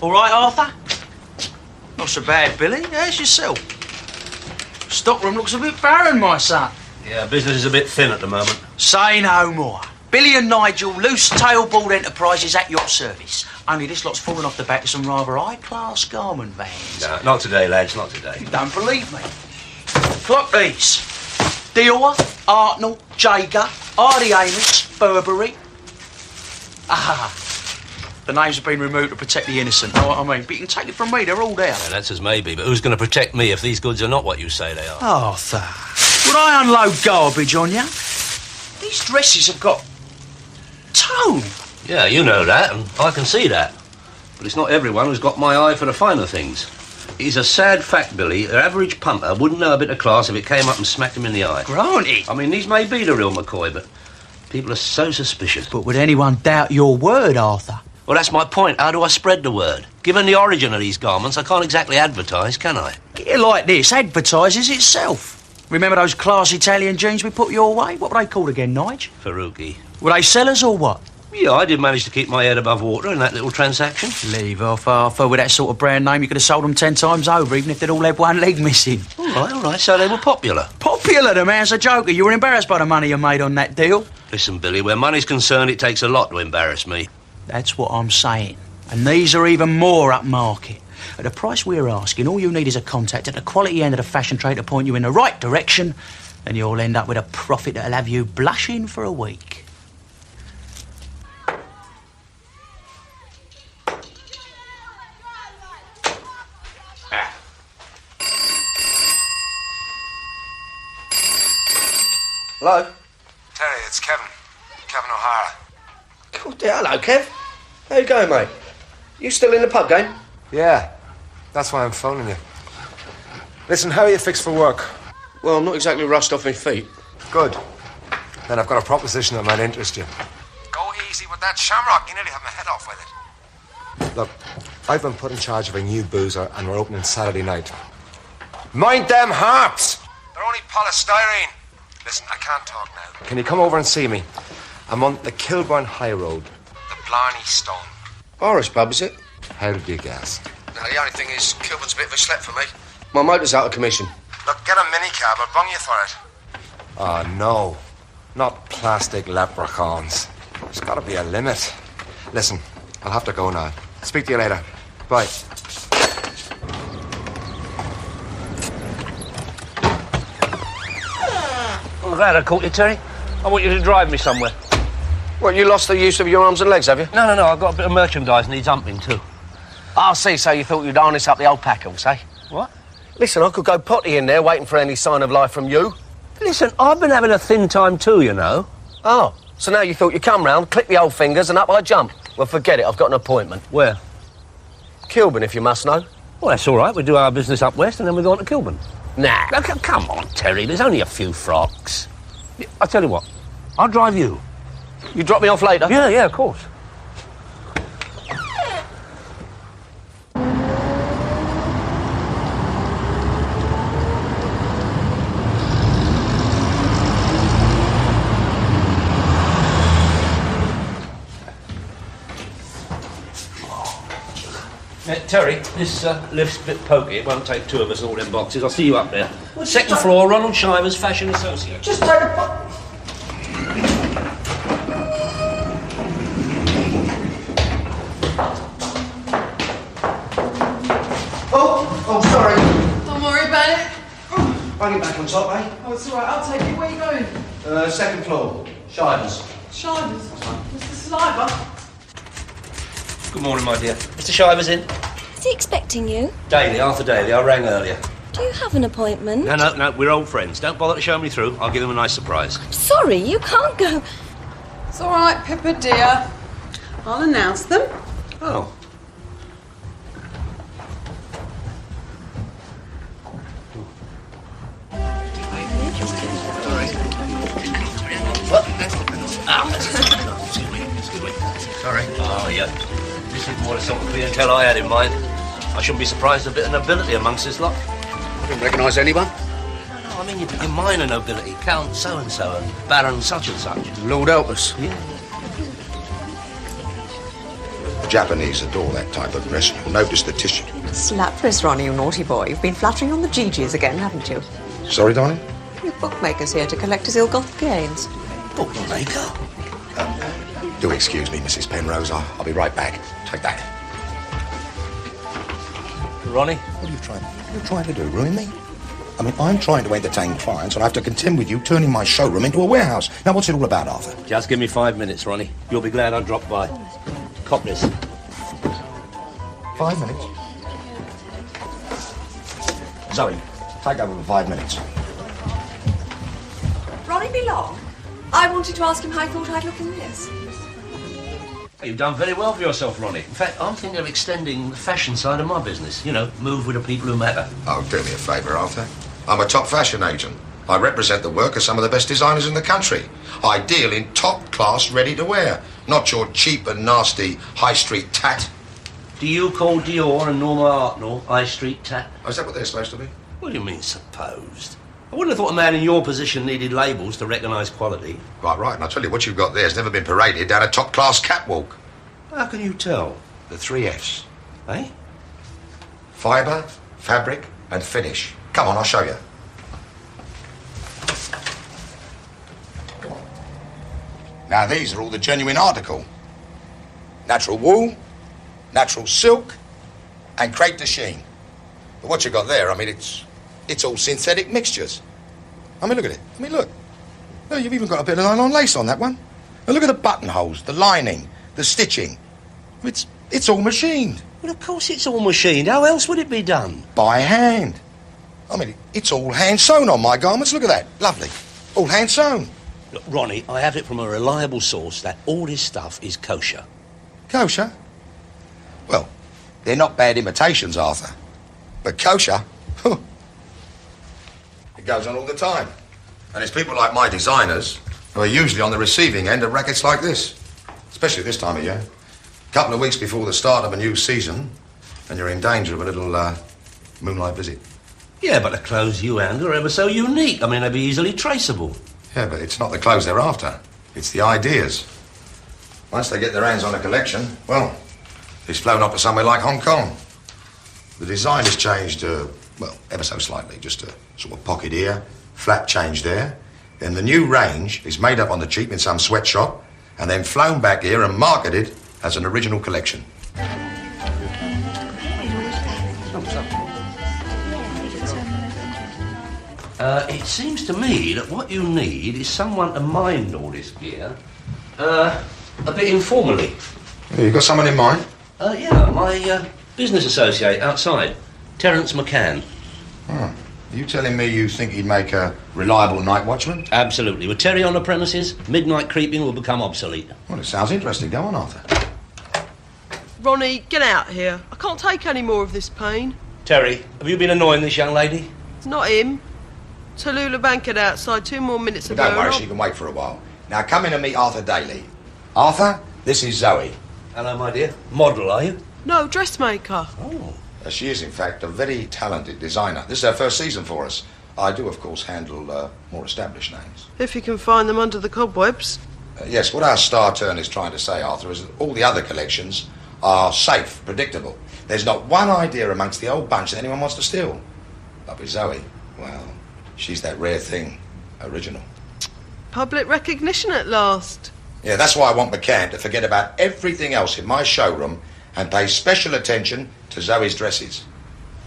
All right, Arthur? Not so bad, Billy. How's yourself? Stockroom looks a bit barren, my son. Yeah, business is a bit thin at the moment. Say no more. Billy and Nigel, Loose Tailboard Enterprises at your service. Only this lot's fallen off the back of some rather high-class garment vans. No, not today, lads, not today. You don't believe me. Clock these. Dewar, Artnell, Jager, Hardy Amos, Burberry. Ah, the names have been removed to protect the innocent, know what I mean? But you can take it from me, they're all there. Yeah, that's as maybe, but who's going to protect me if these goods are not what you say they are? Arthur, would I unload garbage on you? These dresses have got tone. Yeah, you know that, and I can see that. But it's not everyone who's got my eye for the finer things. It's a sad fact, Billy. An average punter wouldn't know a bit of class if it came up and smacked him in the eye. Granted. I mean, these may be the real McCoy, but people are so suspicious. But would anyone doubt your word, Arthur? Well, that's my point. How do I spread the word? Given the origin of these garments, I can't exactly advertise, can I? Get it like this, advertises itself. Remember those class Italian jeans we put your way? What were they called again, Nige? Faruqi. Were they sellers or what? Yeah, I did manage to keep my head above water in that little transaction. Leave off, Arthur. With that sort of brand name, you could have sold them 10 times over, even if they'd all had one leg missing. All right, so they were popular. Popular? The man's a joker. You were embarrassed by the money you made on that deal. Listen, Billy, where money's concerned, it takes a lot to embarrass me. That's what I'm saying. And these are even more upmarket. At the price we're asking, all you need is a contact at the quality end of the fashion trade to point you in the right direction, and you'll end up with a profit that'll have you blushing for a week. Hello? Terry, it's Kevin. Kevin O'Hara. Oh, dear, hello, Kev. How you going, mate? You still in the pub game? Yeah, that's why I'm phoning you. Listen, how are you fixed for work? Well, I'm not exactly rushed off my feet. Good. Then I've got a proposition that might interest you. Go easy with that shamrock. You nearly have my head off with it. Look, I've been put in charge of a new boozer and we're opening Saturday night. Mind them harps! They're only polystyrene. Listen, I can't talk now. Can you come over and see me? I'm on the Kilburn High Road. The Blarney Stone. Irish pub, is it? How did you guess? No, the only thing is, Kilburn's a bit of a schlep for me. My motor's out of commission. Look, get a minicab. I'll bung you for it. Oh, no. Not plastic leprechauns. There's got to be a limit. Listen, I'll have to go now. Speak to you later. Bye. I'm glad I caught you, Terry. I want you to drive me somewhere. What, you lost the use of your arms and legs, have you? No, I've got a bit of merchandise needs humping too. I see, so you thought you'd harness up the old pack horse, eh? What? Listen, I could go potty in there waiting for any sign of life from you. Listen, I've been having a thin time too, you know. Oh, so now you thought you'd come round, click the old fingers and up I jump. Well, forget it, I've got an appointment. Where? Kilburn, if you must know. Well, that's all right. We do our business up west and then we go on to Kilburn. Nah. Now, come on, Terry. There's only a few frocks. I'll tell you what. I'll drive you. You drop me off later? Yeah, of course. Terry, this lift's a bit pokey. It won't take two of us all them boxes. I'll see you up there. Second floor, Ronald Shivers, Fashion Associate. Just take a... Oh, sorry. Don't worry about it. Bring it back on top, eh? Oh, it's all right. I'll take it. Where are you going? Second floor. Shivers. Shivers. Mr. Saliva. Good morning, my dear. Mr. Shivers in? Is he expecting you? Daly, Arthur Daly. I rang earlier. Do you have an appointment? No, we're old friends. Don't bother to show me through. I'll give him a nice surprise. Sorry, you can't go. It's all right, Pippa, dear. I'll announce them. Oh. Sorry. Oh, yeah. This is more the sort of clientele I had in mind. I shouldn't be surprised a bit of nobility amongst this lot. I didn't recognise anyone. No, I mean your minor nobility. Count so-and-so and Baron such-and-such. Lord help us. Yeah. Japanese adore that type of dress. You'll notice the tissue. Slap for us, Ronnie, you naughty boy. You've been flattering on the Gigi's again, haven't you? Sorry, darling? Your bookmaker's here to collect his ill-gotten gains. Bookmaker? Do excuse me, Mrs. Penrose. I'll be right back. Take that. Ronnie? What are you trying to do? Ruin me? I mean, I'm trying to entertain clients, and I have to contend with you turning my showroom into a warehouse. Now, what's it all about, Arthur? Just give me 5 minutes, Ronnie. You'll be glad I dropped by. Cop this. 5 minutes? Zoe, take over for 5 minutes. Ronnie be long? I wanted to ask him how he thought I'd look in this. You've done very well for yourself, Ronnie. In fact, I'm thinking of extending the fashion side of my business. You know, move with the people who matter. Oh, do me a favour, Arthur. I'm a top fashion agent. I represent the work of some of the best designers in the country. I deal in top-class ready-to-wear, not your cheap and nasty high street tat. Do you call Dior and Norma Artnell high street tat? Oh, is that what they're supposed to be? What do you mean, supposed? I wouldn't have thought a man in your position needed labels to recognise quality. Quite right, and I'll tell you, what you've got there has never been paraded down a top-class catwalk. How can you tell? The 3 Fs. Eh? Fibre, fabric, and finish. Come on, I'll show you. Now, these are all the genuine article. Natural wool, natural silk, and crepe de chine. But what you got there, I mean, it's all synthetic mixtures. I mean, look at it. I mean, look. Look, you've even got a bit of nylon lace on that one. Now, look at the buttonholes, the lining, the stitching. It's all machined. Well, of course it's all machined. How else would it be done? By hand. I mean, it's all hand sewn on my garments. Look at that. Lovely. All hand sewn. Look, Ronnie, I have it from a reliable source that all this stuff is kosher. Kosher? Well, they're not bad imitations, Arthur. But kosher? It goes on all the time. And it's people like my designers who are usually on the receiving end of rackets like this. Especially this time of year. A couple of weeks before the start of a new season, and you're in danger of a little moonlight visit. Yeah, but the clothes you handle are ever so unique. I mean, they'd be easily traceable. Yeah, but it's not the clothes they're after. It's the ideas. Once they get their hands on a collection, well, it's flown up to somewhere like Hong Kong. The design has changed, well, ever so slightly. Just a sort of pocket here, flat change there. Then the new range is made up on the cheap in some sweatshop, and then flown back here and marketed as an original collection. It seems to me that what you need is someone to mind all this gear, a bit informally. Yeah, you got someone in mind? Yeah, my business associate outside, Terence McCann. Oh. Are you telling me you think he'd make a reliable night watchman? Absolutely. With Terry on the premises, midnight creeping will become obsolete. Well, it sounds interesting. Go on, Arthur. Ronnie, get out here. I can't take any more of this pain. Terry, have you been annoying this young lady? It's not him. Tallulah Bankhead outside, 2 more minutes But ago. don't worry, she can wait for a while. Now, come in and meet Arthur Daly. Arthur, this is Zoe. Hello, my dear. Model, are you? No, dressmaker. Oh. She is, in fact, a very talented designer. This is her first season for us. I do, of course, handle more established names. If you can find them under the cobwebs. Yes, what our star turn is trying to say, Arthur, is that all the other collections are safe, predictable. There's not one idea amongst the old bunch that anyone wants to steal. But with Zoe, well, she's that rare thing, original. Public recognition at last. Yeah, that's why I want McCann to forget about everything else in my showroom and pay special attention to Zoe's dresses.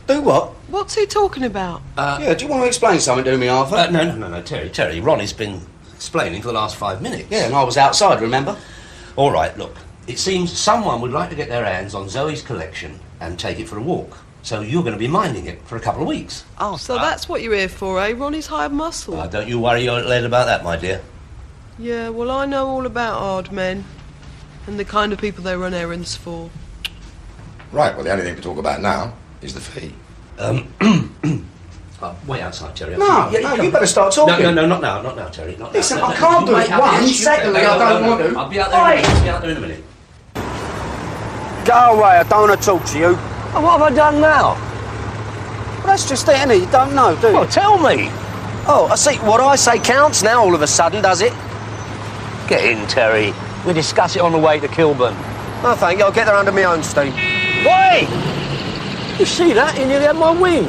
Do what? What's he talking about? Yeah, do you want to explain something to me, Arthur? No, Terry. Ronnie's been explaining for the last 5 minutes. Yeah, and I was outside, remember? All right, look. It seems someone would like to get their hands on Zoe's collection and take it for a walk. So you're going to be minding it for a couple of weeks. Oh, so that's what you're here for, eh? Ronnie's hired muscle. Don't you worry your little head about that, my dear. Yeah, well, I know all about hard men and the kind of people they run errands for. Right, well, the only thing to talk about now is the fee. Wait outside, Terry. No, you better start talking. No, not now, Terry. Not Listen, now. I can't do it. One, secondly, I don't want to. I'll be out there in a minute. Go away, I don't want to talk to you. Oh, what have I done now? Well, that's just it, innit? You don't know, do you? Well, tell me. Oh, I see. What I say counts now all of a sudden, does it? Get in, Terry. We'll discuss it on the way to Kilburn. No, thank you. I'll get there under my own steam. Oi! You see that? You nearly had my wing.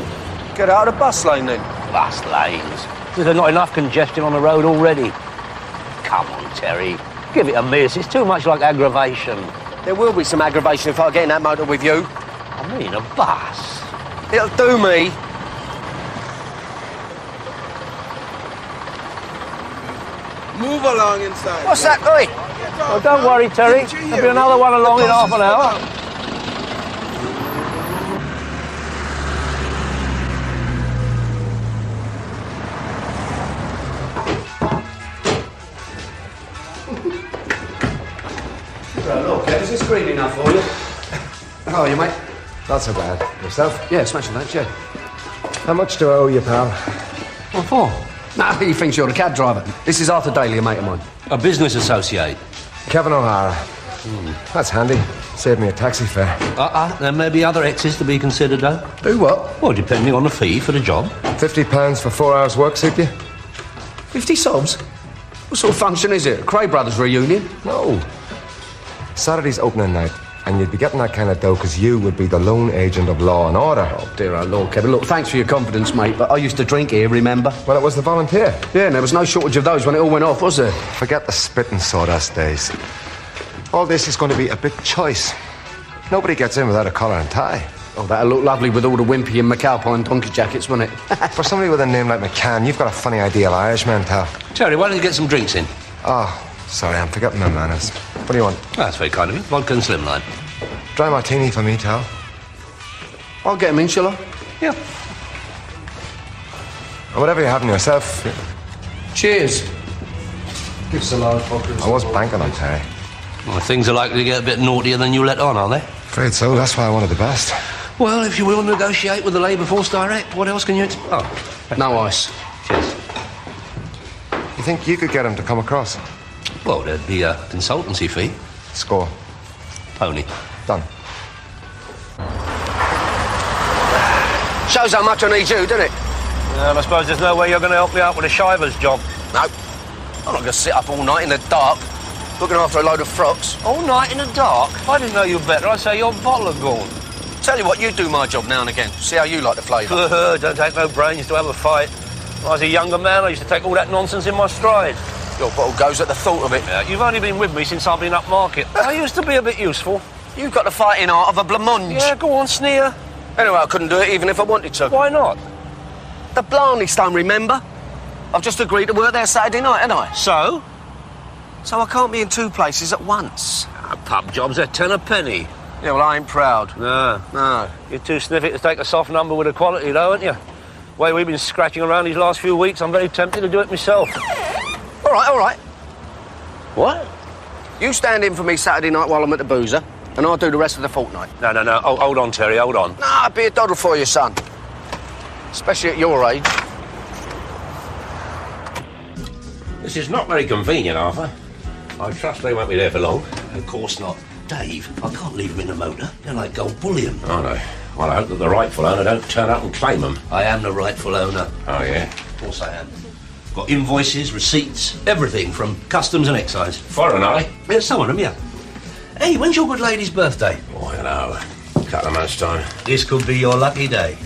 Get out of the bus lane, then. Bus lanes. There's not enough congestion on the road already. Come on, Terry. Give it a miss. It's too much like aggravation. There will be some aggravation if I get in that motor with you. I mean, a bus. It'll do me. Move along inside. What's that, Oi? Oh, don't worry, Terry. There'll be another one along in half an hour. Look, is this green enough for you? How are you, mate? Not so bad. Yourself? Yeah, smashing that, yeah. How much do I owe you, pal? What for? No, he thinks you're the cab driver. This is Arthur Daly, a mate of mine. A business associate. Kevin O'Hara. That's handy. Saved me a taxi fare. There may be other exes to be considered, though. Do what? Well, depending on the fee for the job. £50 for 4 hours work, suit you? 50 sobs? What sort of function is it? A Cray Brothers reunion? No. Saturday's opening night, and you'd be getting that kind of dough because you would be the lone agent of law and order. Oh, dear old Lord, Kevin. Look, thanks for your confidence, mate, but I used to drink here, remember? Well, it was the volunteer. Yeah, and there was no shortage of those when it all went off, was there? Forget the spit and sawdust days. All this is going to be a big choice. Nobody gets in without a collar and tie. Oh, that'll look lovely with all the wimpy and McAlpine donkey jackets, won't it? For somebody with a name like McCann, you've got a funny idea of Irishmen, Tal. Terry, why don't you get some drinks in? Oh, sorry, I'm forgetting my manners. What do you want? Oh, that's very kind of you. Vodka and slimline. Dry martini for me, Tal. I'll get him in, shall I? Yeah. Or whatever you're having yourself. Cheers. Give us a large vodka. I was banking on Terry. Well, things are likely to get a bit naughtier than you let on, are they? Afraid so. That's why I wanted the best. Well, if you will negotiate with the Labour Force direct, what else can you expect? Oh, no ice. Cheers. You think you could get him to come across? Well, there'd be a consultancy fee. Score. Pony. Done. Shows how much I need you, doesn't it? And I suppose there's no way you're going to help me out with a shiver's job. No. I'm not going to sit up all night in the dark looking after a load of frocks. All night in the dark? If I didn't know you better, I'd say your bottle had gone. Tell you what, you do my job now and again. See how you like the flavour. Don't take no brains to have a fight. When I was a younger man, I used to take all that nonsense in my stride. Your bottle goes at the thought of it. Yeah, you've only been with me since I've been upmarket. I used to be a bit useful. You've got the fighting art of a blancmange. Yeah, go on, sneer. Anyway, I couldn't do it even if I wanted to. Why not? The Blarney Stone, remember? I've just agreed to work there Saturday night, haven't I? So? So I can't be in two places at once. Pub jobs are 10 a penny. Yeah, well, I ain't proud. No. You're too sniffy to take a soft number with a quality, though, aren't you? The way we've been scratching around these last few weeks, I'm very tempted to do it myself. All right. What? You stand in for me Saturday night while I'm at the boozer, and I'll do the rest of the fortnight. No. Oh, hold on, Terry, hold on. Nah, I'd be a doddle for you, son. Especially at your age. This is not very convenient, Arthur. I trust they won't be there for long. Of course not. Dave, I can't leave them in the motor. They're like gold bullion. Oh, no. Well, I hope that the rightful owner don't turn up and claim them. I am the rightful owner. Oh, yeah? Of course I am. Got invoices, receipts, everything from customs and excise. Foreign, are they? Yeah, some of them, yeah. Hey, when's your good lady's birthday? Oh, I don't know. A couple of months' time. This could be your lucky day.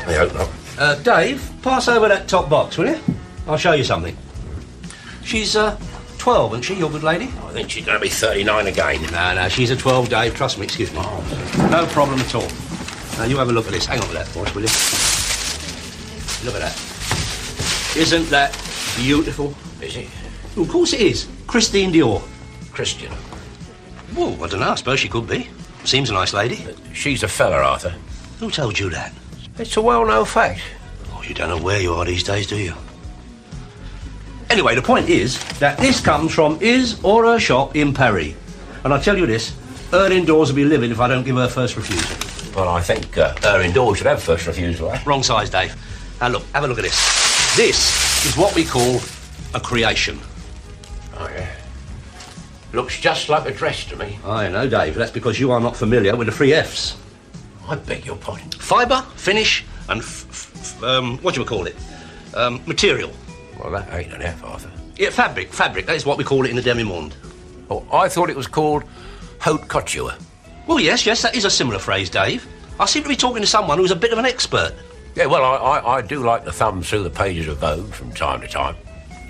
I hope not. Dave, pass over that top box, will you? I'll show you something. She's, 12, isn't she, your good lady? I think she's going to be 39 again. No, she's a 12, Dave. Trust me, excuse me. Oh. No problem at all. Now, you have a look at this. Hang on to that for us, will you? Look at that. Isn't that beautiful? Is it? Well, of course it is. Christine Dior. Christian. Well, I don't know. I suppose she could be. Seems a nice lady. She's a fella, Arthur. Who told you that? It's a well-known fact. Oh, you don't know where you are these days, do you? Anyway, the point is that this comes from his or her shop in Paris. And I tell you this, her indoors will be livid if I don't give her first refusal. Well, I think her indoors should have first refusal, eh? Wrong size, Dave. Now, look, have a look at this. This is what we call a creation. Oh, yeah. Looks just like a dress to me. I know, Dave. That's because you are not familiar with the 3 Fs. I beg your pardon. Fibre, finish, and what do you call it? Material. Well, that ain't an F, Arthur. Yeah, fabric. That is what we call it in the demi-monde. Oh, I thought it was called haute couture. Well, yes, that is a similar phrase, Dave. I seem to be talking to someone who's a bit of an expert. Yeah, well, I do like to thumb through the pages of Vogue from time to time.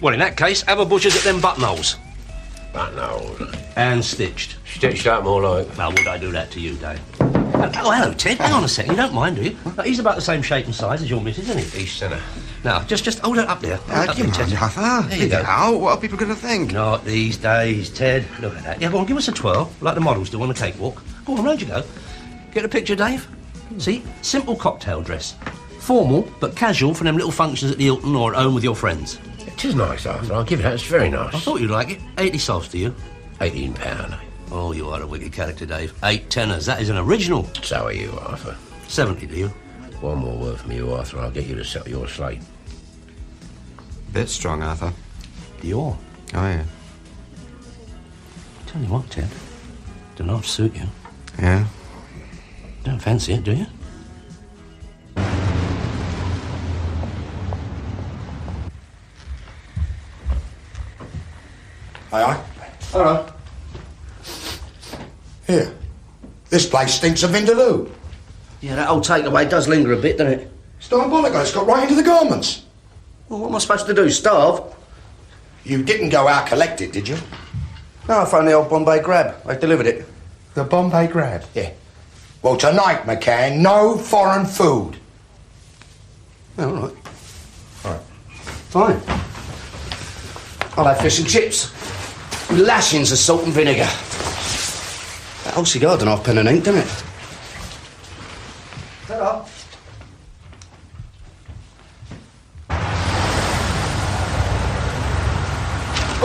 Well, in that case, have a butcher's at them buttonholes. Buttonholes. And stitched. Stitched up more like. Now, would I do that to you, Dave? Oh, hello, Ted. Hang on a second. You don't mind, do you? He's about the same shape and size as your missus, isn't he? He's thinner. Now, just hold it up there. Up You there, Ted. mind, Arthur? There you go. Now, what are people going to think? Not these days, Ted. Look at that. Yeah, go on, give us a twirl, like the models do on the cakewalk. Go on, round you go. Get a picture, Dave? See? Simple cocktail dress. Formal, but casual for them little functions at the Hilton or at home with your friends. It is nice, Arthur. I'll give you that. It's very nice. I thought you'd like it. 80 sols to you. £18. Oh, you are a wicked character, Dave. 8 tenors. That is an original. So are you, Arthur. 70 to you. One more word from you, Arthur. I'll get you to settle your slate. Bit strong, Arthur. You are. Oh, yeah. Tell you what, Ted. Don't half suit you. Yeah? Don't fancy it, do you? Aye. Hello. Here. This place stinks of Vindaloo. Yeah, that old takeaway does linger a bit, doesn't it? It's diabolical. It's got right into the garments. Well, what am I supposed to do, starve? You didn't go out collect it, did you? No, I found the old Bombay Grab. They delivered it. The Bombay Grab? Yeah. Well, tonight, McCann, no foreign food. Oh, all right. All right. Fine. I'll have fish and chips. With lashings of salt and vinegar. That old cigar done half pen and ink, doesn't it? Ta-da.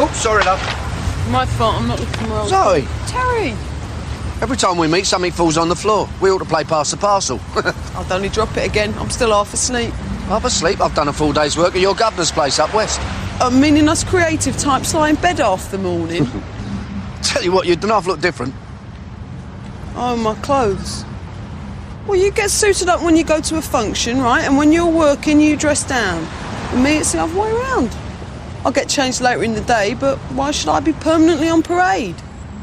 Oops, sorry, love. My fault, I'm not looking well. Zoe, Terry! every time we meet, something falls on the floor. We ought to play pass the parcel. I'd only drop it again. I'm still half asleep. Half asleep? I've done a full day's work at your governor's place up west. Meaning us creative types lie in bed half the morning. Tell you what, you don't half look different. Oh, my clothes. Well, you get suited up when you go to a function, right? And when you're working, you dress down. And me, it's the other way around. I'll get changed later in the day, but why should I be permanently on parade?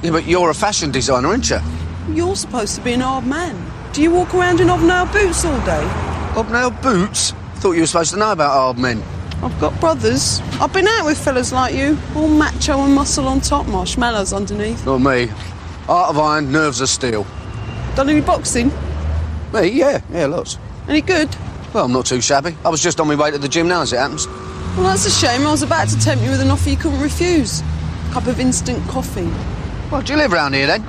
Yeah, but you're a fashion designer, aren't you? You're supposed to be an odd man. Do you walk around in hobnail boots all day? Hobnail boots? Thought you were supposed to know about hard men. I've got brothers. I've been out with fellas like you, all macho and muscle on top, marshmallows underneath. Not me. Heart of iron, nerves of steel. Done any boxing? Me? Yeah, lots. Any good? Well, I'm not too shabby. I was just on my way to the gym now, as it happens. Well, that's a shame. I was about to tempt you with an offer you couldn't refuse. A cup of instant coffee. Well, do you live round here, then?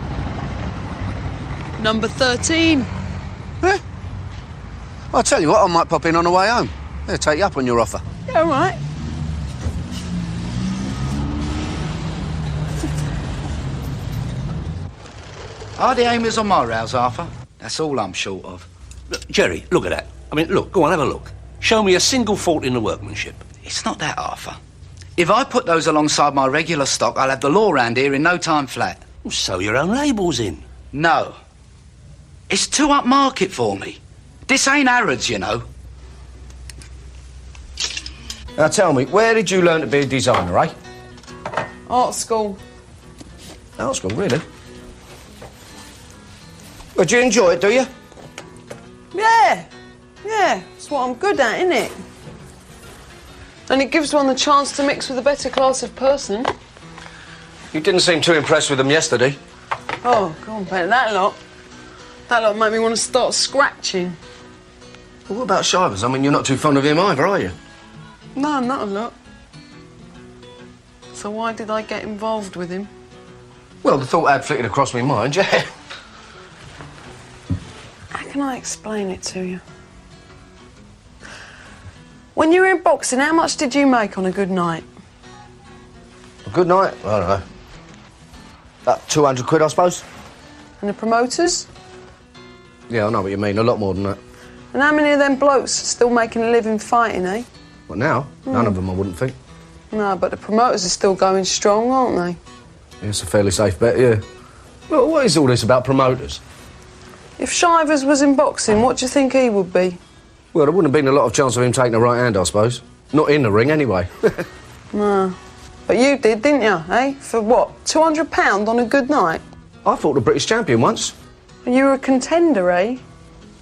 Number 13. Eh? Well, I'll tell you what, I might pop in on the way home. They'll take you up on your offer. Yeah, all right. Are the aimers on my rails, Arthur? That's all I'm short of. Look, Jerry, look at that. I mean, look, go on, have a look. Show me a single fault in the workmanship. It's not that, Arthur. If I put those alongside my regular stock, I'll have the law round here in no time flat. Well, sew your own labels in. No. It's too upmarket for me. This ain't Harrods, you know. Now, tell me, where did you learn to be a designer, eh? Art school. Art school, really? Well, do you enjoy it, do you? Yeah. Yeah, it's what I'm good at, innit? And it gives one the chance to mix with a better class of person. You didn't seem too impressed with them yesterday. Oh, go on, bet that lot. That lot made me want to start scratching. Well, what about Shivers? I mean, you're not too fond of him either, are you? No, not a lot. So why did I get involved with him? Well, the thought had flickered across my mind, yeah. How can I explain it to you? When you were in boxing, how much did you make on a good night? A good night? I don't know. About 200 quid, I suppose. And the promoters? Yeah, I know what you mean. A lot more than that. And how many of them blokes are still making a living fighting, eh? What, now? None of them, I wouldn't think. No, but the promoters are still going strong, aren't they? Yeah, it's a fairly safe bet, yeah. Well, what is all this about promoters? If Shivers was in boxing, what do you think he would be? Well, there wouldn't have been a lot of chance of him taking a right hand, I suppose. Not in the ring, anyway. No. But you did, didn't you, eh? For what, £200 on a good night? I fought the British champion once. And you were a contender, eh?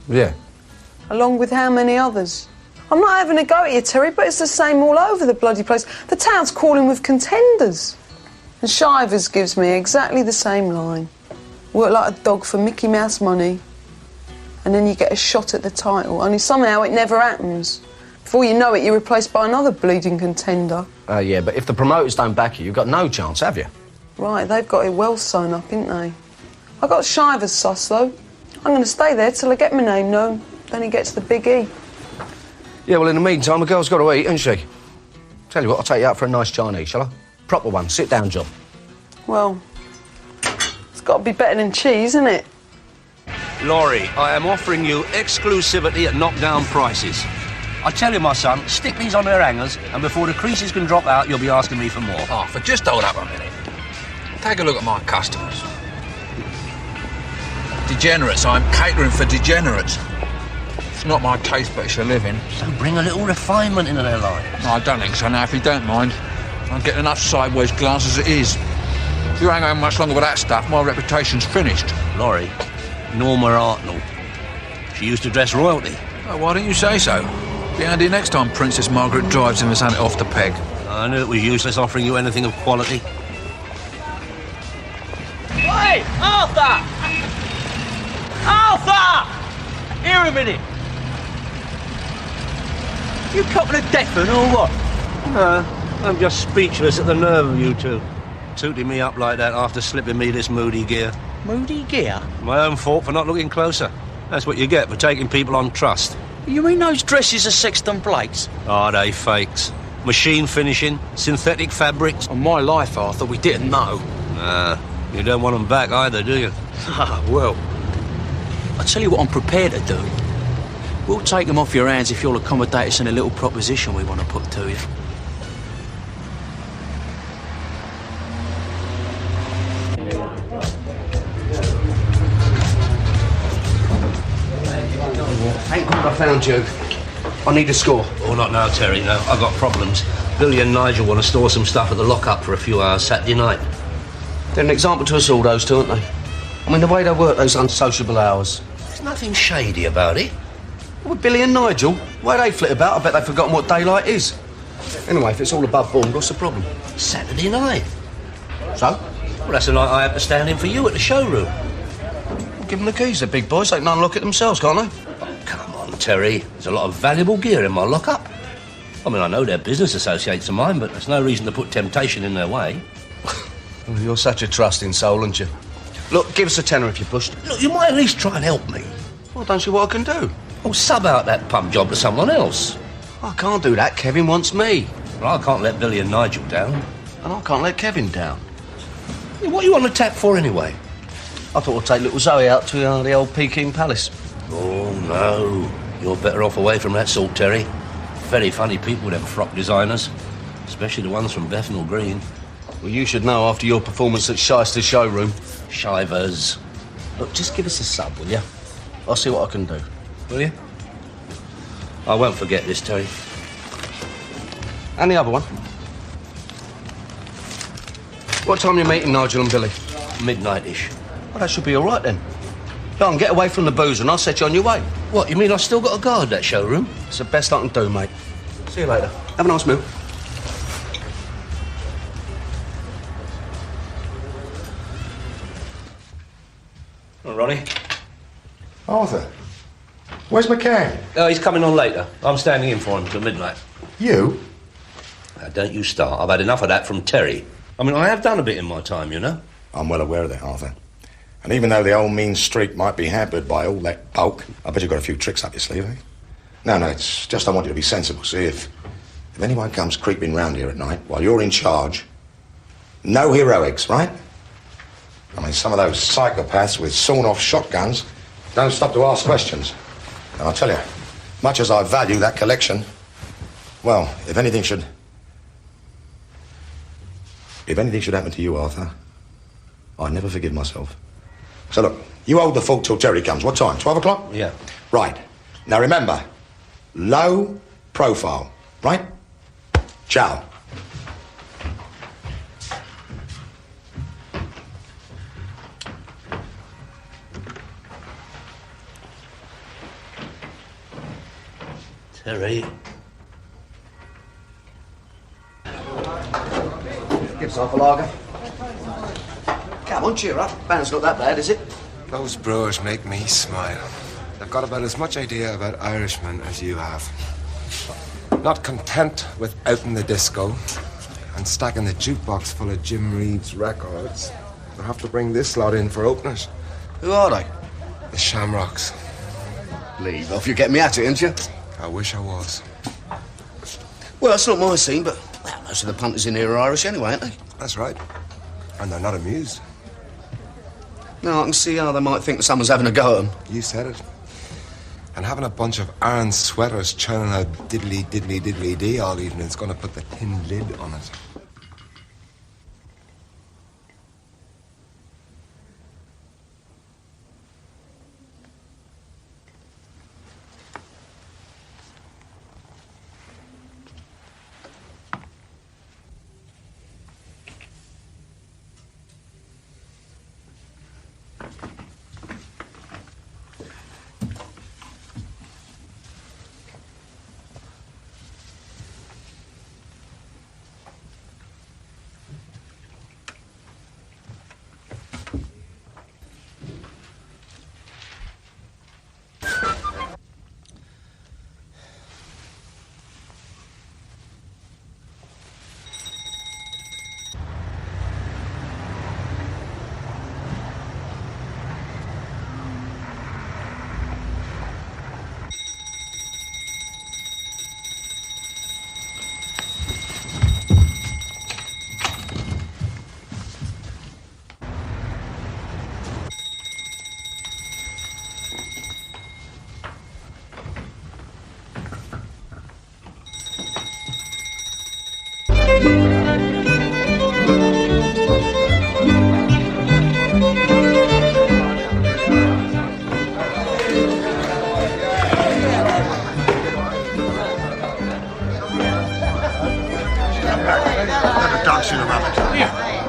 Yeah. Along with how many others? I'm not having a go at you, Terry, but it's the same all over the bloody place. The town's calling with contenders. And Shivers gives me exactly the same line. Work like a dog for Mickey Mouse money. And then you get a shot at the title. Only somehow it never happens. Before you know it, you're replaced by another bleeding contender. Yeah, but if the promoters don't back you, you've got no chance, have you? Right, they've got it well sewn up, ain't they? I got Shivers sus, though. I'm going to stay there till I get my name known. Then he gets the big E. Yeah, well, in the meantime, the girl's got to eat, hasn't she? Tell you what, I'll take you out for a nice Chinese, shall I? Proper one. Sit down, John. Well, it's got to be better than cheese, isn't it? Laurie, I am offering you exclusivity at knockdown prices. I tell you, my son, stick these on their hangers, and before the creases can drop out, you'll be asking me for more. Arthur, just hold up a minute. Take a look at my customers. Degenerates. I'm catering for degenerates. It's not my taste, but it's a living. So bring a little refinement into their lives. No, I don't think so now, if you don't mind. I'm getting enough sideways glance as it is. If you hang on much longer with that stuff, my reputation's finished. Laurie, Norma Artnell. She used to dress royalty. Oh, why don't you say so? Be handy next time Princess Margaret drives him and send it off the peg. I knew it was useless offering you anything of quality. Hey, Arthur! Arthur! Here a minute. You copping a deaf'n or what? I'm just speechless at the nerve of you two. Tooting me up like that after slipping me this moody gear. Moody gear? My own fault for not looking closer. That's what you get for taking people on trust. You mean those dresses are Sexton plates? Are they fakes? Machine finishing, synthetic fabrics? On my life, Arthur, we didn't know. You don't want them back either, do you? Ah, well, I'll tell you what I'm prepared to do. We'll take them off your hands if you'll accommodate us in a little proposition we want to put to you. Thank God I found you. I need a score. Oh, not now, Terry, no. I've got problems. Billy and Nigel want to store some stuff at the lock-up for a few hours Saturday night. They're an example to us all, those two, aren't they? I mean, the way they work those unsociable hours. There's nothing shady about it. Well, Billy and Nigel, the way they flit about, I bet they've forgotten what daylight is. Anyway, if it's all above board, what's the problem? Saturday night. So? Well, that's the night I have to stand in for you at the showroom. Well, give them the keys, they're big boys. They can unlock it themselves, can't they? Oh, come on, Terry. There's a lot of valuable gear in my lock-up. I mean, I know they're business associates of mine, but there's no reason to put temptation in their way. Well, you're such a trusting soul, aren't you? Look, give us a tenner if you're pushed. Look, you might at least try and help me. Well, don't see what I can do. Oh, sub out that pump job to someone else. I can't do that. Kevin wants me. Well, I can't let Billy and Nigel down. And I can't let Kevin down. What are you on the tap for, anyway? I thought I'd take little Zoe out to the old Peking Palace. Oh, no. You're better off away from that sort, Terry. Very funny people, them frock designers. Especially the ones from Bethnal Green. Well, you should know after your performance at Shyster's showroom. Shivers. Look, just give us a sub, will you? I'll see what I can do. Will you? I won't forget this, Terry. And the other one. What time are you meeting Nigel and Billy? Midnight-ish. Well, that should be all right, then. Go on, get away from the booze and I'll set you on your way. What, you mean I've still got to guard that showroom? It's the best I can do, mate. See you later. Have a nice meal. Oh, Ronnie. Arthur, where's McCann? Oh, he's coming on later. I'm standing in for him till midnight. You? Now, don't you start. I've had enough of that from Terry. I mean, I have done a bit in my time, you know. I'm well aware of that, Arthur. And even though the old mean streak might be hampered by all that bulk, I bet you've got a few tricks up your sleeve, eh? No, it's just I want you to be sensible. See, if anyone comes creeping round here at night while you're in charge, no heroics, right? I mean, some of those psychopaths with sawn-off shotguns don't stop to ask questions. And I'll tell you, much as I value that collection, well, if anything should happen to you, Arthur, I'd never forgive myself. So look, you hold the fort till Terry comes. What time? 12 o'clock? Yeah. Right. Now remember, low profile, right? Ciao. Terry. Give us half a lager. Come on, cheer up. Band's not that bad, is it? Those brewers make me smile. They've got about as much idea about Irishmen as you have. Not content with outing the disco and stacking the jukebox full of Jim Reed's records, they'll have to bring this lot in for openers. Who are they? The Shamrocks. Leave off, you're getting me at it, aren't you? I wish I was. Well, it's not my scene, but well, most of the punters in here are Irish anyway, aren't they? That's right. And they're not amused. No, I can see how they might think someone's having a go at them. You said it. And having a bunch of iron sweaters churning out diddly-diddly-diddly-dee all evening is going to put the tin lid on it.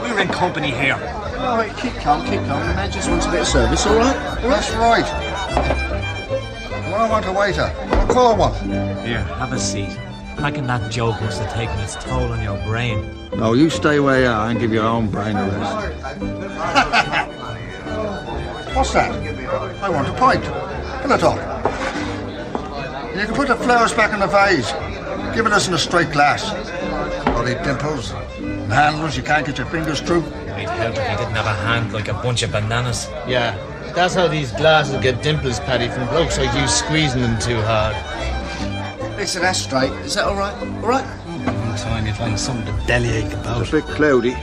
We're in company here. All right, keep calm. The man just wants a bit of service, all right? That's right. When I want a waiter, I'll call one. Here, have a seat. Cracking that joke must have taken its toll on your brain. No, you stay where you are and give your own brain a rest. What's that? I want a pint. Fill it up. And you can put the flowers back in the vase. Give it us in a straight glass. Bloody dimples and handles you can't get your fingers through. He'd help if he didn't have a hand like a bunch of bananas. Yeah, that's how these glasses get dimples, Paddy, from blokes like you squeezing them too hard. Listen, that's straight. Is that all right? All right? One time you'd find something to bellyache about. It's a bit cloudy.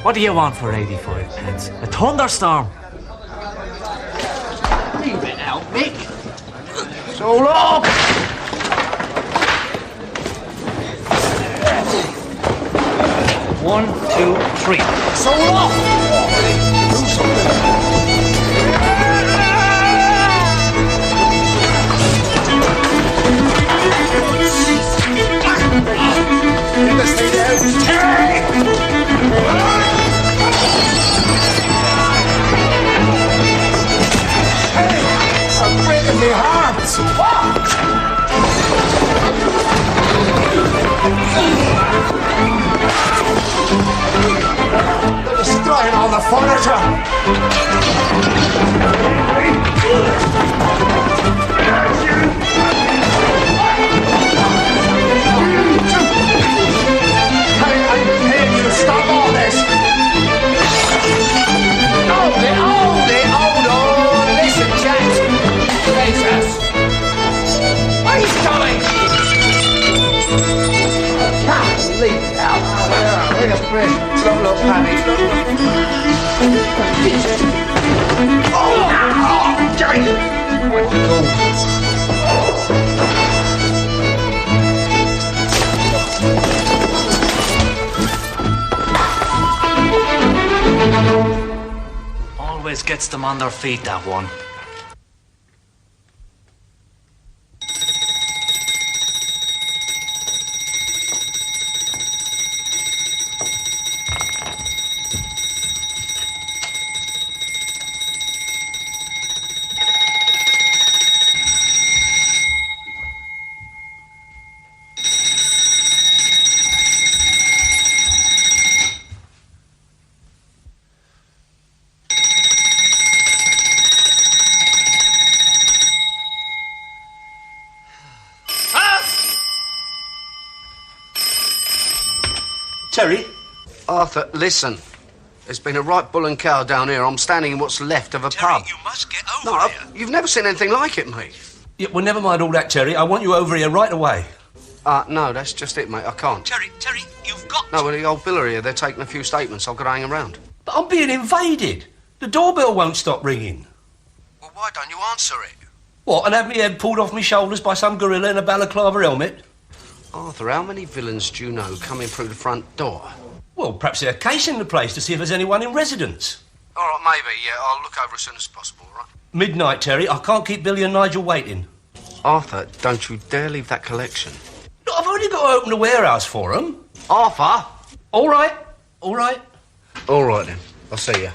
What do you want for 85 pence? A thunderstorm? Leave it out, Mick. So long! 1, 2, 3. So long! Do something. Get this thing out. Terry! Hey! I'm breaking my heart! They're destroying all the furniture! I'm paying you to stop all this! Hold on! Listen, Jack! Jesus! He's coming! Leave it out. Take a breath. Look, Paddy. Oh, Jesus! Where'd you go? Always gets them on their feet, that one. Terry? Arthur, listen. There's been a right bull and cow down here. I'm standing in what's left of a pub. You must get over here. You've never seen anything like it, mate. Yeah, well, never mind all that, Terry. I want you over here right away. No, that's just it, mate. I can't. Terry, you've got No, well, the old Bill are here. They're taking a few statements. I've got to hang around. But I'm being invaded. The doorbell won't stop ringing. Well, why don't you answer it? What, and have me head pulled off my shoulders by some gorilla in a balaclava helmet? Arthur, how many villains do you know coming through the front door? Well, perhaps they're casing the place to see if there's anyone in residence. All right, maybe, yeah. I'll look over as soon as possible, all right? Midnight, Terry. I can't keep Billy and Nigel waiting. Arthur, don't you dare leave that collection. Look, I've only got to open the warehouse for them. Arthur! All right. All right. All right, then. I'll see you.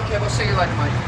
Okay, we'll see you later, mate.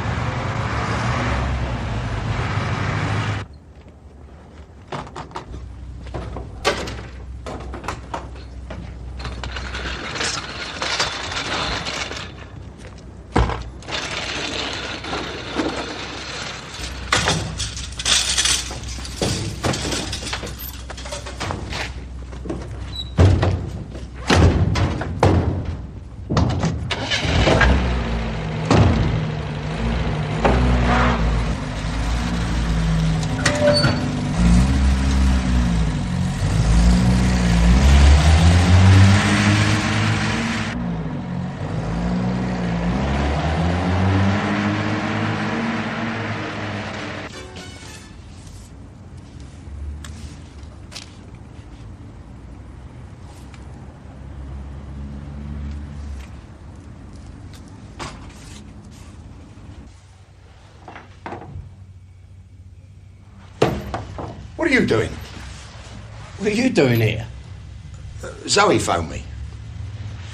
What are you doing? What are you doing here? Zoe phoned me.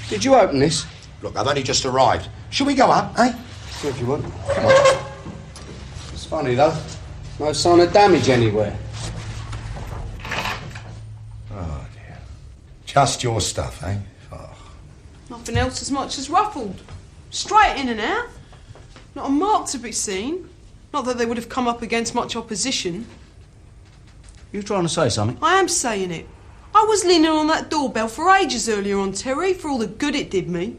Did you open this? Look, I've only just arrived. Should we go up, eh? See if you want. Come on. It's funny, though. No sign of damage anywhere. Oh, dear. Just your stuff, eh? Oh. Nothing else as much as ruffled. Straight in and out. Not a mark to be seen. Not that they would have come up against much opposition. You trying to say something? I am saying it. I was leaning on that doorbell for ages earlier on, Terry, for all the good it did me.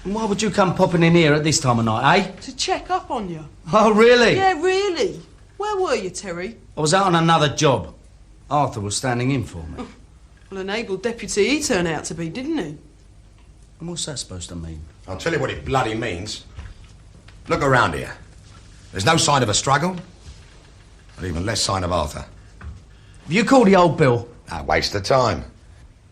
And why would you come popping in here at this time of night, eh? To check up on you. Oh, really? Yeah, really. Where were you, Terry? I was out on another job. Arthur was standing in for me. Well, an able deputy he turned out to be, didn't he? And what's that supposed to mean? I'll tell you what it bloody means. Look around here. There's no sign of a struggle, and even less sign of Arthur. Have you called the old Bill? A waste of time.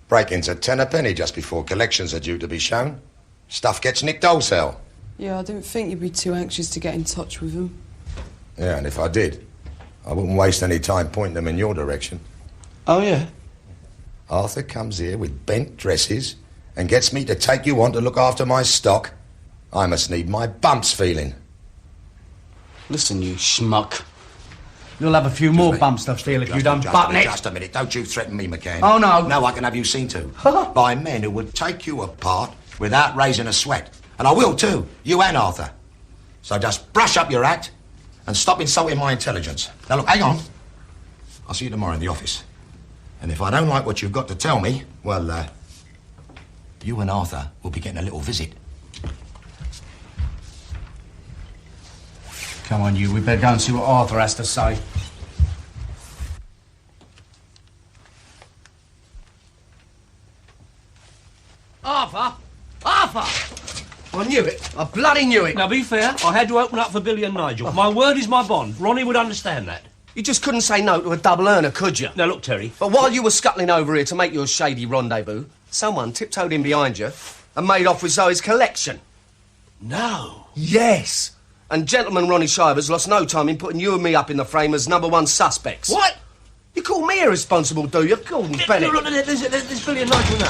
Break-ins at 10 a penny just before collections are due to be shown. Stuff gets nicked wholesale. Yeah, I didn't think you'd be too anxious to get in touch with him. Yeah, and if I did, I wouldn't waste any time pointing them in your direction. Oh, yeah? Arthur comes here with bent dresses and gets me to take you on to look after my stock. I must need my bumps feeling. Listen, you schmuck. You'll have a few more bumps to feel if you don't button it. Just a minute. Don't you threaten me, McCann. Oh, no. No, I can have you seen to. By men who would take you apart without raising a sweat. And I will, too. You and Arthur. So just brush up your act and stop insulting my intelligence. Now, look, hang on. I'll see you tomorrow in the office. And if I don't like what you've got to tell me, well, you and Arthur will be getting a little visit. Come on, you. We better go and see what Arthur has to say. Arthur! Arthur! I knew it. I bloody knew it. Now, be fair, I had to open up for Billy and Nigel. My word is my bond. Ronnie would understand that. You just couldn't say no to a double earner, could you? Now, look, Terry. But while you were scuttling over here to make your shady rendezvous, someone tiptoed in behind you and made off with Zoe's collection. No. Yes. And gentleman Ronnie Shivers lost no time in putting you and me up in the frame as #1 suspects. What? You call me irresponsible, do you? Gordon Bennett. Look, there's Billy and Nigel now.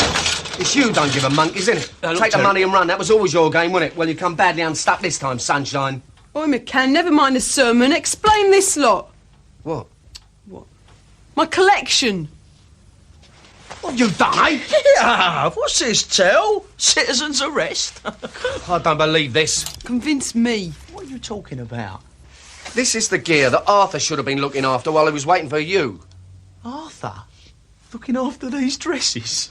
It's you don't give a monkeys, isn't it? Look, Take the Terry. money and run. That was always your game, wasn't it? Well, you come badly unstuck this time, sunshine. Oi, McCann, never mind the sermon. Explain this lot. What? My collection. What have you done, eh? Yeah, what's this, Tell? Citizen's arrest? I don't believe this. Convince me. What are you talking about? This is the gear that Arthur should have been looking after while he was waiting for you. Arthur? Looking after these dresses?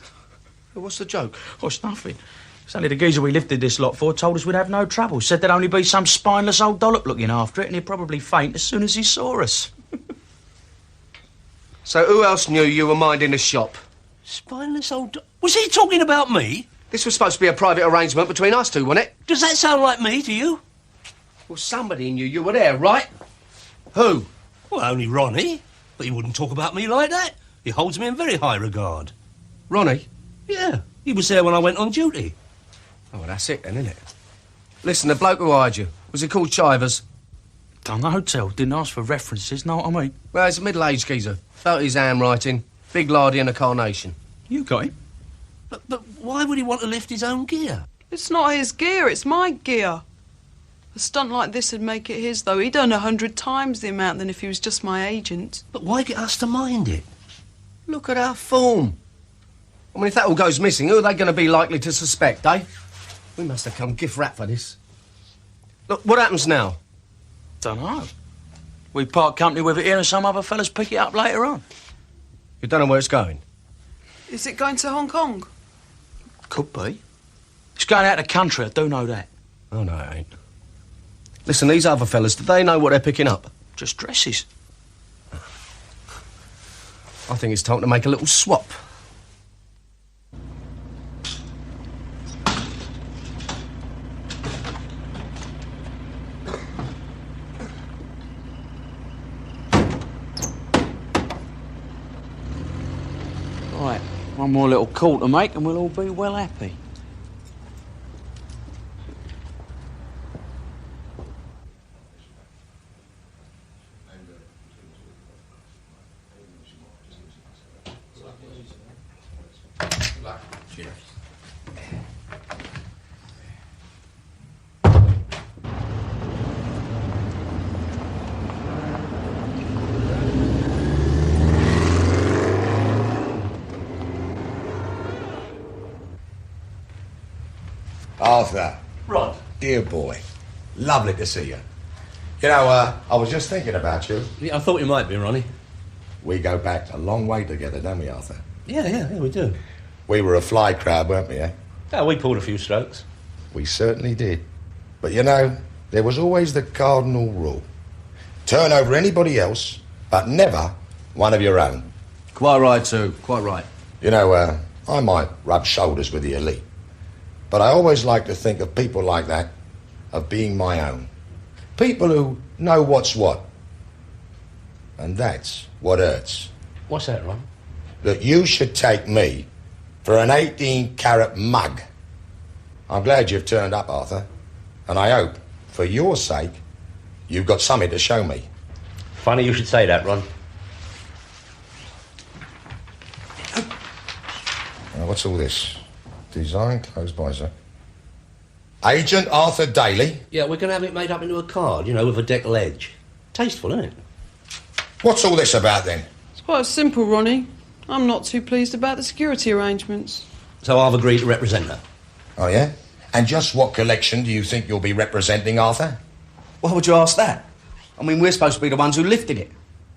What's the joke? Oh, it's nothing. It's only the geezer we lifted this lot for told us we'd have no trouble. Said there'd only be some spineless old dollop looking after it and he'd probably faint as soon as he saw us. So who else knew you were minding the shop? Spineless old... Was he talking about me? This was supposed to be a private arrangement between us two, wasn't it? Does that sound like me to you? Well, somebody knew you were there, right? Who? Well, only Ronnie. But he wouldn't talk about me like that. He holds me in very high regard. Ronnie? Yeah, he was there when I went on duty. Oh, well, that's it then, isn't it? Listen, the bloke who hired you, was he called Chivers? Done the hotel, didn't ask for references, know what I mean? Well, he's a middle-aged geezer. Felt his handwriting. Big lardy and a carnation. You got him. But why would he want to lift his own gear? It's not his gear, it's my gear. A stunt like this would make it his, though. He'd earn 100 times the amount than if he was just my agent. But why get us to mind it? Look at our form. I mean, if that all goes missing, who are they going to be likely to suspect, eh? We must have come gift-wrapped for this. Look, what happens now? Dunno. We part company with it here and some other fellas pick it up later on. You don't know where it's going? Is it going to Hong Kong? Could be. It's going out of the country, I do know that. Oh, no, it ain't. Listen, these other fellas, do they know what they're picking up? Just dresses. I think it's time to make a little swap. Right, one more little call to make and we'll all be well happy. Arthur. Rod. Dear boy. Lovely to see you. You know, I was just thinking about you. Yeah, I thought you might be, Ronnie. We go back a long way together, don't we, Arthur? Yeah, we do. We were a fly crowd, weren't we, eh? Yeah, we pulled a few strokes. We certainly did. But, you know, there was always the cardinal rule. Turn over anybody else, but never one of your own. Quite right, too. Quite right. You know, I might rub shoulders with the elite, but I always like to think of people like that of being my own. People who know what's what. And that's what hurts. What's that, Ron? That you should take me for an 18-carat mug. I'm glad you've turned up, Arthur. And I hope, for your sake, you've got something to show me. Funny you should say that, Ron. Now, what's all this? Design closed by, sir. Agent Arthur Daly. Yeah, we're going to have it made up into a card, you know, with a deckle edge. Tasteful, isn't it? What's all this about, then? It's quite simple, Ronnie. I'm not too pleased about the security arrangements. So I've agreed to represent her. Oh, yeah? And just what collection do you think you'll be representing, Arthur? Why would you ask that? I mean, we're supposed to be the ones who lifted it.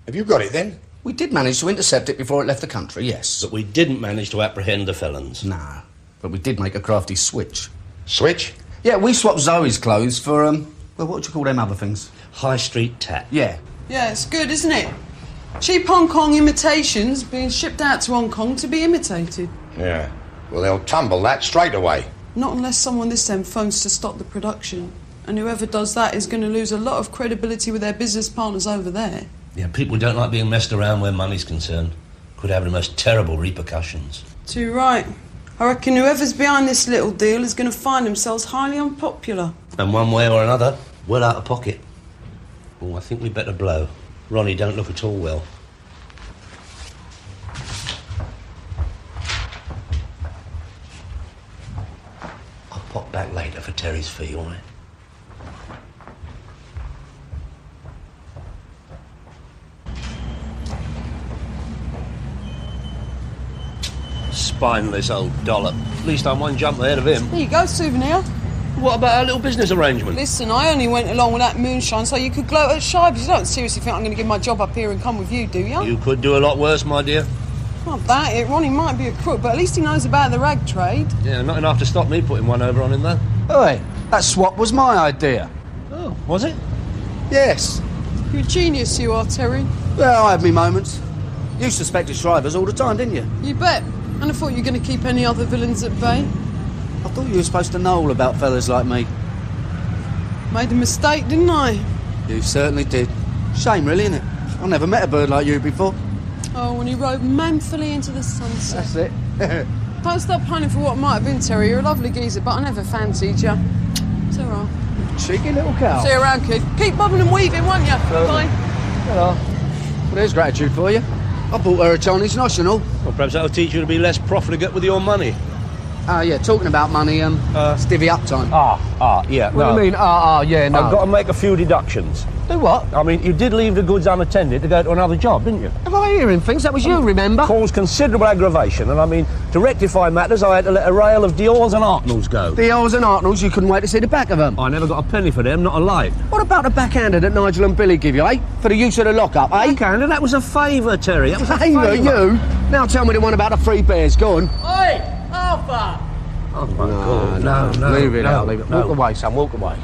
Have you got it, then? We did manage to intercept it before it left the country, yes. But we didn't manage to apprehend the felons. No, but we did make a crafty switch. Switch? Yeah, we swapped Zoe's clothes for, well, what would you call them other things? High street tat. Yeah. Yeah, it's good, isn't it? Cheap Hong Kong imitations being shipped out to Hong Kong to be imitated. Yeah. Well, they'll tumble that straight away. Not unless someone this end phones to stop the production. And whoever does that is going to lose a lot of credibility with their business partners over there. Yeah, people don't like being messed around where money's concerned. Could have the most terrible repercussions. Too right. I reckon whoever's behind this little deal is going to find themselves highly unpopular. And one way or another, well out of pocket. Oh, I think we'd better blow. Ronnie don't look at all well. I'll pop back later for Terry's fee, all right? Spineless old dollop. At least I'm one jump ahead of him. Here you go, souvenir. What about our little business arrangement? Listen, I only went along with that moonshine so you could gloat at Shivers. You don't seriously think I'm going to give my job up here and come with you, do you? You could do a lot worse, my dear. Not that it. Ronnie might be a crook, but at least he knows about the rag trade. Yeah, not enough to stop me putting one over on him, though. Oi, that swap was my idea. Oh, was it? Yes. You're a genius, you are, Terry. Well, I have me moments. You suspected Shrivers all the time, didn't you? You bet. And I thought you were going to keep any other villains at bay. I thought you were supposed to know all about fellas like me. Made a mistake, didn't I? You certainly did. Shame, really, innit? I never met a bird like you before. Oh, when he rode manfully into the sunset. That's it. Don't stop pining for what might have been, Terry. You're a lovely geezer, but I never fancied you. It's all right. Cheeky little cow. See you around, kid. Keep bobbing and weaving, won't you? Bye. Hello. Well, there's gratitude for you. I bought her a Chinese national. Well, perhaps that'll teach you to be less profligate with your money. Yeah, talking about money, divvy up time. Yeah. What do you mean, yeah, no? I've got to make a few deductions. Do what? I mean, you did leave the goods unattended to go to another job, didn't you? Am I hearing things? That was you, remember? Caused considerable aggravation, and I mean, to rectify matters, I had to let a rail of Dior's and Artnells go. Dior's and Artnells, you couldn't wait to see the back of them. I never got a penny for them, not a light. What about the backhander that Nigel and Billy give you, eh? For the use of the lockup, eh? Backhander? That was a favour, Terry. That was a favour. You? Now tell me the one about the three bears. Go on. Oi, Alpha! Oh, my God. No. Leave it out, leave it. Walk away, son, walk away.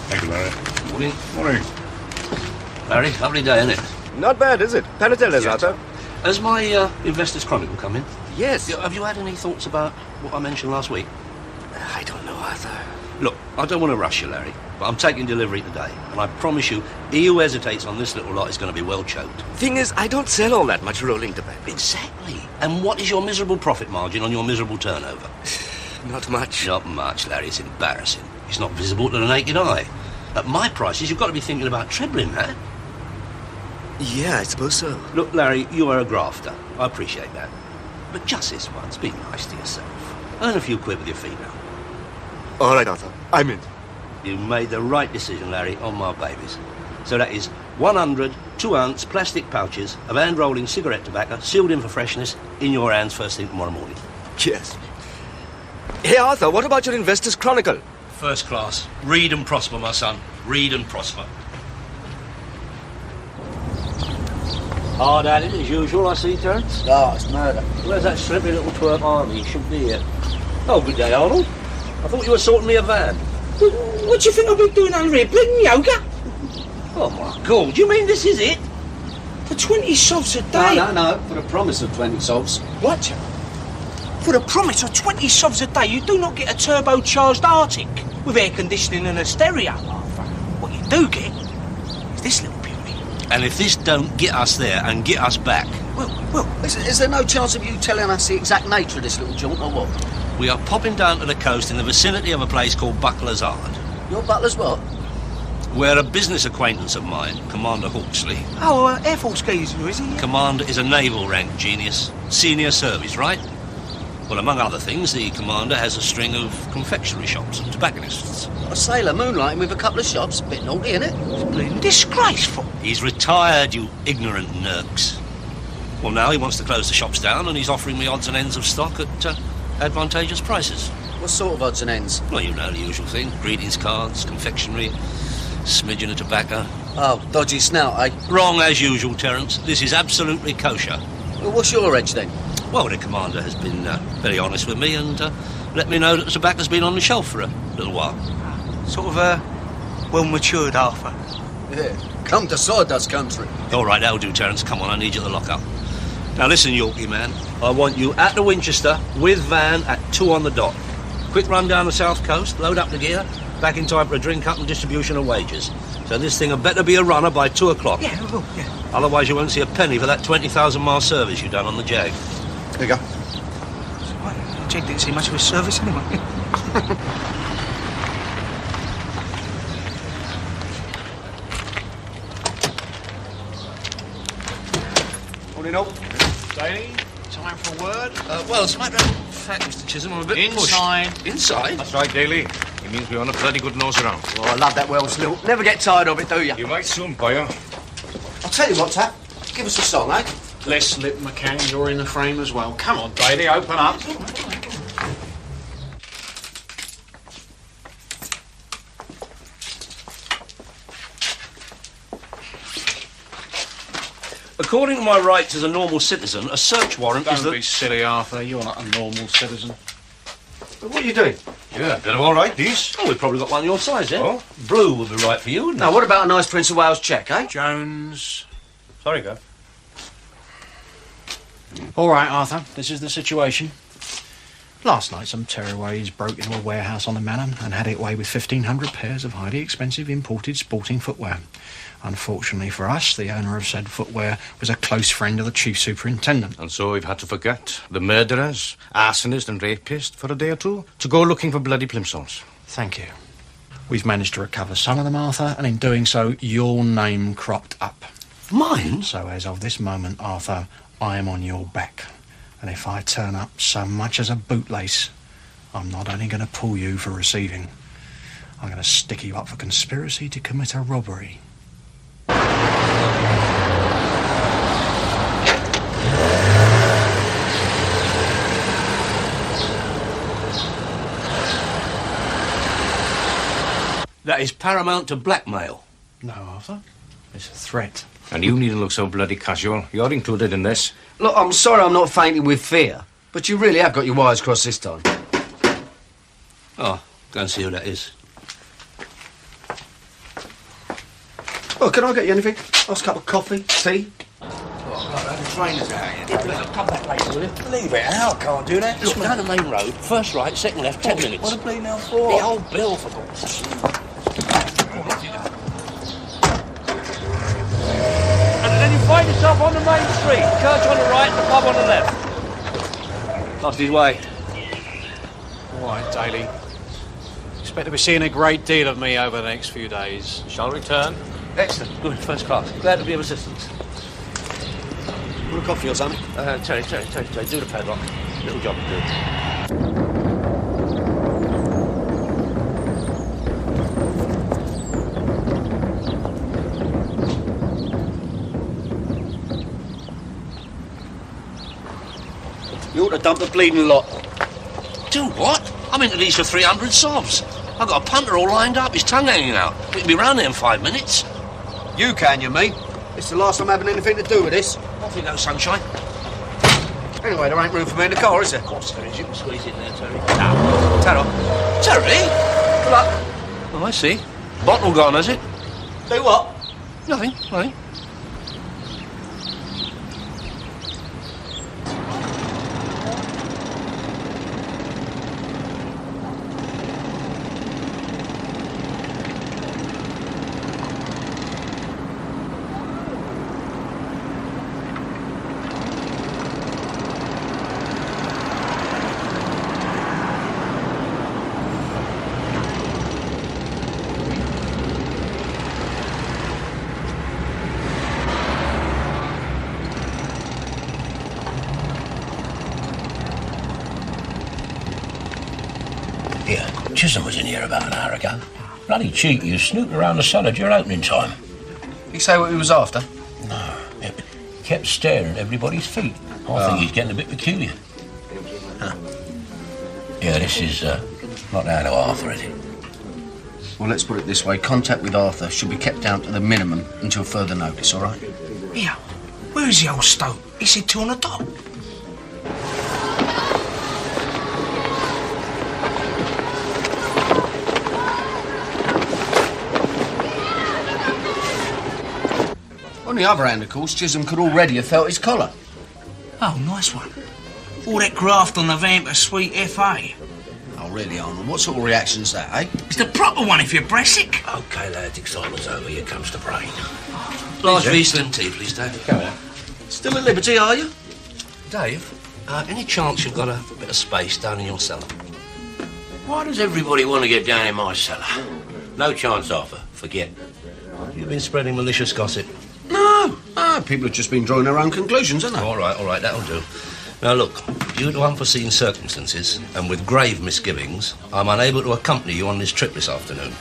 Thank you, Larry. Morning. Morning. Larry, lovely day, isn't it? Not bad, is it? Panatella's out, huh? Has my Investors Chronicle come in? Yes. Have you had any thoughts about what I mentioned last week? I don't know, Arthur. Look, I don't want to rush you, Larry, but I'm taking delivery today, and I promise you, he who hesitates on this little lot is going to be well choked. Thing is, I don't sell all that much rolling tobacco. Exactly. And what is your miserable profit margin on your miserable turnover? Not much. Not much, Larry. It's embarrassing. It's not visible to the naked eye. At my prices, you've got to be thinking about trebling that. Yeah, I suppose so. Look, Larry, you are a grafter. I appreciate that. But just this once, be nice to yourself. Earn a few quid with your feet now. All right, Arthur. I'm in. You made the right decision, Larry, on my babies. So that is 100 2-ounce plastic pouches of hand-rolling cigarette tobacco, sealed in for freshness, in your hands first thing tomorrow morning. Yes. Hey, Arthur, what about your Investors Chronicle? First class. Read and prosper, my son. Read and prosper. Hard at it, as usual, I see, Terence. Oh, it's murder. Where's that strippy little twerp Arnie? He should be here. Oh, good day, Arnold. I thought you were sorting me a van. What do you think I'll be doing under here? Bleeding yoga? Oh, my God. Do you mean this is it? For 20 sovs a day? No. For the promise of 20 sovs. What? For the promise of 20 sovs a day, you do not get a turbocharged Arctic with air conditioning and a stereo, Arthur. What you do get is this little beauty. And if this don't get us there and get us back... Well, is there no chance of you telling us the exact nature of this little jaunt, or what? We are popping down to the coast in the vicinity of a place called Buckler's Hard. Your butler's what? Where a business acquaintance of mine, Commander Hawksley... Oh, Air Force geezer, is he? Commander is a naval rank genius. Senior service, right? Well, among other things, the Commander has a string of confectionery shops and tobacconists. A sailor moonlighting with a couple of shops. A bit naughty, isn't it? It's bleeding disgraceful. He's retired, you ignorant nurks. Well, now he wants to close the shops down and he's offering me odds and ends of stock at advantageous prices. What sort of odds and ends? Well, you know the usual thing. Greetings cards, confectionery, smidgen of tobacco. Oh, dodgy snout, eh? Wrong as usual, Terence. This is absolutely kosher. Well, what's your edge, then? Well, the Commander has been very honest with me and let me know that the tobacco's been on the shelf for a little while. Sort of, well-matured, Arthur. Yeah, come to sawdust country. All right, that'll do, Terence. Come on, I need you to lock up. Now listen, Yorkie man. I want you at the Winchester with van at 2 on the dot. Quick run down the south coast, load up the gear, back in time for a drink up and distribution of wages. So this thing had better be a runner by 2 o'clock. Yeah, well, yeah. Otherwise you won't see a penny for that 20,000-mile service you done on the Jag. There you go. The Jag didn't see much of his service anyway. Morning, all. Daly, time for a word? Well, it's a matter of fact, Mr. Chisholm, I'm a bit Inside. pushed. Inside? That's right, Daly. It means we're on a bloody good nose around. Oh, I love that Welsh lilt. Never get tired of it, do you? You might soon, boyo. I'll tell you what, Tap. Give us a song, eh? Less lip, McCann. You're in the frame as well. Come on, Daly, open up. According to my rights as a normal citizen, a search warrant is Don't be silly, Arthur. You're not a normal citizen. What are you doing? Yeah, bit of all right, these. Oh, we've probably got one your size, then. Oh? Blue would be right for you, wouldn't it? Now, what about a nice Prince of Wales check, eh? Jones. Sorry, go. All right, Arthur, this is the situation. Last night, some tearaways broke into a warehouse on the Manor and had it away with 1,500 pairs of highly expensive imported sporting footwear. Unfortunately for us, the owner of said footwear was a close friend of the chief superintendent. And so we've had to forget the murderers, arsonists and rapists for a day or two to go looking for bloody plimsolls. Thank you. We've managed to recover some of them, Arthur, and in doing so, your name cropped up. Mine? So as of this moment, Arthur, I am on your back. And if I turn up so much as a bootlace, I'm not only going to pull you for receiving, I'm going to stick you up for conspiracy to commit a robbery. That is paramount to blackmail. No, Arthur. It's a threat. And you needn't look so bloody casual. You're included in this. Look, I'm sorry I'm not fainting with fear, but you really have got your wires crossed this time. Oh, go and see who that is. Oh, can I get you anything? Nice cup of coffee, tea? The trainers out here. Come back later, will you? Leave it out, can't do that. Look, down the main road, first right, second left, 10 minutes. What a bleeding hell for? The old bill, for God's sake. And then you find yourself on the main street. Church on the right, the pub on the left. Lost his way. All right, Daly. Expect to be seeing a great deal of me over the next few days. Shall return. Excellent. Good. First class. Glad to be of assistance. Want a coffee or something? Terry, do the padlock. Little job to do. You ought to dump the bleeding lot. Do what? I'm into these for 300 sovs. I've got a punter all lined up, his tongue hanging out. We can be round there in 5 minutes. You can, you mean? It's the last I'm having anything to do with this. Off you go, sunshine. Anyway, there ain't room for me in the car, is there? Of course there is. You can squeeze in there, Terry. Taro. Terry? Good luck. Oh, I see. Bottle gone, has it? Do what? Nothing. Here, Chisholm was in here about an hour ago. Bloody cheeky, you snooping around the cellar at your opening time. You say what he was after? No, he kept staring at everybody's feet. I think he's getting a bit peculiar. Huh. Yeah, this is not down to Arthur, is it? Well, let's put it this way. Contact with Arthur should be kept down to the minimum until further notice, all right? Yeah. Where is the old stoat? He said 2 on the dot. the other hand, of course, Chisholm could already have felt his collar. Oh, nice one. All that graft on the vamp a sweet FA. Oh, really, Arnold? What sort of reaction's that, eh? It's the proper one if you're Bressic. OK, lads, excitement's over. Here comes the brain. Large V slim tea, please, Dave. Come on. Still at liberty, are you? Dave, any chance you've got a bit of space down in your cellar? Why does everybody want to get down in my cellar? No chance, Arthur. Forget. You've been spreading malicious gossip. No, people have just been drawing their own conclusions, haven't they? All right, that'll do. Now, look, due to unforeseen circumstances and with grave misgivings, I'm unable to accompany you on this trip this afternoon.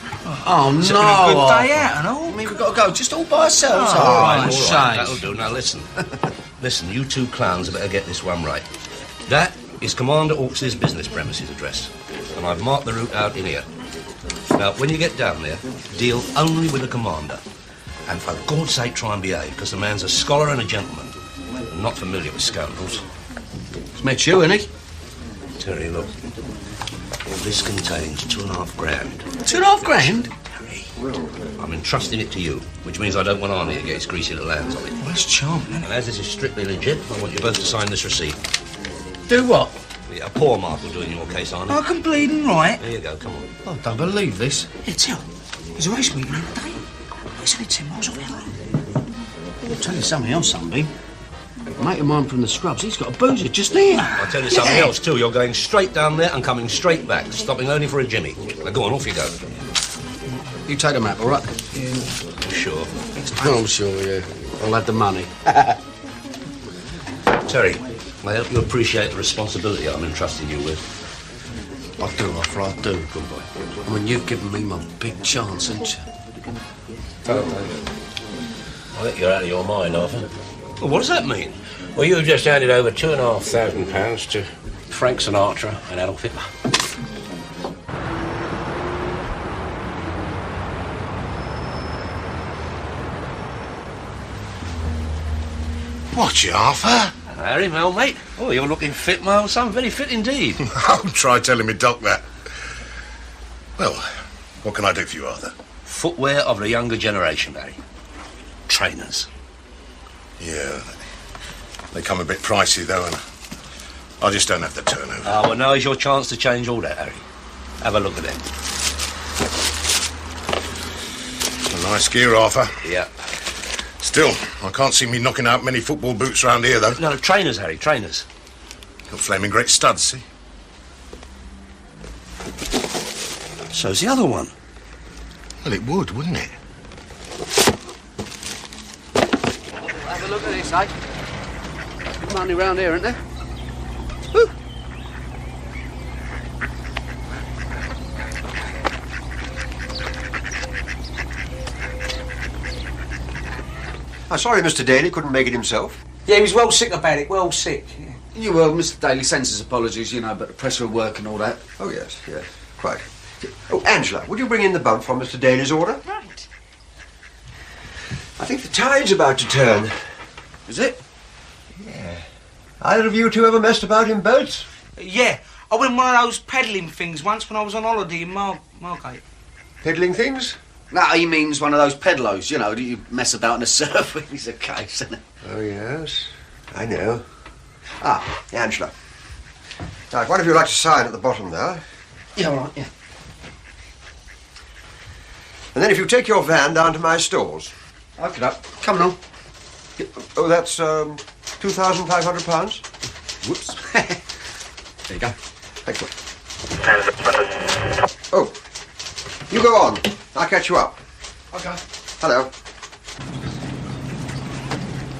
Oh, It's no. a good day out and all. I mean, we've got to go just all by ourselves. All right, shame. that'll do. Now, listen. Listen, you two clowns better get this one right. That is Commander Hawksley's business premises address, and I've marked the route out in here. Now, when you get down there, deal only with the commander. And for God's sake, try and behave, because the man's a scholar and a gentleman, and not familiar with scoundrels. He's met you, isn't he? Terry, look. All this contains $2.5 grand. $2.5 grand? Harry, I'm entrusting it to you, which means I don't want Arnie to get his greasy little hands on it. Well, that's charming, And as this is strictly legit, I want you both to sign this receipt. Do what? Yeah, a poor mark will do in your case, Arnie. I can bleed and right. There you go, come on. I don't believe this. Yeah, tell. There's a race meeting in the day. It's only 10 miles away. I'll tell you something else, Sunbeam. A mate of mine from the Scrubs, he's got a boozer just here. I'll tell you something else, too. You're going straight down there and coming straight back, stopping only for a Jimmy. Now, go on, off you go. You take the map, all right? Yeah. Sure. Oh, sure, yeah. I'll have the money. Terry, I hope you appreciate the responsibility I'm entrusting you with. I do, Arthur, I do. Good boy. I mean, you've given me my big chance, haven't you? I think you're out of your mind, Arthur. Well, what does that mean? Well, you've just handed over £2,500 to Frank Sinatra and Adolf Hitler. What, you, Arthur? Harry, my old mate. Oh, you're looking fit, my old son. Very fit indeed. Oh, try telling me Doc that. Well, what can I do for you, Arthur? Footwear of the younger generation, Harry. Trainers. Yeah, they come a bit pricey, though, and I just don't have the turnover. Ah, well, now is your chance to change all that, Harry. Have a look at them. It's a nice gear, Arthur. Yeah. Still, I can't see me knocking out many football boots round here, though. No, trainers, Harry, trainers. Got flaming great studs, see? So's the other one. Well, it would, wouldn't it? Have a look at this, eh? Good money round here, isn't there? Woo! I'm sorry Mr. Daly couldn't make it himself. Yeah, he was well sick about it, well sick. Yeah. You will, Mr. Daly sends his apologies, you know, about the pressure of work and all that. Oh, yes, quite. Oh, Angela, would you bring in the bump from Mr. Daly's order? Right. I think the tide's about to turn. Is it? Yeah. Either of you two ever messed about in boats? Yeah, I went in one of those peddling things once when I was on holiday in Margate. Peddling things? No, he means one of those pedlos, you know, that you mess about in the surf with. He's a case, isn't it? Oh, yes. I know. Ah, Angela. Now, if one of you would like to sign at the bottom there. Yeah, all right, yeah. And then if you take your van down to my stores. Okay, come on. Oh, that's, £2,500. Whoops. There you go. Thank you. Oh, you go on. I'll catch you up. Okay. Hello.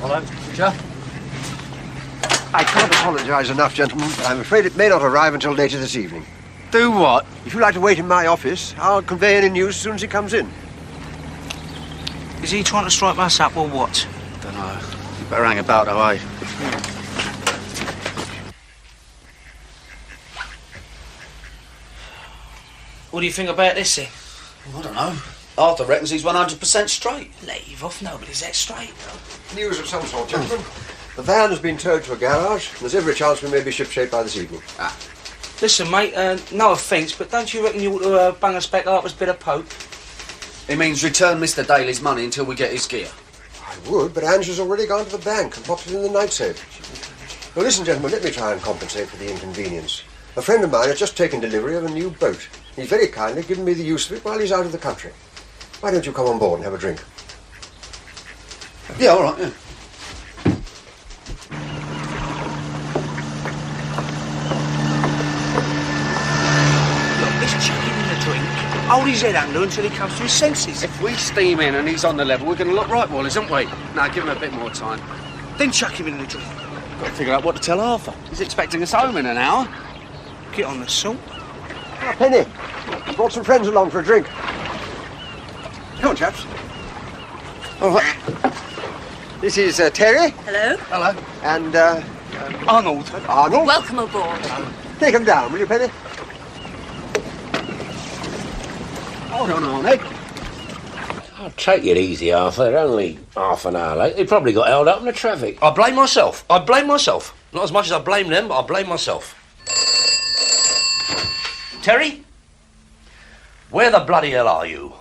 Hello, Joe. I can't apologise enough, gentlemen. I'm afraid it may not arrive until later this evening. Do what? If you'd like to wait in my office, I'll convey any news as soon as he comes in. Is he trying to strike us up or what? Don't know. You better hang about, though, eh? What do you think about this, then? I don't know. Arthur reckons he's 100% straight. Leave off, nobody's that straight. News of some sort, gentlemen. The van has been towed to a garage, and there's every chance we may be shipshape by this evening. Ah. Listen, mate, no offence, but don't you reckon you ought to bung us back Harper's bit of poke? It means return Mr. Daly's money until we get his gear. I would, but Angela's already gone to the bank and popped it in the night safe. Well, listen, gentlemen, let me try and compensate for the inconvenience. A friend of mine has just taken delivery of a new boat. He's very kindly given me the use of it while he's out of the country. Why don't you come on board and have a drink? Yeah, all right, yeah. Look, let's chuck him in the drink. Hold his head under until he comes to his senses. If we steam in and he's on the level, we're going to look right, Wallace, aren't we? Now, give him a bit more time. Then chuck him in the drink. Got to figure out what to tell Arthur. He's expecting us home in an hour. Get on the salt. Ah, Penny, I brought some friends along for a drink. Come on, chaps. All right. This is Terry. Hello. Hello. And, Arnold. Arnold. Welcome aboard. Take him down, will you, Penny? Hold on, Arnie. Oh, take it easy, Arthur. They're only half an hour late. They probably got held up in the traffic. I blame myself. I blame myself. Not as much as I blame them, but I blame myself. Terry? Where the bloody hell are you?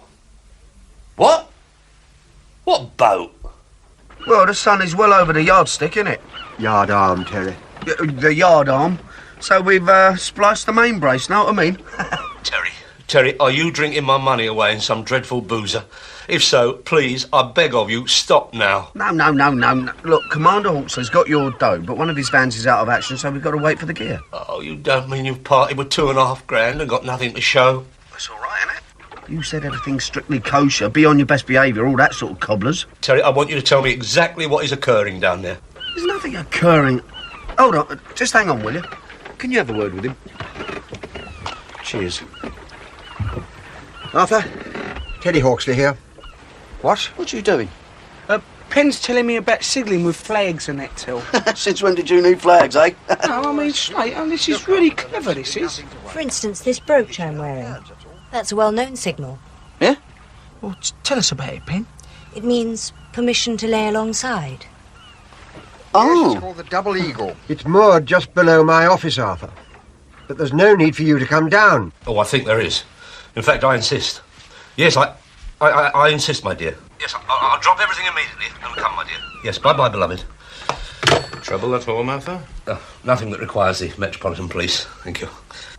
What? What boat? Well, the sun is well over the yardstick, isn't it? Yard arm, Terry. The yard arm. So we've spliced the main brace, know what I mean? Terry, are you drinking my money away in some dreadful boozer? If so, please, I beg of you, stop now. No. Look, Commander Hawksley's got your dough, but one of his vans is out of action, so we've got to wait for the gear. Oh, you don't mean you've parted with $2.5 grand and got nothing to show? That's all right, isn't it? You said everything's strictly kosher, be on your best behaviour, all that sort of cobblers. Terry, I want you to tell me exactly what is occurring down there. There's nothing occurring. Hold on, just hang on, will you? Can you have a word with him? Cheers. Arthur, Teddy Hawksley here. What? What are you doing? Penn's telling me about signalling with flags and that till. Since when did you need flags, eh? No, I mean straight. Oh, this is really clever, this is. For instance, this brooch I'm wearing. That's a well-known signal. Yeah? Well, tell us about it, Penn. It means permission to lay alongside. Oh. Yes, it's called the Double Eagle. It's moored just below my office, Arthur. But there's no need for you to come down. Oh, I think there is. In fact, I insist. Yes, I insist, my dear. Yes, I'll drop everything immediately and come, my dear. Yes, bye-bye, beloved. Trouble at all, Arthur? Nothing that requires the Metropolitan Police. Thank you.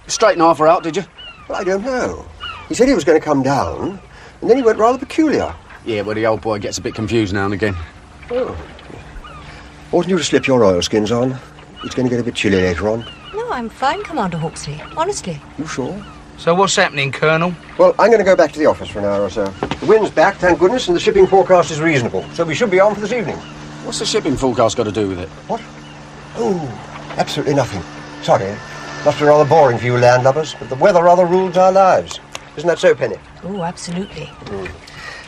Straighten Arthur out, did you? Well, I don't know. He said he was going to come down, and then he went rather peculiar. Yeah, well, the old boy gets a bit confused now and again. Oh. Oughtn't you to slip your oilskins on? It's going to get a bit chilly later on. No, I'm fine, Commander Hawksley. Honestly. You sure? So what's happening, Colonel? Well, I'm going to go back to the office for an hour or so. The wind's back, thank goodness, and the shipping forecast is reasonable, so we should be on for this evening. What's the shipping forecast got to do with it? What? Oh, absolutely nothing. Sorry. Must be rather boring for you landlubbers, but the weather rather rules our lives. Isn't that so, Penny? Oh, absolutely.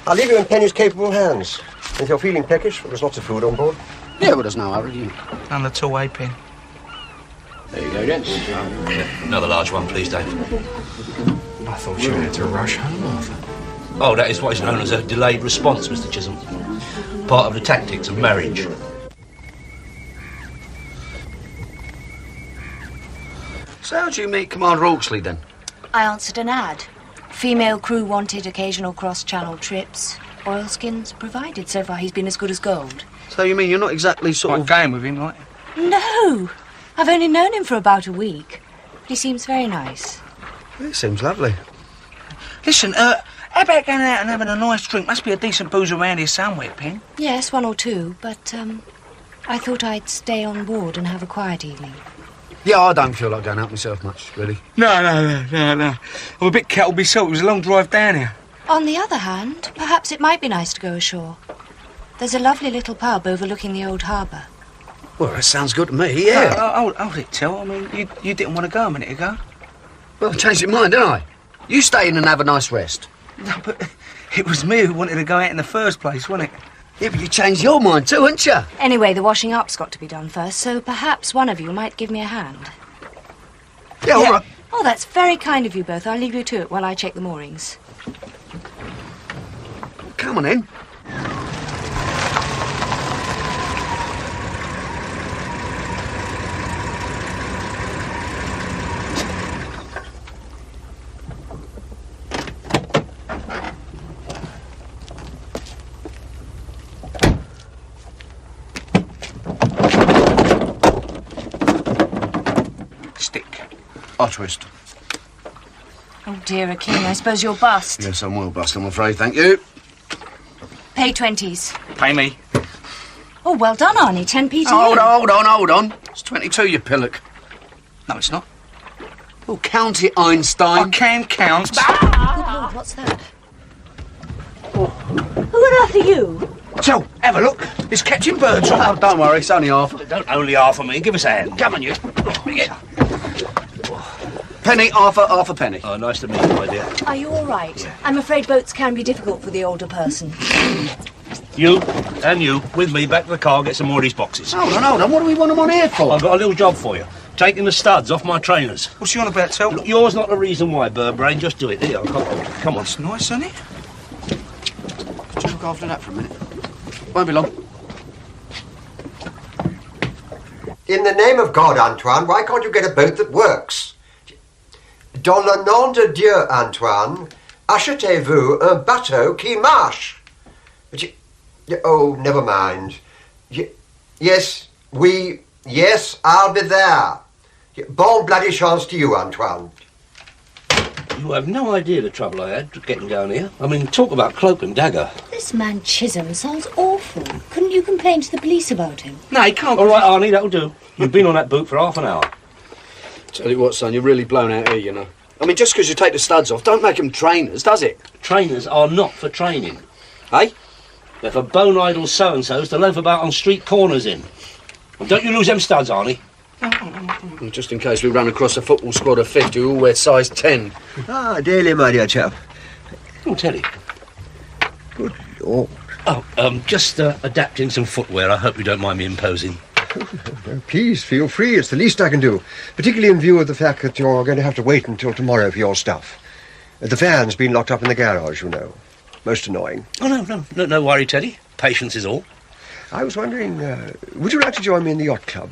I'll leave you in Penny's capable hands. If you're feeling peckish, there's lots of food on board. Yeah, well, there's no hurry. None at all, eh, Penn? There you go, gents. Another large one, please, Dave. I thought you had to rush home, Arthur. Oh, that is what is known as a delayed response, Mr. Chisholm. Part of the tactics of marriage. So how'd you meet Commander Hawksley, then? I answered an ad. Female crew wanted, occasional cross-channel trips. Oilskins provided. So far, he's been as good as gold. So you mean you're not exactly sort of going with him, right? No! I've only known him for about a week. But he seems very nice. It seems lovely. Listen, how about going out and having a nice drink? Must be a decent booze around here somewhere, Penn. Yes, one or two, but, I thought I'd stay on board and have a quiet evening. Yeah, I don't feel like going out myself much, really. No. I'm a bit kettled myself. It was a long drive down here. On the other hand, perhaps it might be nice to go ashore. There's a lovely little pub overlooking the old harbour. Well, that sounds good to me, yeah. Hold it, Till. I mean, you didn't want to go a minute ago. Well, I changed my mind, didn't I? You stay in and have a nice rest. No, but it was me who wanted to go out in the first place, wasn't it? Yeah, but you changed your mind too, haven't you? Anyway, the washing up's got to be done first, so perhaps one of you might give me a hand. Yeah, all right. Oh, that's very kind of you both. I'll leave you to it while I check the moorings. Come on in. I'll twist. Oh, dear, Akeem, I suppose you'll bust. Yes, I'm well bust, I'm afraid, thank you. Pay 20s. Pay me. Oh, well done, Arnie. 10p to Hold you. on, hold on. It's 22, you pillock. No, it's not. Oh, count it, Einstein. I can count. Good Lord, what's that? Who on earth are you? So, have a look. It's Captain Birdsall. Oh, don't worry, it's only half. Don't only half of me. Give us a hand. Come on, you. Penny, half a penny. Oh, nice to meet you, my dear. Are you all right? I'm afraid boats can be difficult for the older person. You and you, with me, back to the car, get some more of these boxes. Hold on. What do we want them on here for? I've got a little job for you. Taking the studs off my trainers. What's she on about, Tel? Look, yours not the reason why, Birdbrain. Just do it. Here, come on. That's nice, isn't it? Could you look after that for a minute? Won't be long. In the name of God, Antoine, why can't you get a boat that works? Dans le nom de Dieu, Antoine, achetez-vous un bateau qui marche. Oh, never mind. Yes, I'll be there. Bon bloody chance to you, Antoine. You have no idea the trouble I had getting down here. I mean, talk about cloak and dagger. This man Chisholm sounds awful. Couldn't you complain to the police about him? No, he can't. All right, Arnie, that'll do. You've been on that boot for half an hour. Tell you what, son, you're really blown out here, you know. I mean, just because you take the studs off, don't make them trainers, does it? Trainers are not for training. Eh? They're for bone-idle so-and-sos to loaf about on street corners in. And don't you lose them studs, Arnie. Just in case we run across a football squad of 50 who all wear size 10. Ah, Daly, my dear chap. Oh, Teddy. Good Lord. Oh, just adapting some footwear. I hope you don't mind me imposing. No, please, feel free. It's the least I can do. Particularly in view of the fact that you're going to have to wait until tomorrow for your stuff. The van's been locked up in the garage, you know. Most annoying. Oh, no worry, Teddy. Patience is all. I was wondering, would you like to join me in the yacht club?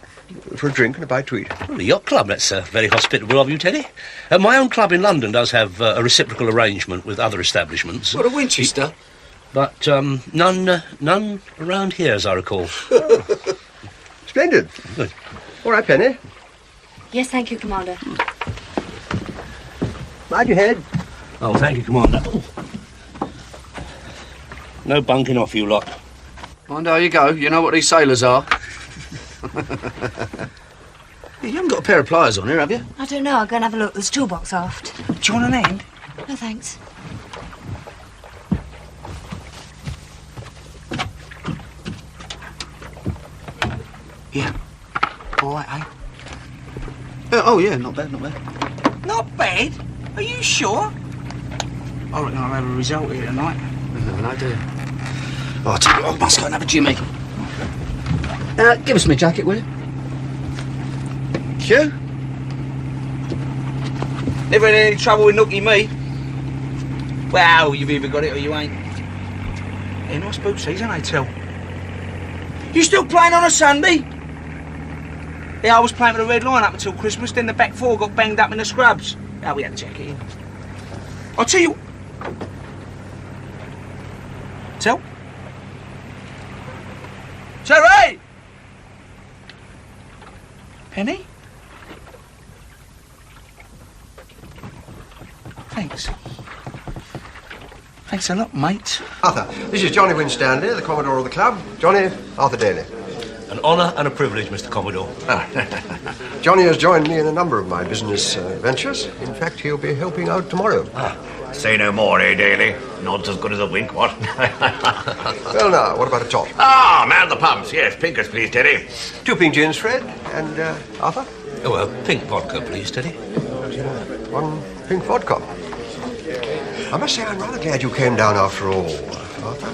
For a drink and a bite to eat. Well, the yacht club, that's very hospitable of you, Teddy. My own club in London does have a reciprocal arrangement with other establishments. What, a Winchester? But none around here, as I recall. Splendid. Good. All right, Penny. Yes, thank you, Commander. Mind your head. Oh, thank you, Commander. Ooh. No bunking off, you lot. Mind how you go. You know what these sailors are. You haven't got a pair of pliers on here, have you? I don't know. I'll go and have a look. There's a toolbox aft. Do you want an end? No, thanks. Yeah. All right, eh? Oh, yeah, not bad, not bad. Not bad? Are you sure? I reckon I'll have a result here tonight. You never know, do you? Oh, I'll tell you what, I must go and have a Jimmy. Give us my jacket, will you? Sure. Never had any trouble with Nookie me. Well, you've either got it or you ain't. Hey, nice boot season, I tell. You still playing on a Sunday? Yeah, I was playing with the red line up until Christmas, then the back four got banged up in the scrubs. Now we had to check it in. I'll tell you... Tell? Sherry! Penny? Thanks. Thanks a lot, mate. Arthur, this is Johnny Winstanley, the Commodore of the club. Johnny, Arthur Daly. An honour and a privilege, Mr. Commodore. Johnny has joined me in a number of my business ventures. In fact, he'll be helping out tomorrow. Say no more, eh, Daly? Not as good as a wink, what? Well, now, what about a tot? Man the pumps. Yes, pinkers, please, Teddy. 2 pink gins, Fred. And, Arthur? Oh, pink vodka, please, Teddy. 1 pink vodka. I must say I'm rather glad you came down after all, Arthur.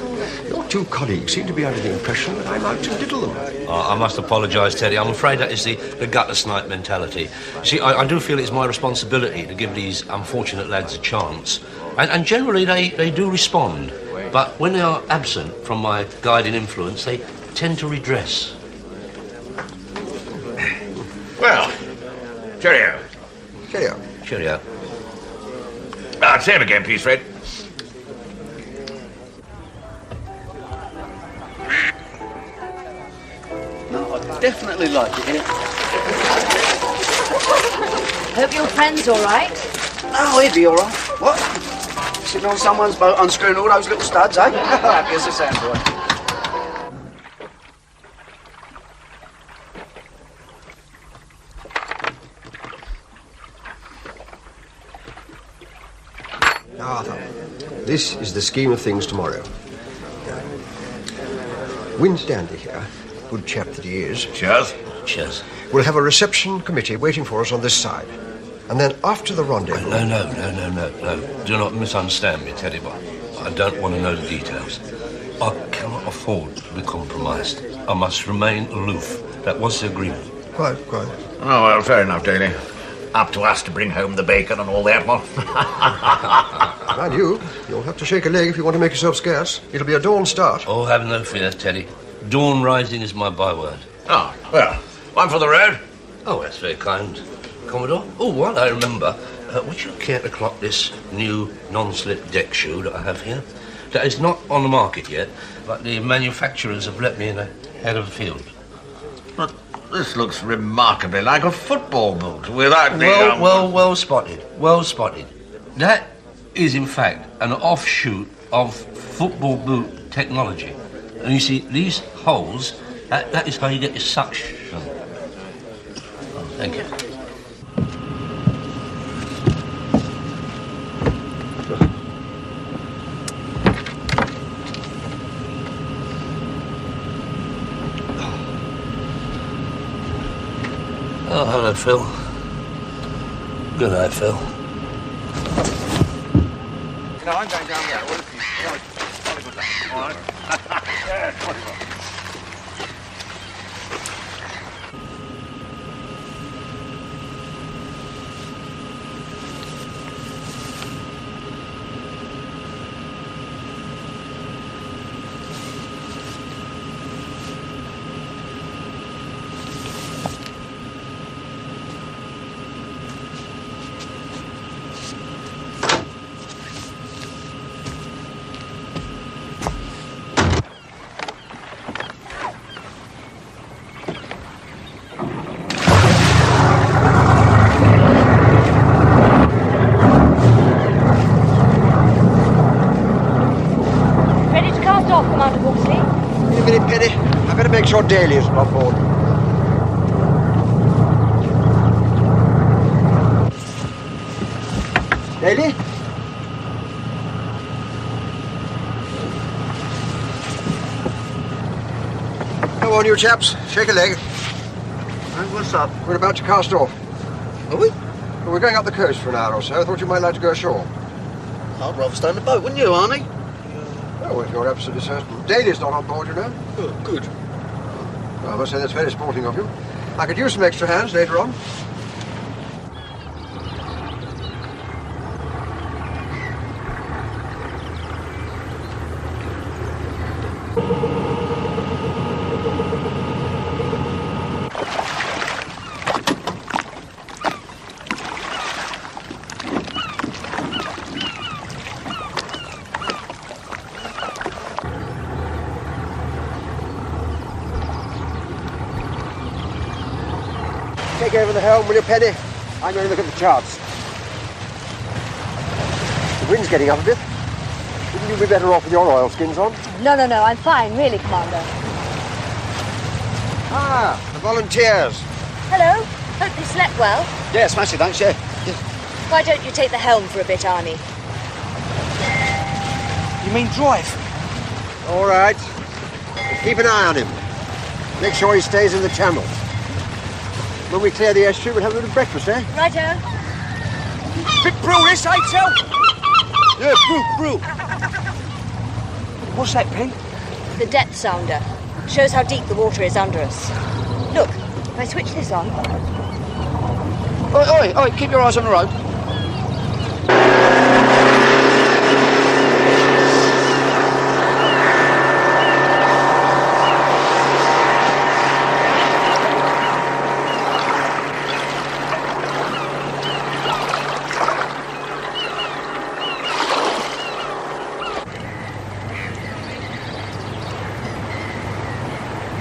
Your 2 colleagues seem to be under the impression that I'm out to diddle them. I must apologise, Teddy. I'm afraid that is the gutter snipe mentality. See, I do feel it's my responsibility to give these unfortunate lads a chance. And generally they do respond. But when they are absent from my guiding influence, they tend to redress. Well, cheerio. Cheerio. Cheerio. Say him again, please, Fred. No, I definitely like it, innit? Hope your friend's all right. Oh, he'd be all right. What? Sitting on someone's boat unscrewing all those little studs, eh? Happy as a sandboy. Arthur, this is the scheme of things tomorrow. Winstanley here, good chap that he is. Cheers. Cheers. We'll have a reception committee waiting for us on this side. And then after the rendezvous... No. Do not misunderstand me, Teddy boy. I don't want to know the details. I cannot afford to be compromised. I must remain aloof. That was the agreement. Quite. Oh, well, fair enough, Daly. Up to us to bring home the bacon and all that, what? Mind you'll have to shake a leg if you want to make yourself scarce. It'll be a dawn start. Oh, have no fear, Teddy. Dawn rising is my byword. Oh, well, one for the road. Oh, that's very kind, Commodore. Oh, while I remember, would you care to clock this new non-slip deck shoe that I have here? That is not on the market yet, but the manufacturers have let me in ahead of the field. But this looks remarkably like a football boot without the... Well spotted. Well spotted. That is, in fact, an offshoot of football boot technology. And you see, these holes, that is how you get your suction. Oh, thank you. Oh, hello, Phil. Good night, Phil. No, I'm going down there. All right. Sure Daly is on board. Daly? Come on, you chaps. Shake a leg. What's up? We're about to cast off. Are we? Well, we're going up the coast for an hour or so. I thought you might like to go ashore. I'd rather stay in the boat, wouldn't you, Arnie? Oh, if you're absolutely certain. Daly's not on board, you know. Oh, good. Well, I must say that's very sporting of you. I could use some extra hands later on. Take over the helm, will you, Penny? I'm going to look at the charts. The wind's getting up a bit. Wouldn't you be better off with your oilskins on? No, I'm fine, really, Commander. Ah, the volunteers. Hello. Hope you slept well. Yeah, smash it, thanks, yeah. Why don't you take the helm for a bit, Arnie? You mean drive? All right. Keep an eye on him. Make sure he stays in the channel. When we clear the estuary, we'll have a little breakfast, eh? Righto. Bit brew this, I tell. Yeah, brew. What's that, Pen? The depth sounder. Shows how deep the water is under us. Look, if I switch this on... Oi, keep your eyes on the road.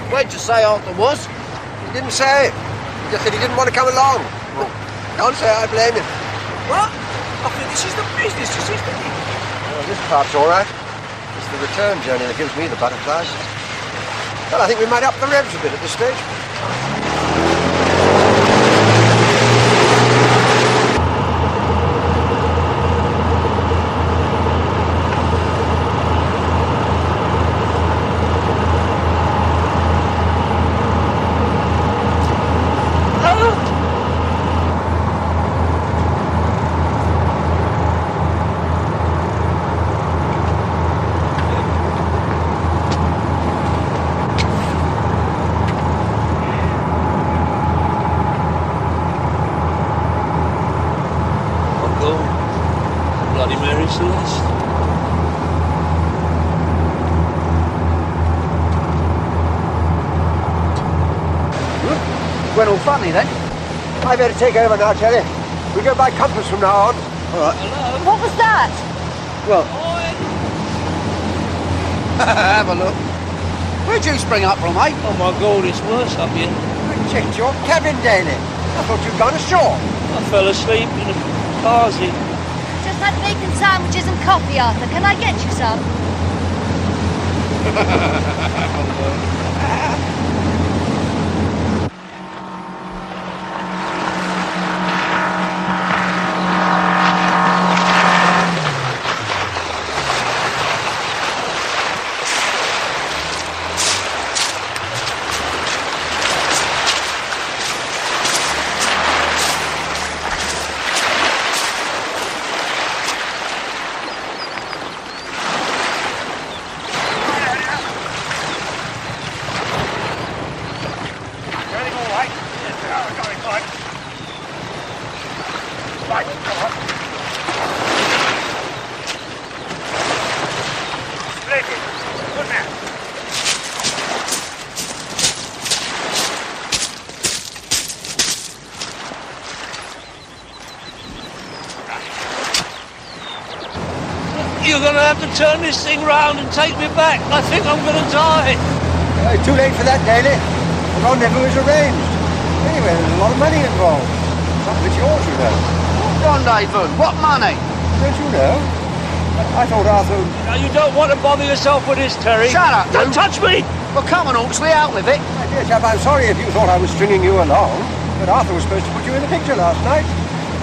What'd you say Arthur was? He didn't say. He just said he didn't want to come along. Well, Can't say I blame him. What? I think this is the business decision. Well, this part's all right. It's the return journey that gives me the butterflies. Well, I think we might up the revs a bit at this stage. Went all funny then. I better take over now, Terry. We go by compass from now on. All right. What was that? Well. Have a look. Where'd you spring up from, mate? Oh my God, it's worse up here. We checked your cabin, Daly. I thought you'd gone ashore. I fell asleep in a carsy. Just had bacon sandwiches and coffee, Arthur. Can I get you some? You're going to have to turn this thing round and take me back. I think I'm going to die. Too late for that, Daly. The rendezvous is arranged. Anyway, there's a lot of money involved. Some of it's yours, you know. Rendezvous? What money? Don't you know? I thought Arthur... Now, you don't want to bother yourself with this, Terry. Shut up, Don't touch me! Well, come on, Hawksley, out with it. My dear chap, I'm sorry if you thought I was stringing you along, but Arthur was supposed to put you in the picture last night.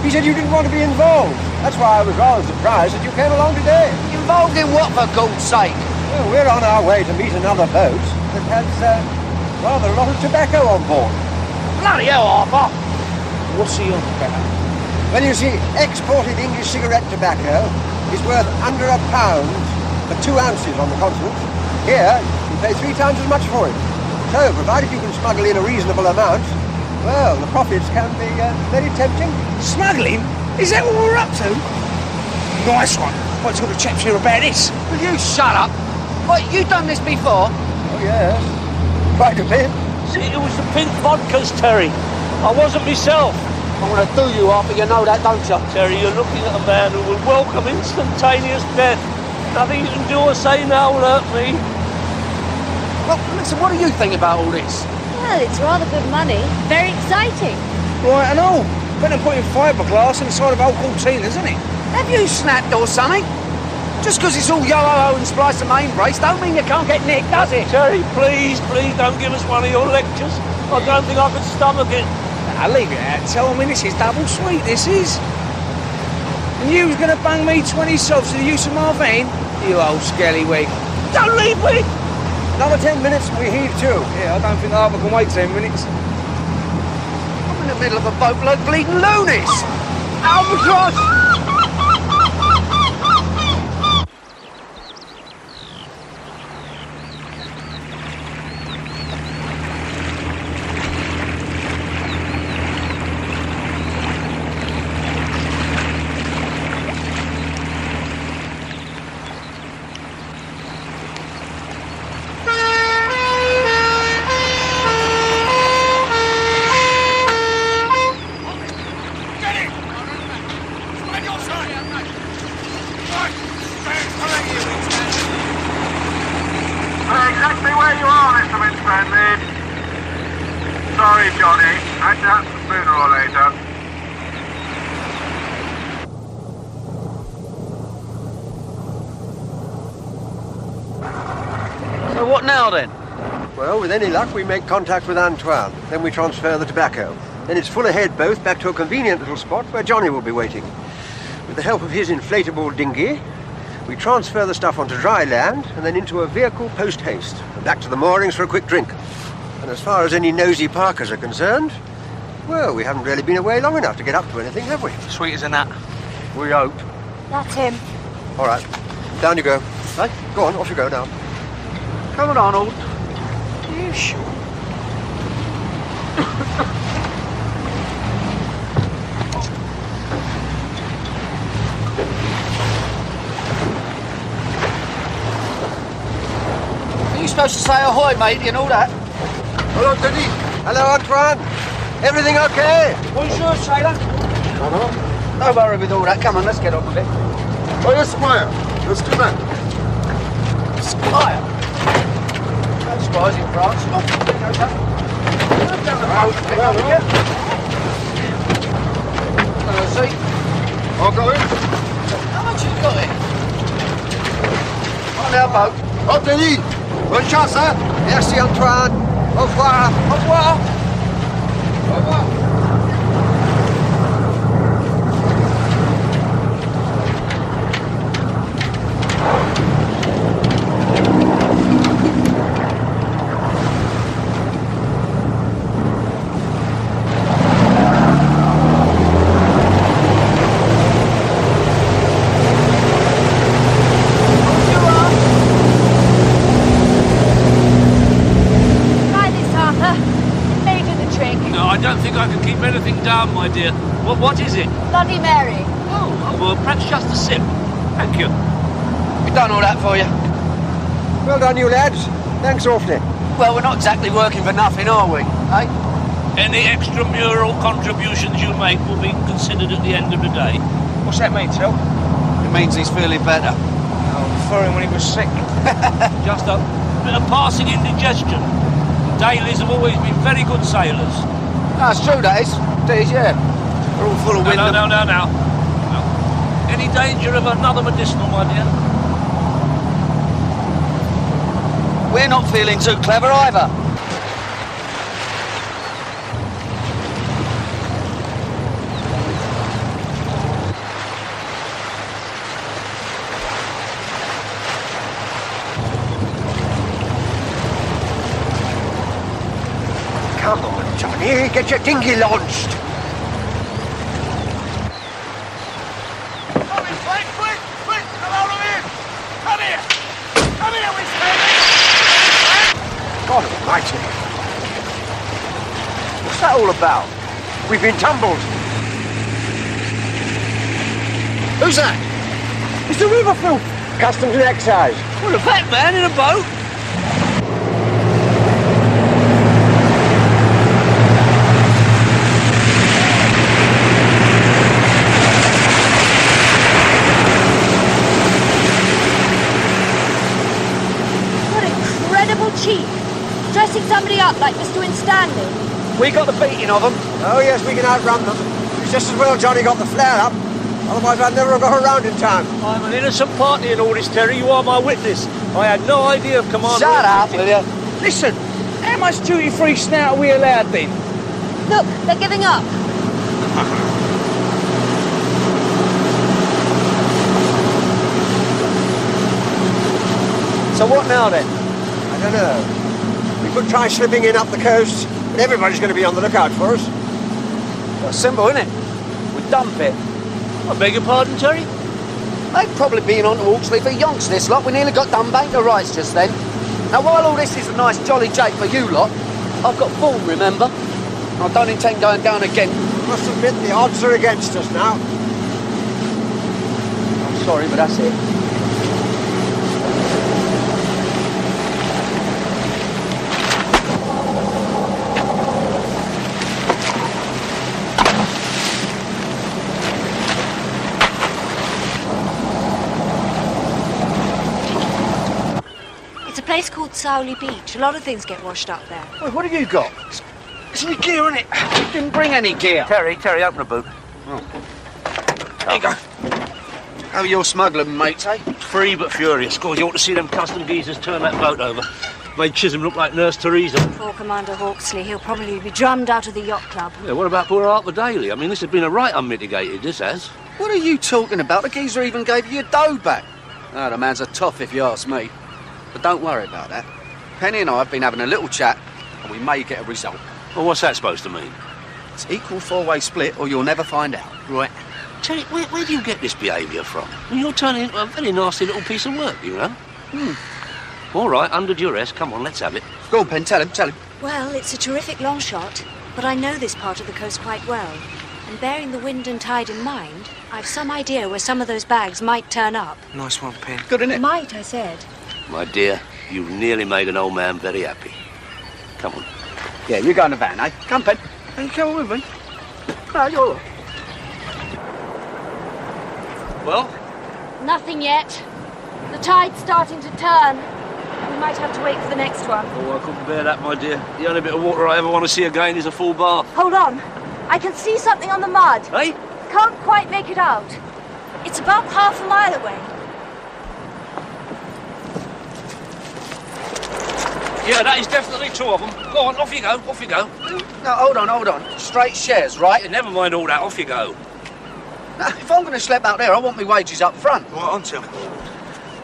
He said you didn't want to be involved. That's why I was rather surprised that you came along today. Involved in what, for God's sake? Well, we're on our way to meet another boat that has rather a lot of tobacco on board. Bloody hell, Arthur! What's he on about? Well, you see, exported English cigarette tobacco is worth under £1 for 2 ounces on the continent. Here, you pay 3 times as much for it. So, provided you can smuggle in a reasonable amount, well, the profits can be very tempting. Smuggling? Is that what we're up to? Nice one. What sort of chaps here about this? Will you shut up? What, you done this before? Oh, yes. Quite a bit. See, it was the pink vodkas, Terry. I wasn't myself. I'm going to do you, Arthur, you know that, don't you? Terry, you're looking at a man who will welcome instantaneous death. Nothing you can do or say now will hurt me. Well, listen, what do you think about all this? Well, it's rather good money. Very exciting. Right and all. Better than putting fiberglass inside of old cortinas, isn't it? Have you snapped or something? Just because it's all yo-ho-ho and splice the main brace don't mean you can't get nicked, does it? Terry, please don't give us one of your lectures. I don't think I could stomach it. Now, leave it out. Tell me this is double sweet, this is. And you was going to bung me 20 sobs for the use of my van? You old scallywag. Don't leave me! Another 10 minutes and we heave to. Yeah, I don't think Arthur can wait 10 minutes. I'm in the middle of a boat like bleeding loonies. Albatross! now, then? Well, with any luck, we make contact with Antoine. Then we transfer the tobacco. Then it's full ahead both back to a convenient little spot where Johnny will be waiting. With the help of his inflatable dinghy, we transfer the stuff onto dry land and then into a vehicle post-haste and back to the moorings for a quick drink. And as far as any nosy Parkers are concerned, well, we haven't really been away long enough to get up to anything, have we? Sweet as a nut. We hope. That's him. All right, down you go. Right, go on, off you go now. Come on, Arnold. You sure? Are you supposed to say ahoy, mate, and all that? Hello, Teddy. Hello, Antoine. Everything okay? Bonjour, sailor. Don't worry with all that. Come on, let's get on with it. Oh, yes, Squire. Let's do that. Squire? No squires in France. Come on, go down. Go down the boat. See? I'll go in. How much you got it? On our boat. Oh, Teddy. Bonne chance, hein? Merci, Antoine. Au revoir. Au revoir. Au revoir. Anything down, my dear. What is it? Bloody Mary. Oh, well, perhaps just a sip. Thank you. We've done all that for you. Well done, you lads. Thanks awfully. Well, we're not exactly working for nothing, are we? Eh? Any extramural contributions you make will be considered at the end of the day. What's that mean, Till? It means he's feeling better. Oh, for him when he was sick. Just a bit of passing indigestion. Dailies have always been very good sailors. No, it's true, that is. It is, yeah. We're all full of wind. No. Any danger of another medicinal, my dear? We're not feeling too clever either. Come on, Johnny, get your dinghy launched. Quick! Come here, we say! God almighty. What's that all about? We've been tumbled. Who's that? It's the river filth. Customs and excise. Well, a fat man in a boat. Cheek. Dressing somebody up like Mr. Winstanley. We got the beating of them. Oh, yes, we can outrun them. It's just as well Johnny got the flare up. Otherwise, I'd never have got around in time. I'm an innocent party in all this, Terry. You are my witness. I had no idea of Commander... Shut up, will you? Listen, how much duty-free snout are we allowed then? Look, they're giving up. So what now, then? I don't know. We could try slipping in up the coast, but everybody's going to be on the lookout for us. Well, simple, isn't it? We dump it. I beg your pardon, Terry? They've probably been on to Hawksley for yonks, this lot. We nearly got done bank to rights just then. Now, while all this is a nice jolly jake for you lot, I've got form, remember? I don't intend going down again. I must admit, the odds are against us now. I'm sorry, but that's it. It's a place called Sowley Beach. A lot of things get washed up there. Wait, what have you got? It's my gear, isn't it? Didn't bring any gear. Terry, open the boot. There you go. How are your smuggling, mates, eh? Free but furious. God, you ought to see them custom geezers turn that boat over. Made Chisholm look like Nurse Teresa. Poor Commander Hawksley. He'll probably be drummed out of the yacht club. Yeah, what about poor Arthur Daly? I mean, this has been a right unmitigated, this has. What are you talking about? The geezer even gave you your dough back. Oh, the man's a toff if you ask me. But don't worry about that. Penny and I have been having a little chat, and we may get a result. Well, what's that supposed to mean? It's equal four-way split, or you'll never find out. Right. Terry, where do you get this behaviour from? Well, you're turning into a very nasty little piece of work, you know. All right, under duress. Come on, let's have it. Go on, Pen, tell him. Well, it's a terrific long shot, but I know this part of the coast quite well. And bearing the wind and tide in mind, I've some idea where some of those bags might turn up. Nice one, Pen. Good, innit? Might, I said. My dear, you've nearly made an old man very happy. Come on. Yeah, you go in the van, eh? Come, Pen. Hey, come with me. No, you're all right. Well? Nothing yet. The tide's starting to turn. We might have to wait for the next one. Oh, I couldn't bear that, my dear. The only bit of water I ever want to see again is a full bath. Hold on. I can see something on the mud. Hey? Can't quite make it out. It's about half a mile away. Yeah, that is definitely two of them. Go on, off you go, off you go. No, hold on. Straight shares, right? Yeah, never mind all that, off you go. Now, if I'm going to schlep out there, I want my wages up front. Right on, Tim.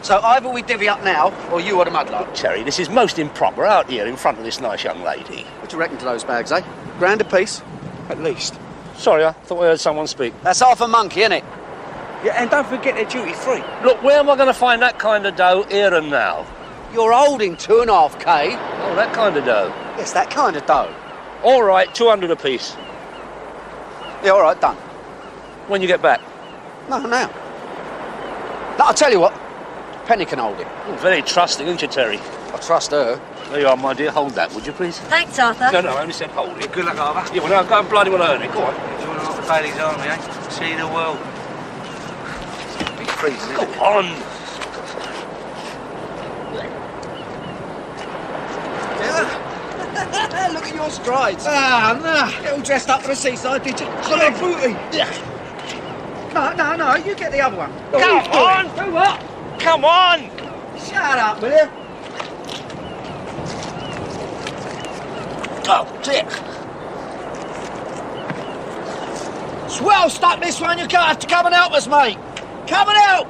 So either we divvy up now, or you are the mudlark. Terry, this is most improper out here in front of this nice young lady. What do you reckon to those bags, eh? £1 apiece? At least. Sorry, I thought I heard someone speak. That's half a monkey, innit? Yeah, and don't forget they're duty-free. Look, where am I going to find that kind of dough here and now? You're holding 2.5k. Oh, that kind of dough? Yes, that kind of dough. All right, 200 apiece. Yeah, all right, done. When you get back? No, now. No, I'll tell you what. Penny can hold it. Oh, very trusting, aren't you, Terry? I trust her. There you are, my dear. Hold that, would you, please? Thanks, Arthur. No, I only said hold it. Good luck, Arthur. Yeah, well, now go and bloody well earn it. Go on. Join Arthur Daly's army, eh? See the world. Big freeze, isn't it? Go on. Look at your strides. Ah, no. Get all dressed up for the seaside, did you? Got a booty. No, you get the other one. Come on! Do what? Come on! Shut up, will you? Oh, Dick. Swell stuck this one, you're going to have to come and help us, mate. Come and help!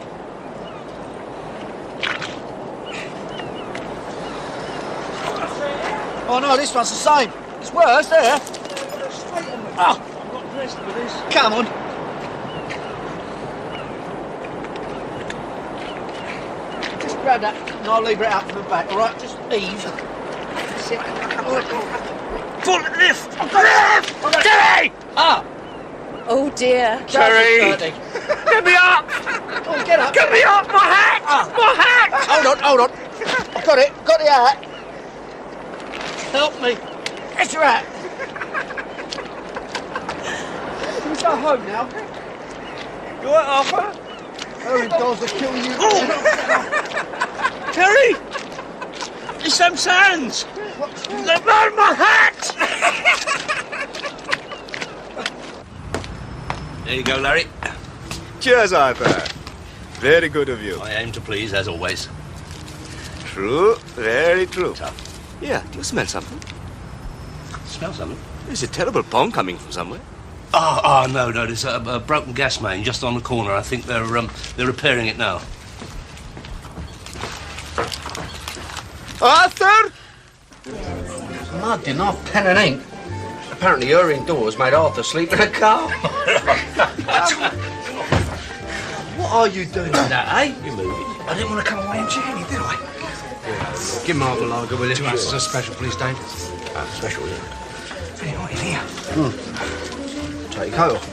Oh no, this one's the same. It's worse, there. Oh. I'm not dressed for this. Come on. Just grab that and I'll lever it out from the back, all right? Just ease. That's it. Full lift! Lift! Terry! Ah! Oh, dear. Terry! Get me up! Oh, get up. Get me up! My hat! Ah. My hat! Hold on. I've got it. Got the hat. Help me. It's your hat. You go home now. You all right, Arthur? Hurry, dolls will kill you. Terry! It's them sands! They burned my hat! There you go, Larry. Cheers, Arthur. Very good of you. I aim to please, as always. True, very true. Tough. Yeah, do you smell something? Smell something? There's a terrible pong coming from somewhere. Oh, no, there's a broken gas main just on the corner. I think they're repairing it now. Arthur! Mugged enough pen and ink. Apparently her indoors made Arthur sleep in a car. What are you doing with that, eh? You move it. I didn't want to come away empty-handed, did I? Give Mark a lager, will you? 2 ounces of special, please, Dave. Special, yeah. Hey, right in here. Take your coat off.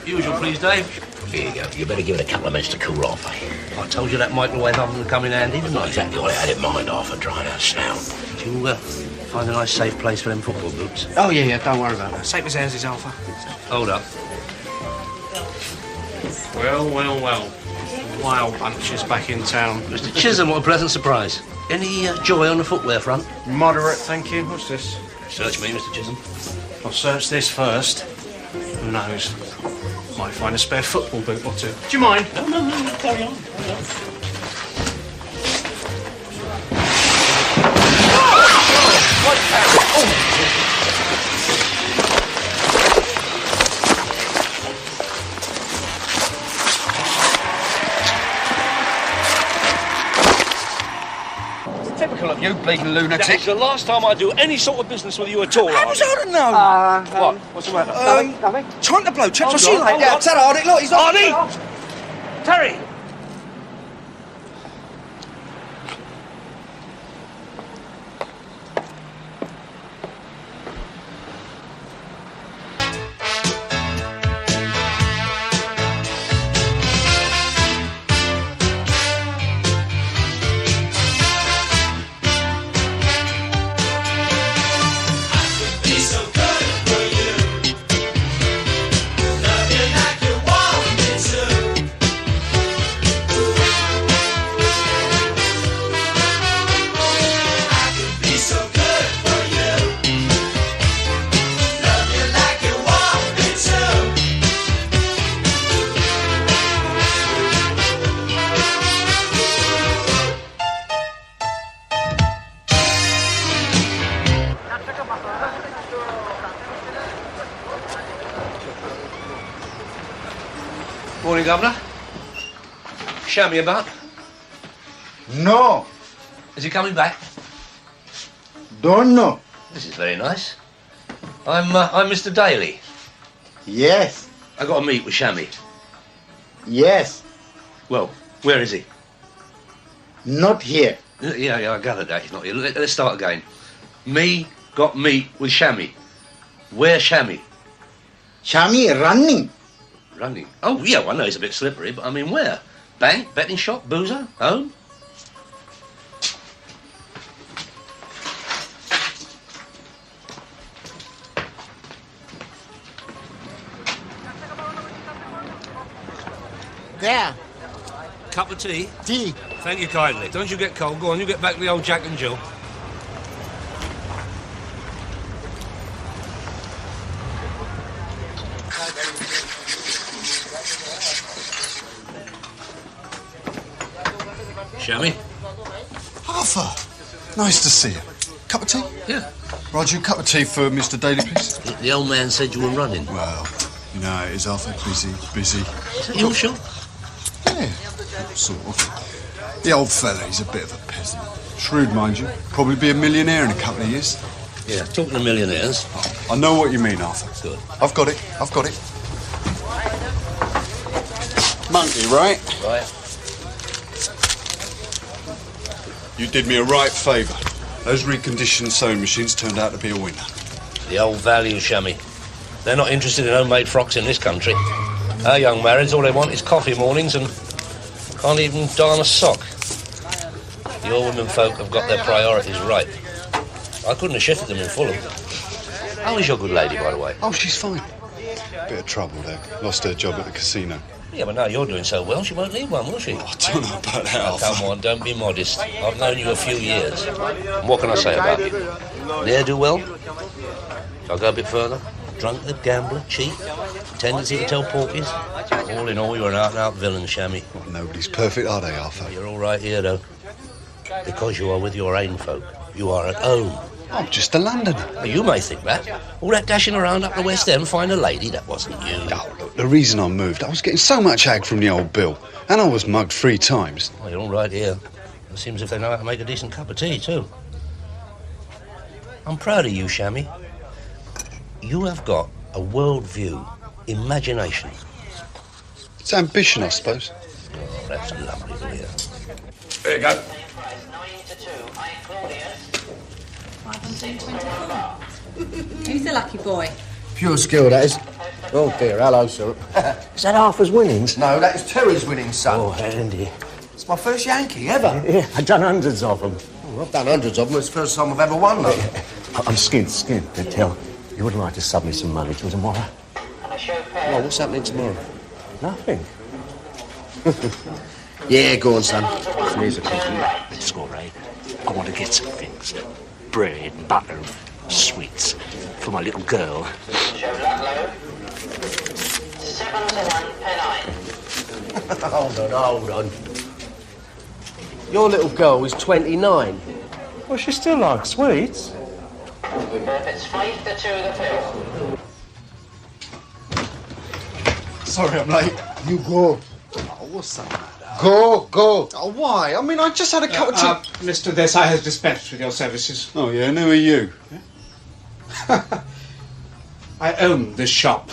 Usual, please, Dave. Here you go. You better give it a couple of minutes to cool off, eh? I told you that microwave oven would come in handy, didn't Not I? exactly what I didn't mind Arthur drying out snout. Did you find a nice safe place for them football boots? Oh, yeah, don't worry about that. Safe as houses, Arthur. Hold up. Well. Wild bunch is back in town. Mr. Chisholm, what a pleasant surprise. Any joy on the footwear front? Moderate, thank you. What's this? Search me, Mr. Chisholm. I'll search this first. Who knows? Might find a spare football boot or two. Do you mind? No, carry on. You bleeding lunatic. That's the last time I do any sort of business with you at all, How was I to know? What? What's the matter? Nothing. Trying to blow chaps. I'll see you on, later. hold on. Tell Hardy, look, he's not... Hardy! Terry! Morning, Governor. Show me about. No. Is he coming back? Don't know. This is very nice. I'm Mr. Daly. Yes. I got to meet with Shammy. Yes. Well, where is he? Not here. Yeah, I gathered that. He's not here. Let's start again. Me got meet with Shammy. Where's Shammy? Shammy running. Running? Oh, yeah, well, I know he's a bit slippery, but I mean, where? Bank? Betting shop? Boozer? Home? There. Cup of tea? Tea. Thank you kindly. Don't you get cold. Go on, you get back to the old Jack and Jill. Shammy? Arthur, nice to see you. Cup of tea? Yeah. Roger, cup of tea for Mr. Daly, please. The old man said you were running. Well, you know, it is Arthur. Busy. Is that your shop? Yeah, sort of. The old fella, he's a bit of a peasant. Shrewd, mind you. Probably be a millionaire in a couple of years. Yeah, talking to millionaires. I know what you mean, Arthur. Good. I've got it. Monkey, right? Right. You did me a right favour. Those reconditioned sewing machines turned out to be a winner. The old value, Shammy. They're not interested in homemade frocks in this country. Our young marrieds, all they want is coffee mornings and can't even darn a sock. Your women folk have got their priorities right. I couldn't have shifted them in Fulham. How is your good lady, by the way? Oh, she's fine. Bit of trouble there. Lost her job at the casino. Yeah, but now you're doing so well, she won't need one, will she? I don't know about that, Oh, come on, don't be modest. I've known you a few years. And what can I say about you? Ne'er-do-well? Shall I go a bit further? Drunkard, gambler, cheat, tendency to tell porkies? All in all, you're an out-and-out villain, Shammy. Well, nobody's perfect, are they, Arthur? You're all right here, though. Because you are with your own folk. You are at home. I'm just a Londoner. Well, you may think that. All that dashing around up the West End, find a lady, that wasn't you. Oh, look, the reason I moved, I was getting so much ag from the old Bill, and I was mugged 3 times. Well, you're all right here. It seems as if they know how to make a decent cup of tea, too. I'm proud of you, Shammy. You have got a world view, imagination. It's ambition, I suppose. Oh, that's lovely to hear. There you go. Who's the lucky boy? Pure skill, that is. Oh dear, hello, sir. Is that Arthur's winnings? No, that is Terry's winnings, son. Oh, handy. It's my first Yankee ever. Yeah, I've done hundreds of them. Oh, I've done hundreds of them. It's the first time I've ever won them. I'm skinned. Tell, you wouldn't like to sub me some money till tomorrow? Well, what's happening tomorrow? Nothing. Yeah, go on, son. Here's a cookie. Let's go, Ray. I want to get some things. Bread, butter, sweets for my little girl. Hold on. Your little girl is 29. Well, she still likes sweets. It's 5 to 2 the field. Sorry I'm late. You go. Oh, what's that matter? Go, go. Oh, why? I mean, I just had a cup of tea. Mr. Desai has dispensed with your services. Oh, yeah, and who are you? I own this shop,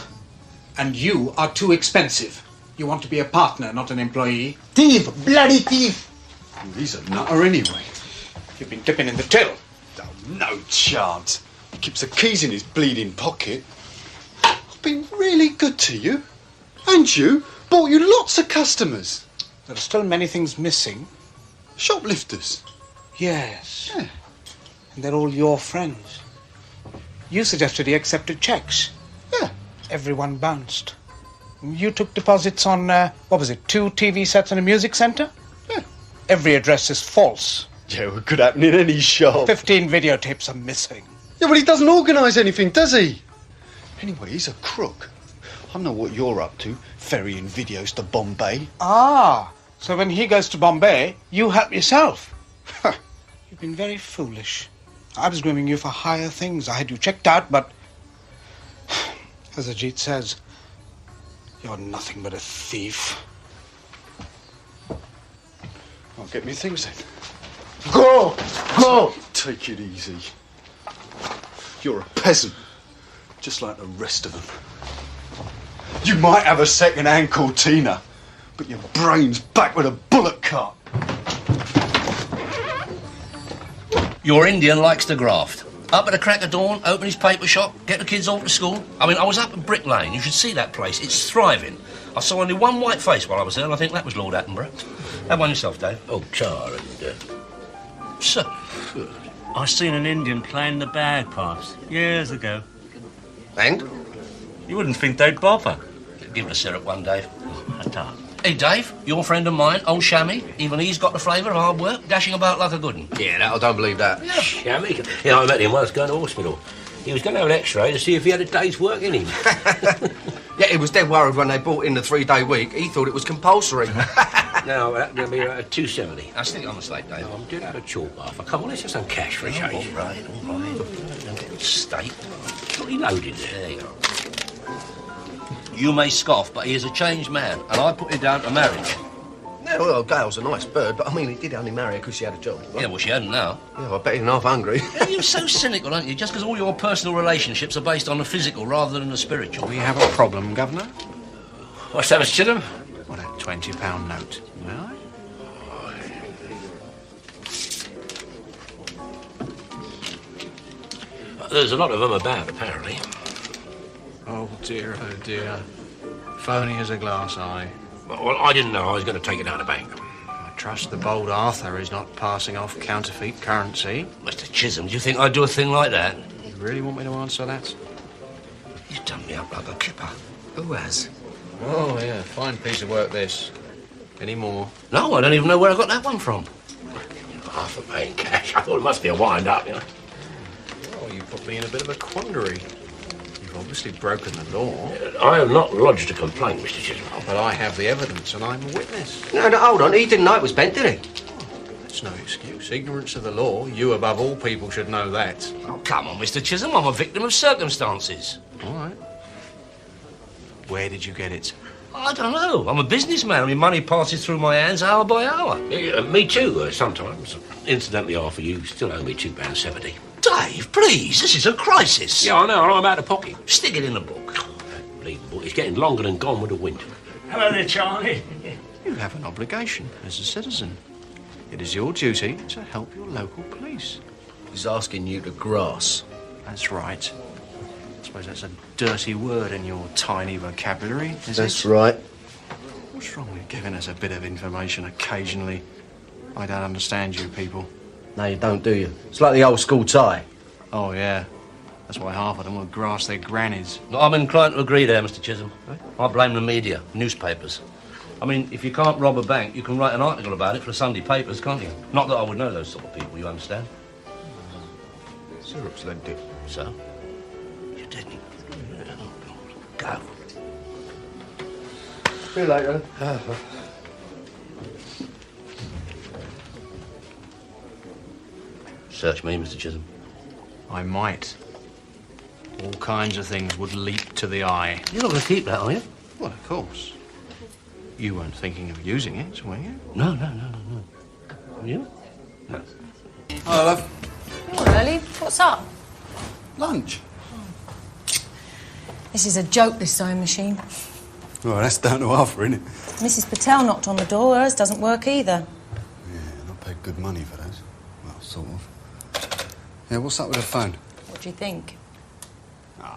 and you are too expensive. You want to be a partner, not an employee. Thief! Bloody thief! Well, he's a nutter anyway. You've been dipping in the till. Oh, no chance. He keeps the keys in his bleeding pocket. I've been really good to you. And you bought you lots of customers. There are still many things missing. Shoplifters. Yes. Yeah. And they're all your friends. You suggested he accepted checks. Yeah. Everyone bounced. You took deposits on, 2 TV sets and a music centre? Yeah. Every address is false. Yeah, well, it could happen in any shop. 15 videotapes are missing. Yeah, but he doesn't organise anything, does he? Anyway, he's a crook. I know what you're up to, ferrying videos to Bombay. Ah, so when he goes to Bombay, you help yourself. You've been very foolish. I was grooming you for higher things. I had you checked out, but as Ajit says, you're nothing but a thief. I'll get me things then. Go! Go! Take it easy. You're a peasant, just like the rest of them. You might have a second-hand Cortina, but your brain's back with a bullet cart. Your Indian likes to graft. Up at the crack of dawn, open his paper shop, get the kids off to school. I mean, I was up at Brick Lane. You should see that place. It's thriving. I saw only one white face while I was there, and I think that was Lord Attenborough. Have one yourself, Dave. Oh, tar and... Sir. I seen an Indian playing the bagpipes years ago. And? You wouldn't think they'd bother. Give it a syrup one, Dave. I don't. Hey, Dave, your friend of mine, old Shammy, even he's got the flavour of hard work, dashing about like a good one. Yeah, I don't believe that. Yeah. Shammy? Yeah, I met him once going to hospital. He was going to have an x-ray to see if he had a day's work in him. Yeah, he was dead worried when they brought in the 3-day week. He thought it was compulsory. No, that'll be $2.70. I still get on the slate, Dave. I'm doing out a chalk bath. Come on, let's have some cash for a change. All right. Don't get steak. What he loaded there? There you go. You may scoff, but he is a changed man, and I put it down to marriage. Yeah, well, Gail's a nice bird, but I mean, he did only marry her because she had a job. Right? Yeah, well, she hadn't now. Yeah, I bet he's half hungry. Yeah, you're so cynical, aren't you? Just because all your personal relationships are based on the physical rather than the spiritual. We have a problem, Governor. What's that, Mr. Chisholm? What, a £20 note? Well, There's a lot of them about, apparently. oh dear. Phony as a glass eye. Well, I didn't know I was going to take it out of the bank. I trust the bold Arthur is not passing off counterfeit currency. Mr. Chisholm, do you think I'd do a thing like that? You really want me to answer that? You've done me up like a kipper. Who has? Oh, yeah, fine piece of work, this. Any more? No, I don't even know where I got that one from. Half a paying cash. I thought it must be a wind-up, you know. Oh, you put me in a bit of a quandary. You've obviously broken the law. I have not lodged a complaint, Mr. Chisholm. Oh, but I have the evidence, and I'm a witness. No, hold on. He didn't know it was bent, did he? That's no excuse. Ignorance of the law. You, above all people, should know that. Oh, come on, Mr. Chisholm. I'm a victim of circumstances. All right. Where did you get it? I don't know. I'm a businessman. I mean, money passes through my hands hour by hour. Yeah, me too, sometimes. Incidentally, Arthur, you still owe me £2.70. Dave, please. This is a crisis. Yeah, I know. I'm out of pocket. Stick it in the book. Leave the book. It's getting longer than Gone with the Wind. Hello there, Charlie. You have an obligation as a citizen. It is your duty to help your local police. He's asking you to grass. That's right. I suppose that's a dirty word in your tiny vocabulary, is it? That's right. What's wrong with giving us a bit of information occasionally? I don't understand you people. No, you don't, do you? It's like the old school tie. Oh, yeah. That's why half of them will grass their grannies. I'm inclined to agree there, Mr. Chisholm. I blame the media, newspapers. I mean, if you can't rob a bank, you can write an article about it for the Sunday papers, can't you? Not that I would know those sort of people, you understand? Syrup's led dip. So? You didn't. Go. See you later. Search me, Mr. Chisholm. I might. All kinds of things would leap to the eye. You're not going to keep that, are you? Well, of course. You weren't thinking of using it, were you? No. Were you? No. Hi, love. Oh, early. What's up? Lunch. This is a joke, this sewing machine. Well, that's down to Arthur, isn't it? Mrs. Patel knocked on the door. Hers doesn't work either. Yeah, and I paid good money for those. Well, sort of. Yeah, what's up with the phone? What do you think? Oh,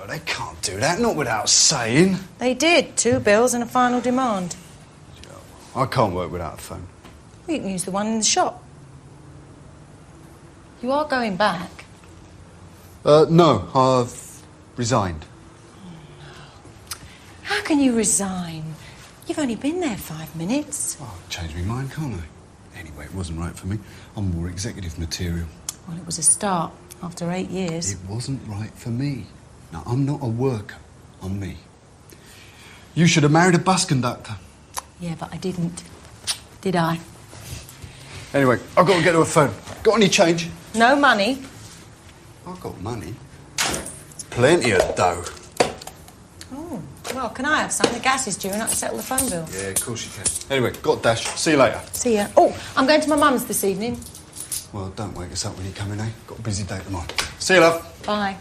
they can't do that, not without saying. They did. 2 bills and a final demand. I can't work without a phone. Well, you can use the one in the shop. You are going back. No, I've resigned. How can you resign? You've only been there 5 minutes. Oh, I've changed my mind, can't I? Anyway, it wasn't right for me. I'm more executive material. Well, it was a start after 8 years. It wasn't right for me. Now, I'm not a worker. I'm me. You should have married a bus conductor. Yeah, but I didn't. Did I? Anyway, I've got to get to a phone. Got any change? No money. I've got money. Plenty of dough. Oh, well, can I have some? The gas is due and I can settle the phone bill. Yeah, of course you can. Anyway, got a dash. See you later. See ya. Oh, I'm going to my mum's this evening. Well, don't wake us up when you come in, eh? Got a busy day tomorrow. See you, love. Bye.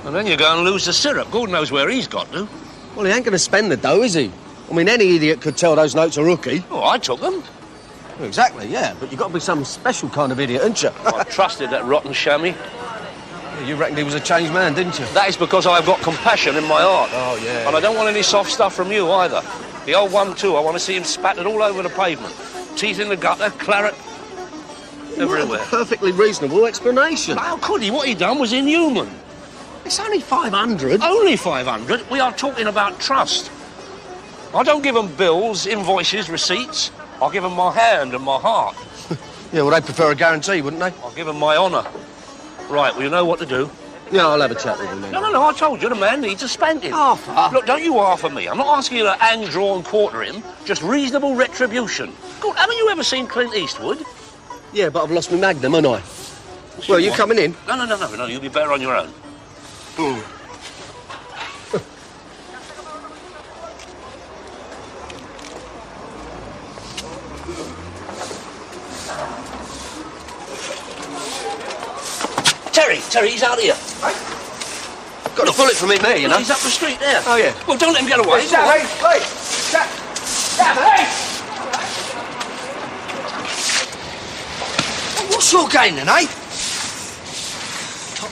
And then you go and lose the syrup. Gordon knows where he's got to. Well, he ain't going to spend the dough, is he? I mean, any idiot could tell those notes are rookie. Oh, I took them. Well, exactly, yeah, but you've got to be some special kind of idiot, ain't you? I trusted that rotten chamois. Yeah, you reckoned he was a changed man, didn't you? That is because I've got compassion in my heart. Oh, yeah. And I don't want any soft stuff from you either. The old one, too, I want to see him spattered all over the pavement. Teeth in the gutter, claret everywhere. Well, a perfectly reasonable explanation. How could he? What he done was inhuman. It's only 500. Only 500? We are talking about trust. I don't give them bills, invoices, receipts. I'll give them my hand and my heart. Yeah, well, they'd prefer a guarantee, wouldn't they? I'll give them my honour. Right, well, you know what to do. Yeah, I'll have a chat with him then. No, I told you, the man needs a spanking. Arthur. Look, don't you offer me. I'm not asking you to hang, draw and quarter him. Just reasonable retribution. Good, haven't you ever seen Clint Eastwood? Yeah, but I've lost my Magnum, haven't I? Well, you coming in? No, you'll be better on your own. Terry, he's out here. Got a bullet from him there, you know. He's up the street there. Oh, yeah. Well, don't let him get away. Wait! What's your game then, eh?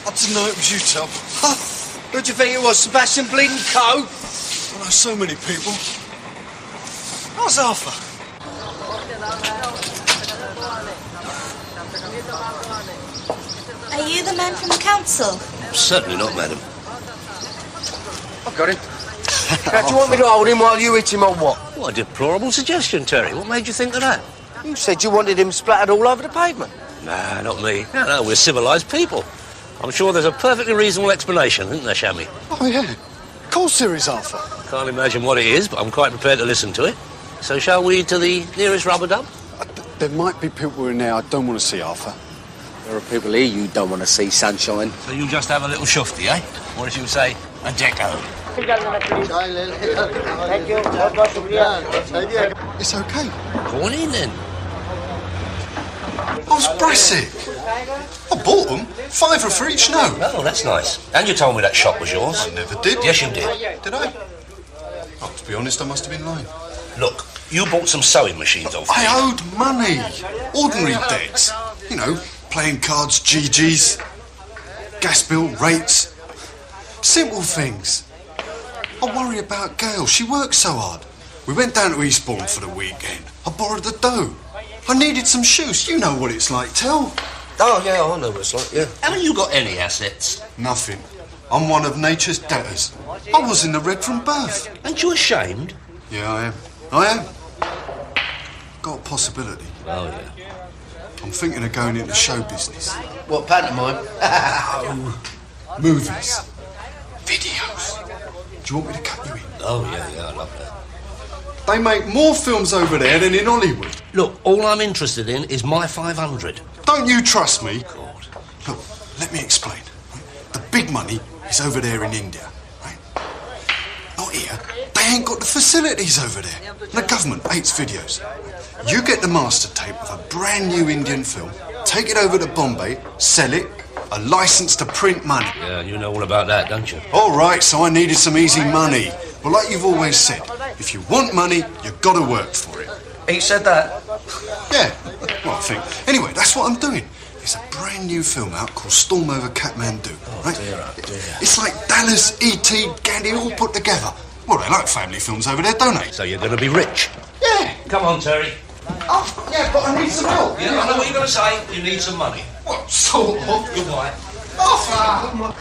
I didn't know it was you, Tel. Who do you think it was, Sebastian Bleeding Coe? I know so many people. How's Arthur? Are you the man from the council? Certainly not, madam. I've got him. Now, do you want me to hold him while you hit him or what? What a deplorable suggestion, Terry. What made you think of that? You said you wanted him splattered all over the pavement. Nah, not me. No, we're civilised people. I'm sure there's a perfectly reasonable explanation, isn't there, Shammy? Oh, yeah. Of course there is, Arthur. Can't imagine what it is, but I'm quite prepared to listen to it. So shall we to the nearest rubber dump? There might be people in there I don't want to see, Arthur. There are people here you don't want to see, Sunshine. So you just have a little shufty, eh? Or as you say, a deco. It's okay. Go on in, then. I was brassic. I bought them. £5 for each note. Oh, that's nice. And you told me that shop was yours. I never did. Yes, you did. Did I? Oh, to be honest, I must have been lying. Look, you bought some sewing machines off me. I owed money. Ordinary debts. You know, playing cards, GGs, gas bill, rates. Simple things. I worry about Gail. She works so hard. We went down to Eastbourne for the weekend. I borrowed the dough. I needed some shoes. You know what it's like, Tel. Oh, yeah, I know what it's like, yeah. Haven't you got any assets? Nothing. I'm one of nature's debtors. I was in the red from birth. Aren't you ashamed? Yeah, I am. Got a possibility. Oh, yeah. I'm thinking of going into show business. What, pantomime? Movies. Videos. Do you want me to cut you in? Oh, yeah, I love that. They make more films over there than in Hollywood. Look, all I'm interested in is my 500. Don't you trust me? God. Look, let me explain. The big money is over there in India, right? Not here, they ain't got the facilities over there. And the government hates videos. You get the master tape of a brand new Indian film, take it over to Bombay, sell it, a licence to print money. Yeah, you know all about that, don't you? All right, so I needed some easy money. Well, like you've always said, if you want money, you've got to work for it. He said that? Yeah, well, I think. Anyway, that's what I'm doing. There's a brand new film out called Storm Over Kathmandu, right? It's like Dallas, E.T., Gandhi, all put together. Well, they like family films over there, don't they? So you're going to be rich? Yeah. Come on, Terry. Oh, yeah, but I need some help. Yeah, I know what you're going to say. You need some money. What sort of? Goodbye. Oh,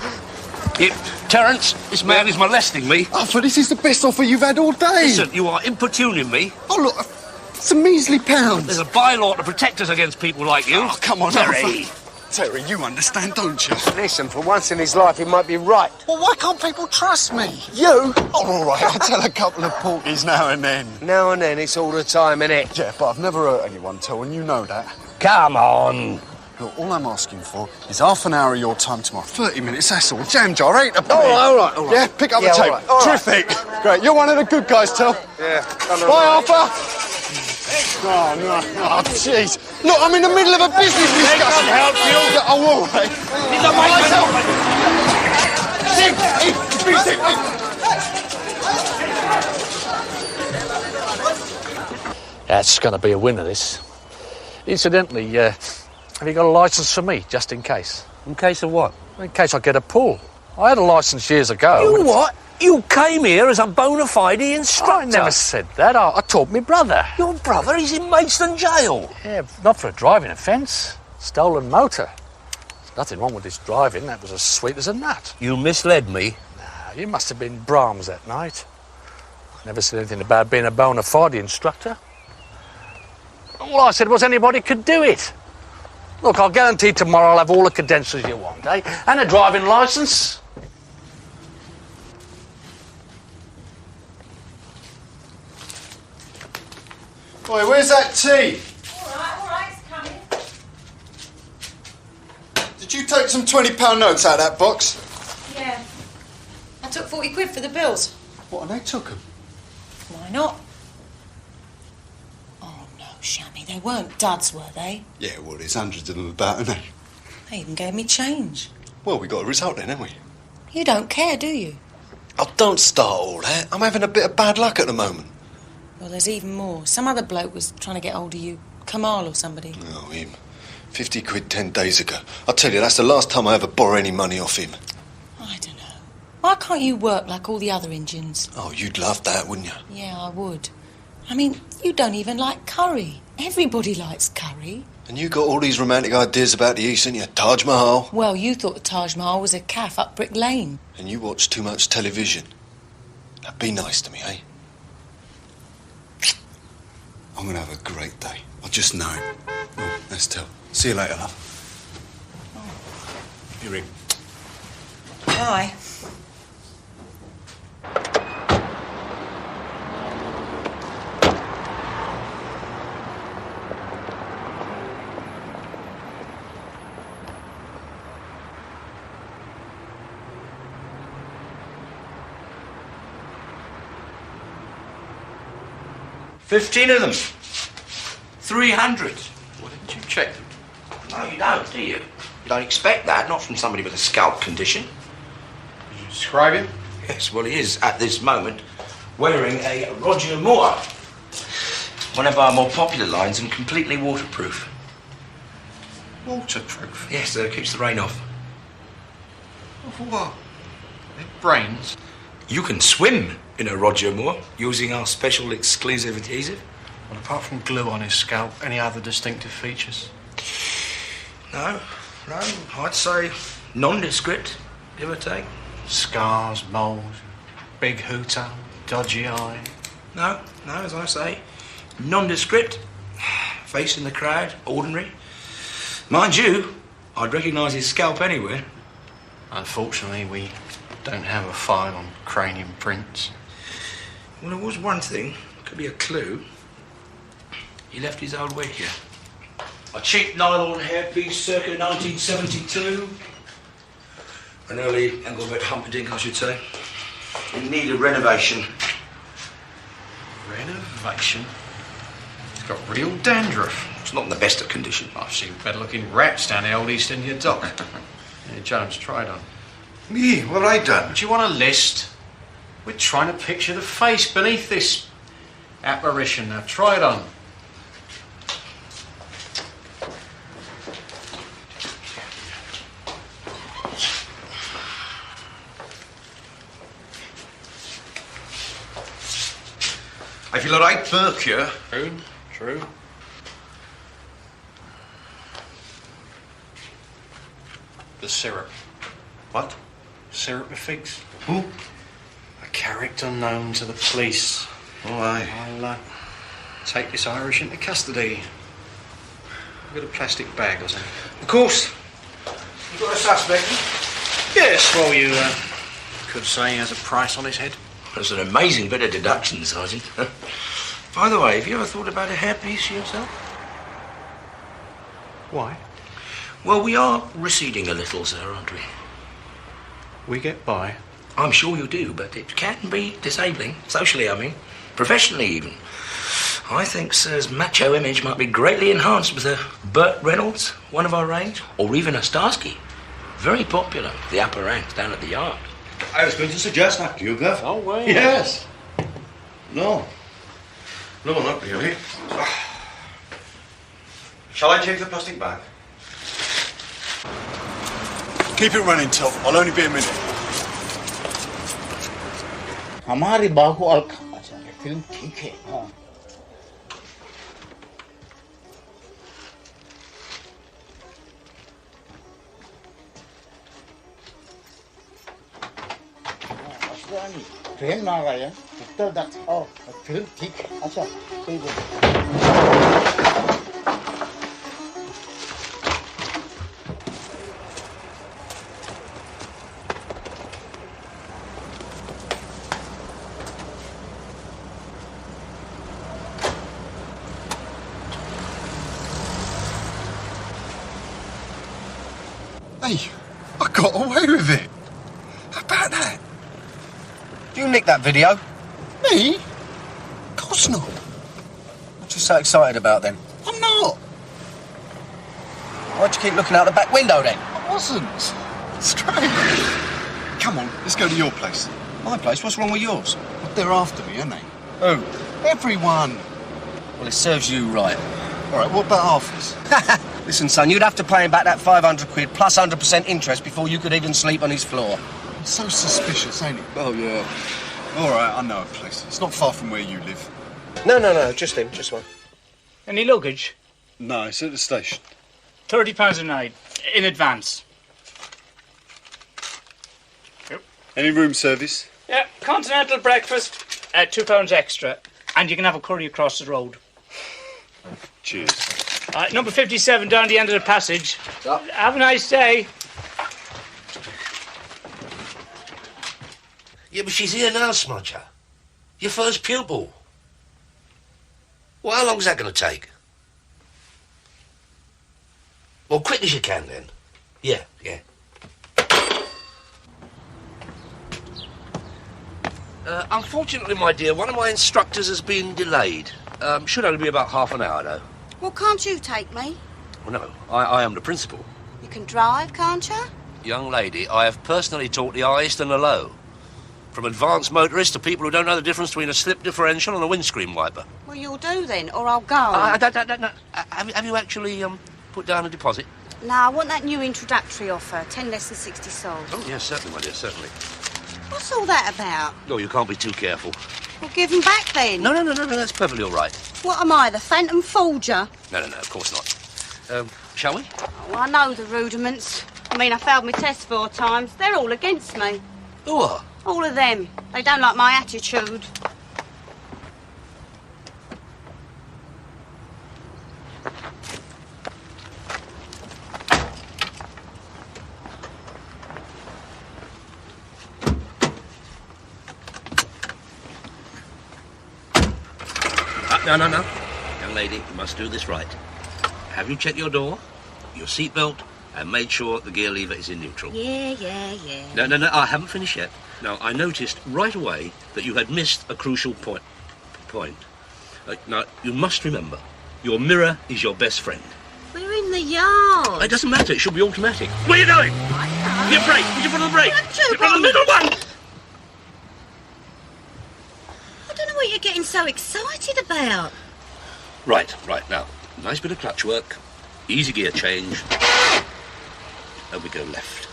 Terence, this man is molesting me. Oh, but this is the best offer you've had all day. Listen, you are importuning me. Oh, look, it's a measly pound. There's a bylaw to protect us against people like you. Oh, come on, Terry. Terry, you understand, don't you? Listen, for once in his life, he might be right. Well, why can't people trust me? You? Oh, all right, I'll tell a couple of porkies now and then. Now and then, it's all the time, innit? Yeah, but I've never hurt anyone, Till, and you know that. Come on. Look, all I'm asking for is half an hour of your time tomorrow. 30 minutes, that's all. Jam jar, ain't a penny. All right. Yeah, pick up the tape. All right, all right. Terrific. Great, you're one of the good guys, Till. Yeah. Bye, Arthur. Oh, no. Oh, jeez. Look, I'm in the middle of a business discussion. Help you. Oh, all right. He's a That's going to be a winner, this. Incidentally, have you got a licence for me, just in case? In case of what? In case I get a pull. I had a licence years ago. You what? You came here as a bona fide instructor. I never said that. I taught my brother. Your brother? He's in Maidstone jail. Yeah, not for a driving offence. Stolen motor. There's nothing wrong with his driving. That was as sweet as a nut. You misled me. Nah, you must have been Brahms that night. Never said anything about being a bona fide instructor. All I said was anybody could do it. Look, I'll guarantee tomorrow I'll have all the credentials you want, eh? And a driving licence. Boy, where's that tea? All right, it's coming. Did you take some £20 notes out of that box? Yeah. I took 40 quid for the bills. What, and they took them? Why not? Oh, no, Shammy, they weren't duds, were they? Yeah, well, there's hundreds of them about, isn't there? They even gave me change. Well, we got a result then, haven't we? You don't care, do you? Oh, don't start all that. I'm having a bit of bad luck at the moment. Well, there's even more. Some other bloke was trying to get hold of you. Kamal or somebody. Oh, him. 50 quid 10 days ago. I'll tell you, that's the last time I ever borrow any money off him. I don't know. Why can't you work like all the other Indians? Oh, you'd love that, wouldn't you? Yeah, I would. I mean, you don't even like curry. Everybody likes curry. And you got all these romantic ideas about the East, ain't you? Taj Mahal. Well, you thought the Taj Mahal was a caff up Brick Lane. And you watch too much television. Now, be nice to me, eh? I'm going to have a great day. I just know it. Oh, let's tell. See you later, love. You ring. Bye. $15 of them. 300. Well, didn't you check them? No, you don't, do you? You don't expect that, not from somebody with a scalp condition. Did you describe him? Yes, well, he is, at this moment, wearing a Roger Moore. One of our more popular lines and completely waterproof. Waterproof? Yes, keeps the rain off. For what? Brains? You can swim in a Roger Moore using our special exclusive adhesive. Well, apart from glue on his scalp, any other distinctive features? No, I'd say nondescript, give or take. Scars, moles, big hooter, dodgy eye. No, as I say, nondescript, facing the crowd, ordinary. Mind you, I'd recognise his scalp anywhere. Unfortunately, we don't have a file on cranium prints. Well, there was one thing, could be a clue. He left his old wig here. A cheap nylon hairpiece circa 1972. An early Engelbert Humperdinck, I should say. It needed renovation. Renovation? It's got real dandruff. It's not in the best of condition. I've seen better-looking rats down the old East India dock. Yeah, Jones, try it on. Me? What have I done? Do you want a list? We're trying to picture the face beneath this apparition. Now, try it on. I feel all right, Burke here. True. The syrup. What? Syrup with figs. Who? A character known to the police. Oh, aye. I'll take this Irish into custody. I've got a plastic bag or something. Of course. You got a suspect? Yes, well, you could say he has a price on his head. That's an amazing bit of deduction, Sergeant. By the way, have you ever thought about a hairpiece yourself? Why? Well, we are receding a little, sir, aren't we? We get by. I'm sure you do, but it can be disabling. Socially, I mean. Professionally, even. I think Sir's macho image might be greatly enhanced with a Burt Reynolds, one of our range, or even a Starsky. Very popular, the upper ranks down at the yard. I was going to suggest that to you, Guff. Oh, well. Yes. No, not really. Shall I take the plastic bag? Keep it running, Top. I'll only be a minute. हमारी बाहु Alka film ठीक है हाँ train ना गया उत्तर दक्षिण ओ film ठीक है अच्छा कोई बात Hey, I got away with it. How about that? You nicked that video? Me? Of course not. What you so excited about then? I'm not. Why'd you keep looking out the back window then? I wasn't. Strange. Come on, let's go to your place. My place? What's wrong with yours? Well, they're after me, aren't they? Who? Everyone. Well, it serves you right. All right, what about Arthur's? Listen, son, you'd have to pay him back that 500 quid plus 100% interest before you could even sleep on his floor. It's so suspicious, ain't it? Oh, yeah. All right, I know a place. It's not far from where you live. No, just him, just one. Any luggage? No, it's at the station. £30 a night, in advance. Yep. Any room service? Yeah, continental breakfast, £2 extra, and you can have a curry across the road. Cheers. Number 57 down the end of the passage. Have a nice day. Yeah, but she's here now, Smudger. Your first pupil. Well, how long's that going to take? Well, quick as you can, then. Yeah. Unfortunately, my dear, one of my instructors has been delayed. Should only be about half an hour, though. Well, can't you take me? Well, no, I am the principal. You can drive, can't you? Young lady, I have personally taught the highest and the low. From advanced motorists to people who don't know the difference between a slip differential and a windscreen wiper. Well, you'll do then, or I'll go. No. Have you actually put down a deposit? No, I want that new introductory offer, 10 less than 60 sold. Oh, yes, certainly, my dear, certainly. What's all that about? No, you can't be too careful. Well, give them back then. No, that's perfectly all right. What am I, the phantom forger? No, of course not. Shall we? Oh, I know the rudiments. I mean, I failed my test 4 times. They're all against me. Who are? All of them. They don't like my attitude. No. Young lady, you must do this right. Have you checked your door, your seatbelt, and made sure the gear lever is in neutral? Yeah. No, I haven't finished yet. Now, I noticed right away that you had missed a crucial point. Now, you must remember, your mirror is your best friend. We're in the yard. It doesn't matter, it should be automatic. Where are you going? Your brake, put your foot on the brake. Put on the middle one. I don't know what you're getting so excited about. Right, now, nice bit of clutch work, easy gear change, and we go left.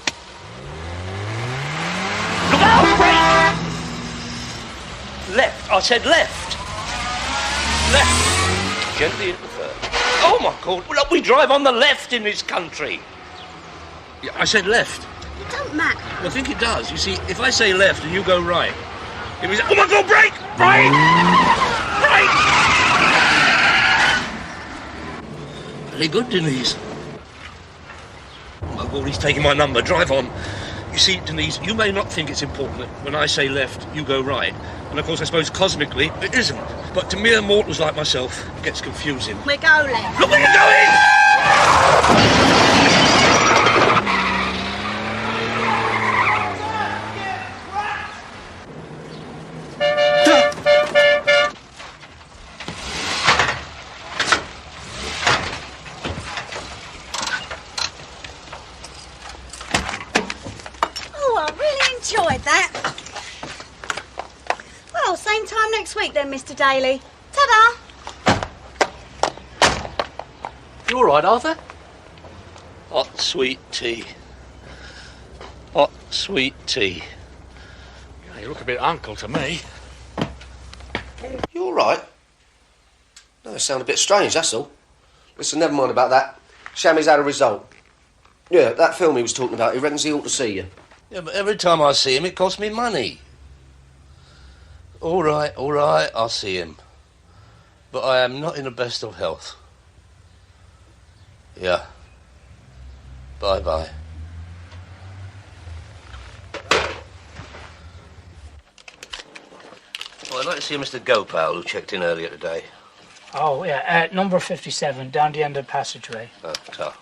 Look out, brake! Left, I said left. Left. Gently into the third. Oh, my God. Well, look, we drive on the left in this country. Yeah, I said left. It don't matter. Well, I think it does. You see, if I say left and you go right, it means... Oh, my God, brake! Brake! Brake! Very good, Denise. Oh, my God, he's taking my number. Drive on. You see, Denise, you may not think it's important that when I say left, you go right. And, of course, I suppose cosmically, it isn't. But to mere mortals like myself, it gets confusing. We go left. Look where you're going! Oh, I really enjoyed that. Well, same time next week then, Mr. Daly. Ta-da! You all right, Arthur? Hot, sweet tea. Hot, sweet tea. You look a bit uncle to me. You all right? No, it sounded a bit strange, that's all. Listen, never mind about that. Shammy's had a result. Yeah, that film he was talking about, he reckons he ought to see you. Yeah, but every time I see him, it costs me money. All right, I'll see him. But I am not in the best of health. Yeah. Bye-bye. Well, I'd like to see Mr. Gopal, who checked in earlier today. Oh, yeah, number 57, down the end of the passageway. Oh, tough.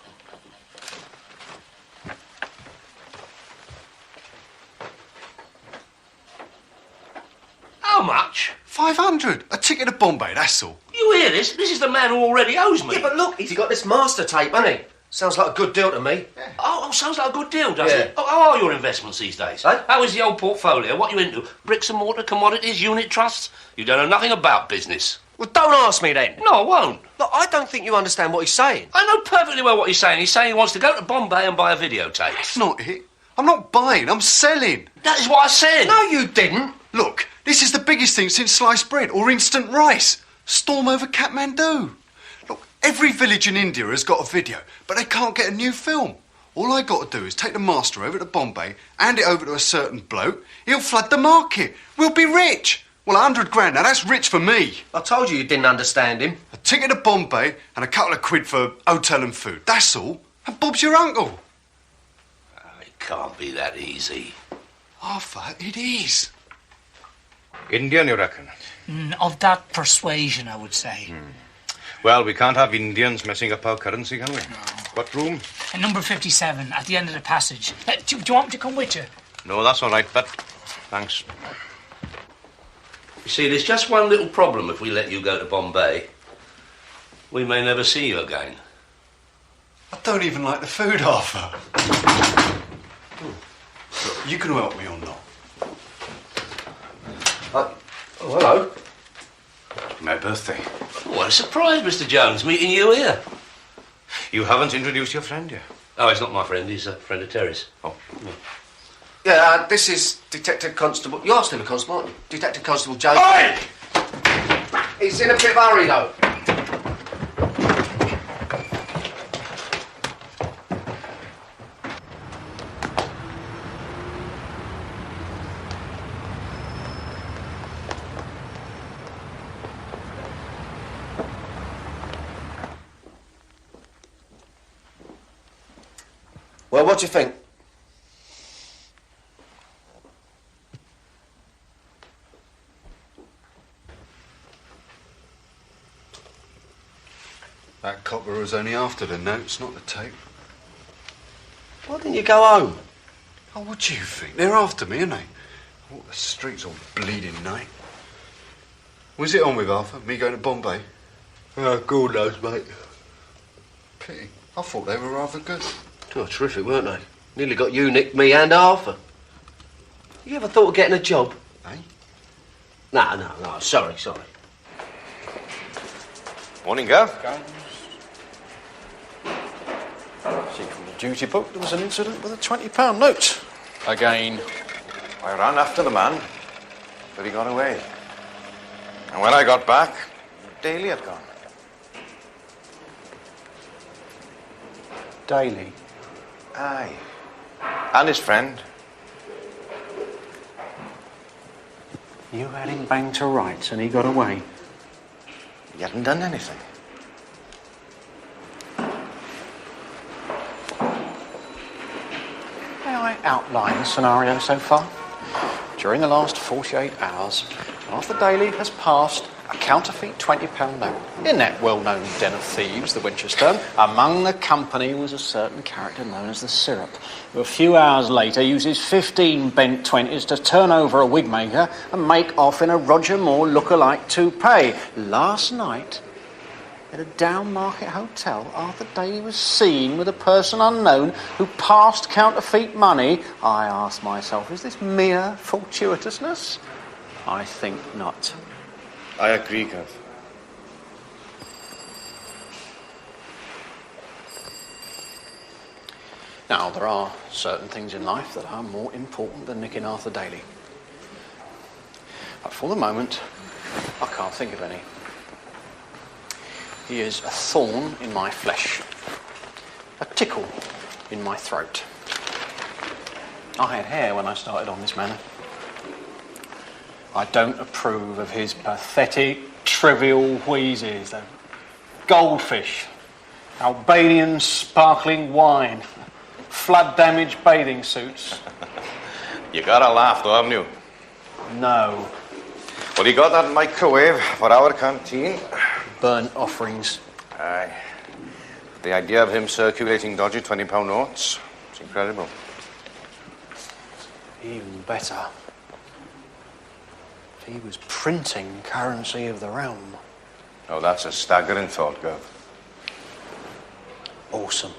How much? 500. A ticket to Bombay, that's all. You hear this? This is the man who already owes me. Yeah, but look, he's got this master tape, hasn't he? Sounds like a good deal to me. Yeah. Oh, sounds like a good deal, does Yeah. it? Oh, how are your investments these days? Eh? How is the old portfolio? What are you into? Bricks and mortar, commodities, unit trusts? You don't know nothing about business. Well, don't ask me then. No, I won't. Look, I don't think you understand what he's saying. I know perfectly well what he's saying. He's saying he wants to go to Bombay and buy a videotape. That's not it. I'm not buying, I'm selling. That is what I said. No, you didn't. Look, this is the biggest thing since sliced bread or instant rice. Storm over Kathmandu. Look, every village in India has got a video, but they can't get a new film. All I got to do is take the master over to Bombay, hand it over to a certain bloke. He'll flood the market. We'll be rich. Well, 100 grand, now that's rich for me. I told you didn't understand him. A ticket to Bombay and a couple of quid for hotel and food. That's all. And Bob's your uncle. It can't be that easy. Arthur, it is. Indian, you reckon? Of that persuasion, I would say. Well, we can't have Indians messing up our currency, can we? No. What room? Number 57, at the end of the passage. Do you want me to come with you? No, that's all right, but thanks. You see, there's just one little problem if we let you go to Bombay. We may never see you again. I don't even like the food, Arthur. Look, you can help me or not. Oh, hello. My birthday. What a surprise, Mr. Jones, meeting you here. You haven't introduced your friend yet? Oh, he's not my friend, he's a friend of Terry's. Oh. Yeah, this is Detective Constable... You are still a constable, aren't you? Detective Constable Jones. Oi! He's in a bit of a hurry, though. Well, what do you think? That copper was only after the notes, not the tape. Why didn't you go home? Oh, what do you think? They're after me, aren't they? Oh, the street's all bleeding night. Was it on with Arthur? Me going to Bombay? Oh, God knows, mate. Pity. I thought they were rather good. Oh, terrific, weren't they? Nearly got you, Nick, me and Arthur. You ever thought of getting a job? Eh? No, sorry. Morning, Gav. See from the duty book there was an incident with a £20 note. Again. I ran after the man, but he got away. And when I got back, Daly had gone. Daly? Aye. And his friend. You had him banged to rights and he got away? He hadn't done anything. May I outline the scenario so far? During the last 48 hours, Arthur Daly has passed a counterfeit £20 note in that well-known den of thieves, the Winchester. Among the company was a certain character known as the Syrup, who a few hours later uses 15 bent 20s to turn over a wig maker and make off in a Roger Moore look-alike toupee. Last night, at a down-market hotel, Arthur Daly was seen with a person unknown who passed counterfeit money. I asked myself, is this mere fortuitousness? I think not. I agree, Gav. Now, there are certain things in life that are more important than nicking Arthur Daly. But for the moment, I can't think of any. He is a thorn in my flesh, a tickle in my throat. I had hair when I started on this manor. I don't approve of his pathetic, trivial wheezes. The goldfish, Albanian sparkling wine, flood-damaged bathing suits. You gotta laugh, though, haven't you? No. Well, he got that microwave for our canteen. Burnt offerings. Aye. The idea of him circulating dodgy £20 notes, it's incredible. Even better. He was printing currency of the realm. Oh, that's a staggering thought, Gav. Awesome.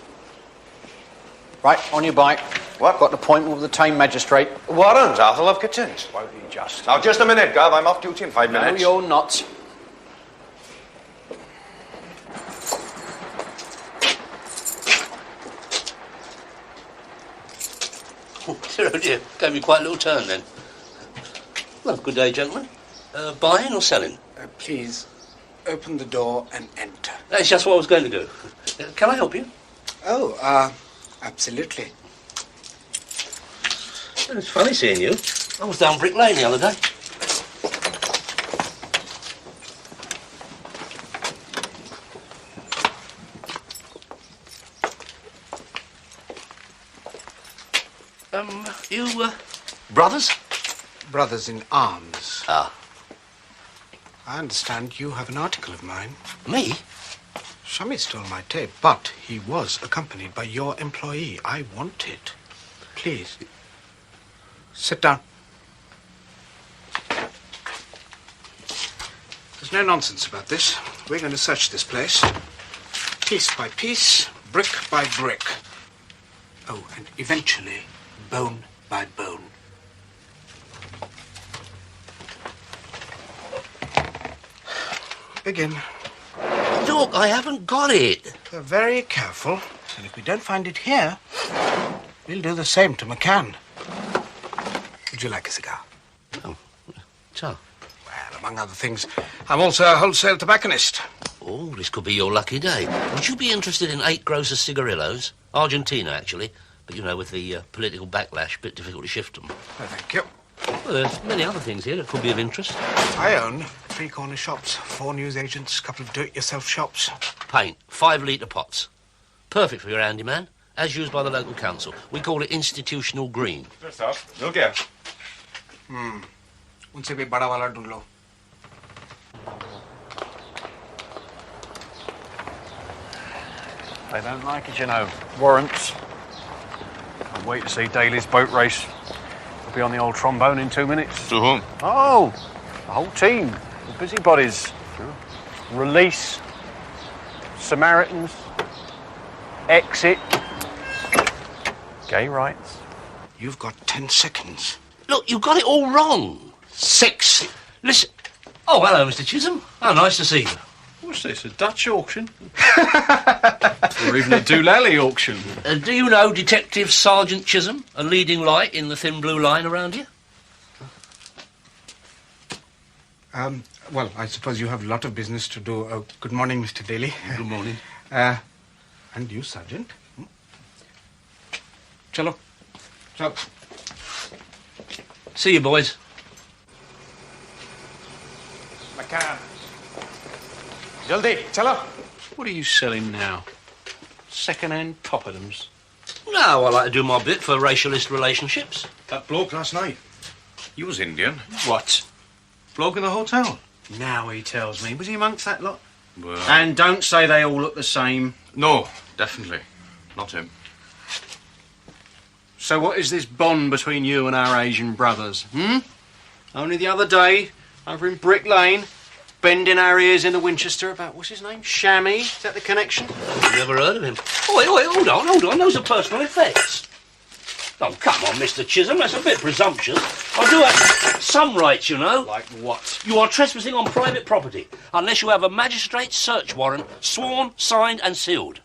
Right, on your bike. What? Got an appointment with the tame magistrate. Warrens, Arthur of Kitchens. Won't he just? Now, just a minute, Gav. I'm off duty in 5 minutes. No, you're not. Oh, dear. Gave me quite a little turn, then. Well, good day, gentlemen. Buying or selling? Please, open the door and enter. That's just what I was going to do. Can I help you? Oh, absolutely. Well, it's funny seeing you. I was down Brick Lane the other day. You, brothers? Brothers in arms. Ah. I understand you have an article of mine. Me? Shami stole my tape, but he was accompanied by your employee. I want it. Please. Sit down. There's no nonsense about this. We're going to search this place. Piece by piece, brick by brick. Oh, and eventually, bone by bone. Begin. Look, I haven't got it. We're very careful, and if we don't find it here, we'll do the same to McCann. Would you like a cigar? Oh, so? Well, among other things, I'm also a wholesale tobacconist. Oh, this could be your lucky day. Would you be interested in 8 grosser cigarillos? Argentina, actually. But, you know, with the political backlash, a bit difficult to shift them. Oh, thank you. Well, there's many other things here that could be of interest. I own 3 corner shops, 4 newsagents, a couple of do-it-yourself shops. Paint, 5-litre pots. Perfect for your handyman, as used by the local council. We call it institutional green. Just up. Okay. उनसे भी बड़ा वाला ढूंढ लो. They don't like it, you know. Warrants. I'll wait to see Daly's boat race. I'll be on the old trombone in 2 minutes. To whom? Oh, the whole team. The busybodies. Release. Samaritans. Exit. Gay rights. You've got 10 seconds. Look, you got it all wrong. 6. Listen. Oh, hello, Mr. Chisholm. How nice to see you. What's this, a Dutch auction? Or even a doolally auction? Do you know Detective Sergeant Chisholm, a leading light in the thin blue line around here? Well, I suppose you have a lot of business to do. Good morning, Mr. Daly. Good morning. And you, Sergeant. Chalo. Chalo. See you, boys. McCann. Jaldi, chalo. What are you selling now? Second-hand poppadoms? No, I like to do my bit for racialist relationships. That bloke last night. He was Indian. What? Bloke in the hotel. Now he tells me. Was he amongst that lot? Well... And don't say they all look the same. No, definitely. Not him. So what is this bond between you and our Asian brothers, Only the other day, over in Brick Lane, bending our ears in the Winchester about, what's his name, Shammy? Is that the connection? Never heard of him. Oi, hold on. Those are personal effects. Oh, come on, Mr. Chisholm, that's a bit presumptuous. I do have some rights, you know. Like what? You are trespassing on private property, unless you have a magistrate's search warrant, sworn, signed and sealed.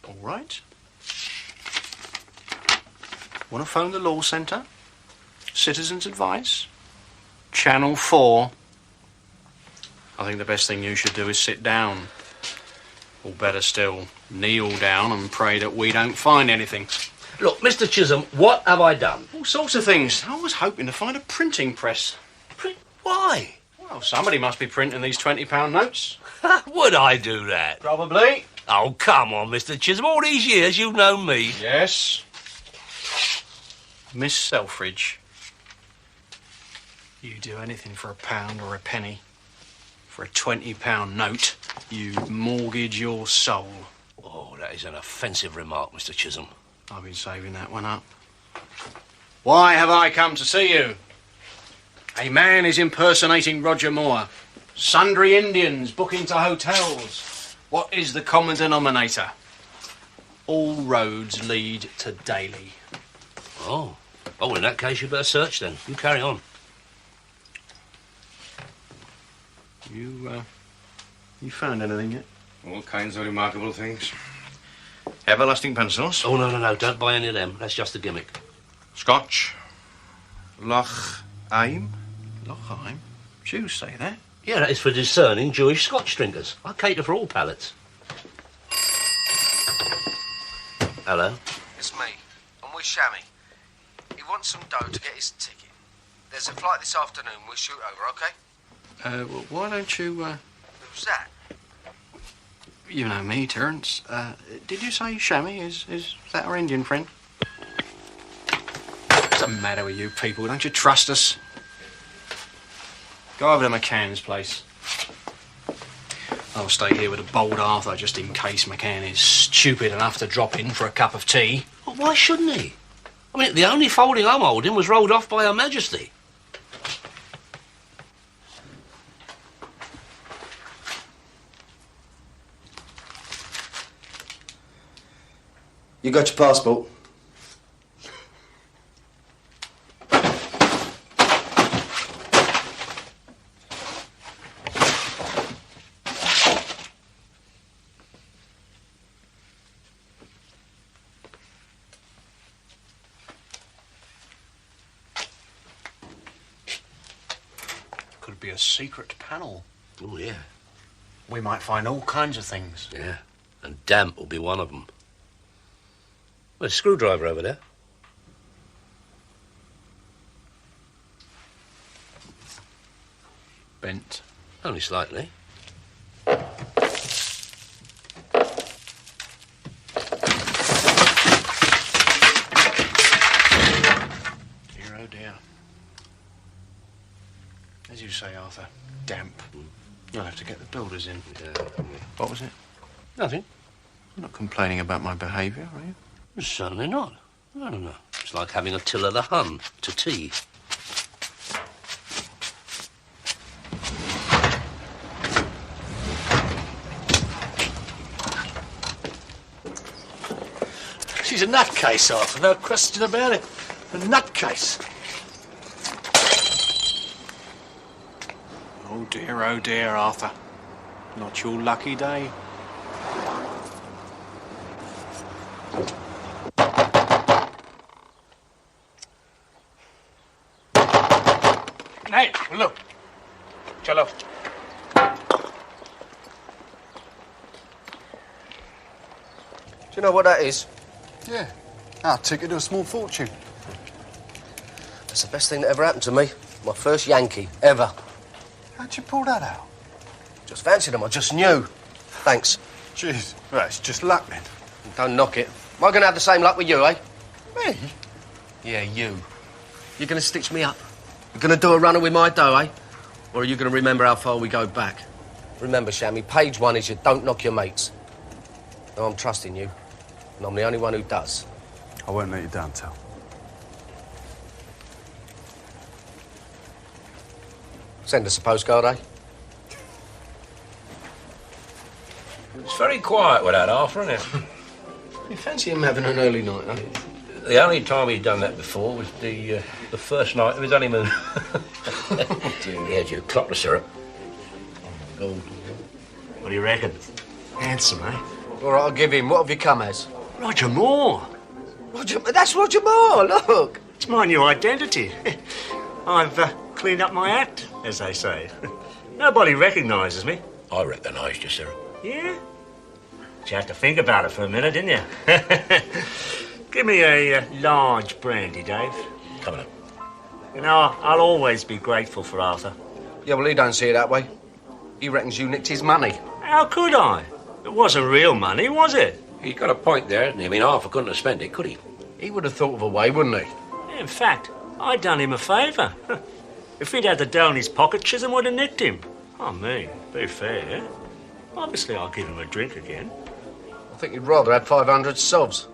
All right. Want to phone the law centre? Citizens' advice? Channel 4. I think the best thing you should do is sit down. Or better still, kneel down and pray that we don't find anything. Look, Mr. Chisholm, what have I done? All sorts of things. I was hoping to find a printing press. Why? Well, somebody must be printing these £20 notes. Would I do that? Probably. Oh, come on, Mr. Chisholm. All these years you've known me. Yes. Miss Selfridge. You do anything for £1 or a penny. For a £20 note, you mortgage your soul. Oh, that is an offensive remark, Mr. Chisholm. I've been saving that one up. Why have I come to see you? A man is impersonating Roger Moore. Sundry Indians booking to hotels. What is the common denominator? All roads lead to Daly. Oh, in that case, you better search then. You carry on. You found anything yet? All kinds of remarkable things. Everlasting pencils. Oh, no. Don't buy any of them. That's just a gimmick. Scotch. Loch Eim. Loch Eim? Jews say that. Yeah, that is for discerning Jewish Scotch drinkers. I cater for all palates. Hello? It's me. I'm with Shammy. He wants some dough to get his ticket. There's a flight this afternoon. We'll shoot over, OK? Well, why don't you, Who's that? You know me, Terence. Did you say Shammy? Is that our Indian friend? What's the matter with you people? Don't you trust us? Go over to McCann's place. I'll stay here with a bold Arthur just in case McCann is stupid enough to drop in for a cup of tea. Well, why shouldn't he? I mean, the only folding I'm holding was rolled off by Her Majesty. You got your passport? Could be a secret panel. Oh, yeah. We might find all kinds of things. Yeah, and damp will be one of them. There's a screwdriver over there. Bent. Only slightly. Dear, oh dear. As you say, Arthur, damp. You'll have to get the builders in. Yeah. What was it? Nothing. You're not complaining about my behaviour, are you? Certainly not. I don't know. It's like having Attila the Hun to tea. She's a nutcase, Arthur, no question about it. A nutcase. Oh dear, Arthur. Not your lucky day. Hey, look. Chalo. Do you know what that is? Yeah. Our ticket to a small fortune. It's the best thing that ever happened to me. My first Yankee, ever. How'd you pull that out? Just fancied him, I just knew. Thanks. Jeez, well, it's just luck then. Don't knock it. Am I going to have the same luck with you, eh? Me? Yeah, you. You're going to stitch me up? You're going to do a runner with my dough, eh? Or are you going to remember how far we go back? Remember, Shammy, page 1 is you don't knock your mates. Now, I'm trusting you, and I'm the only one who does. I won't let you down, Tal. Send us a postcard, eh? It's very quiet without Arthur, isn't it? You fancy him having an early night, eh? The only time he'd done that before was the first night of his honeymoon. He had you clock the syrup. Gold. What do you reckon? Handsome, eh? All right, I'll give him. What have you come as? Roger Moore. That's Roger Moore, look. It's my new identity. I've cleaned up my act, as they say. Nobody recognises me. I recognised you, syrup. Yeah? You had to think about it for a minute, didn't you? Give me a large brandy, Dave. Coming up. You know, I'll always be grateful for Arthur. Yeah, well, he don't see it that way. He reckons you nicked his money. How could I? It wasn't real money, was it? He's got a point there, hasn't he? I mean, Arthur couldn't have spent it, could he? He would have thought of a way, wouldn't he? In fact, I'd done him a favour. If he'd had the dough in his pocket, Chisholm would have nicked him. I mean, be fair. Obviously, I'll give him a drink again. I think you'd rather have 500 sobs.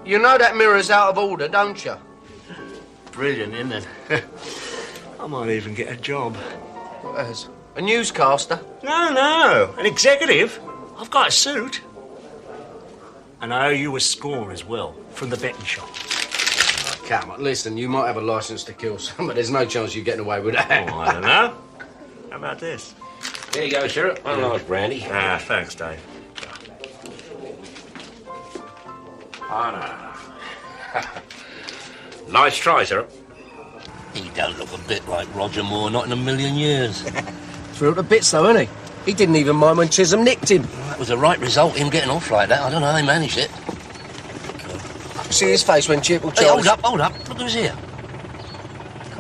You know that mirror's out of order, don't you? Brilliant, isn't it? I might even get a job. What as? A newscaster? No, an executive. I've got a suit. And I owe you a score as well, from the betting shop. Oh, come on, listen, you might have a licence to kill some, but there's no chance you're getting away with that. Oh, I don't know. How about this? There you go, syrup. One large brandy. Ah, thanks, Dave. Oh, no. Nice try, syrup. He don't look a bit like Roger Moore, not in a million years. Thrilled to bits, though, isn't he? He didn't even mind when Chisholm nicked him. Well, that was the right result, him getting off like that. I don't know how they managed it. See his face when Chip will Hey, hold up. Look who's here.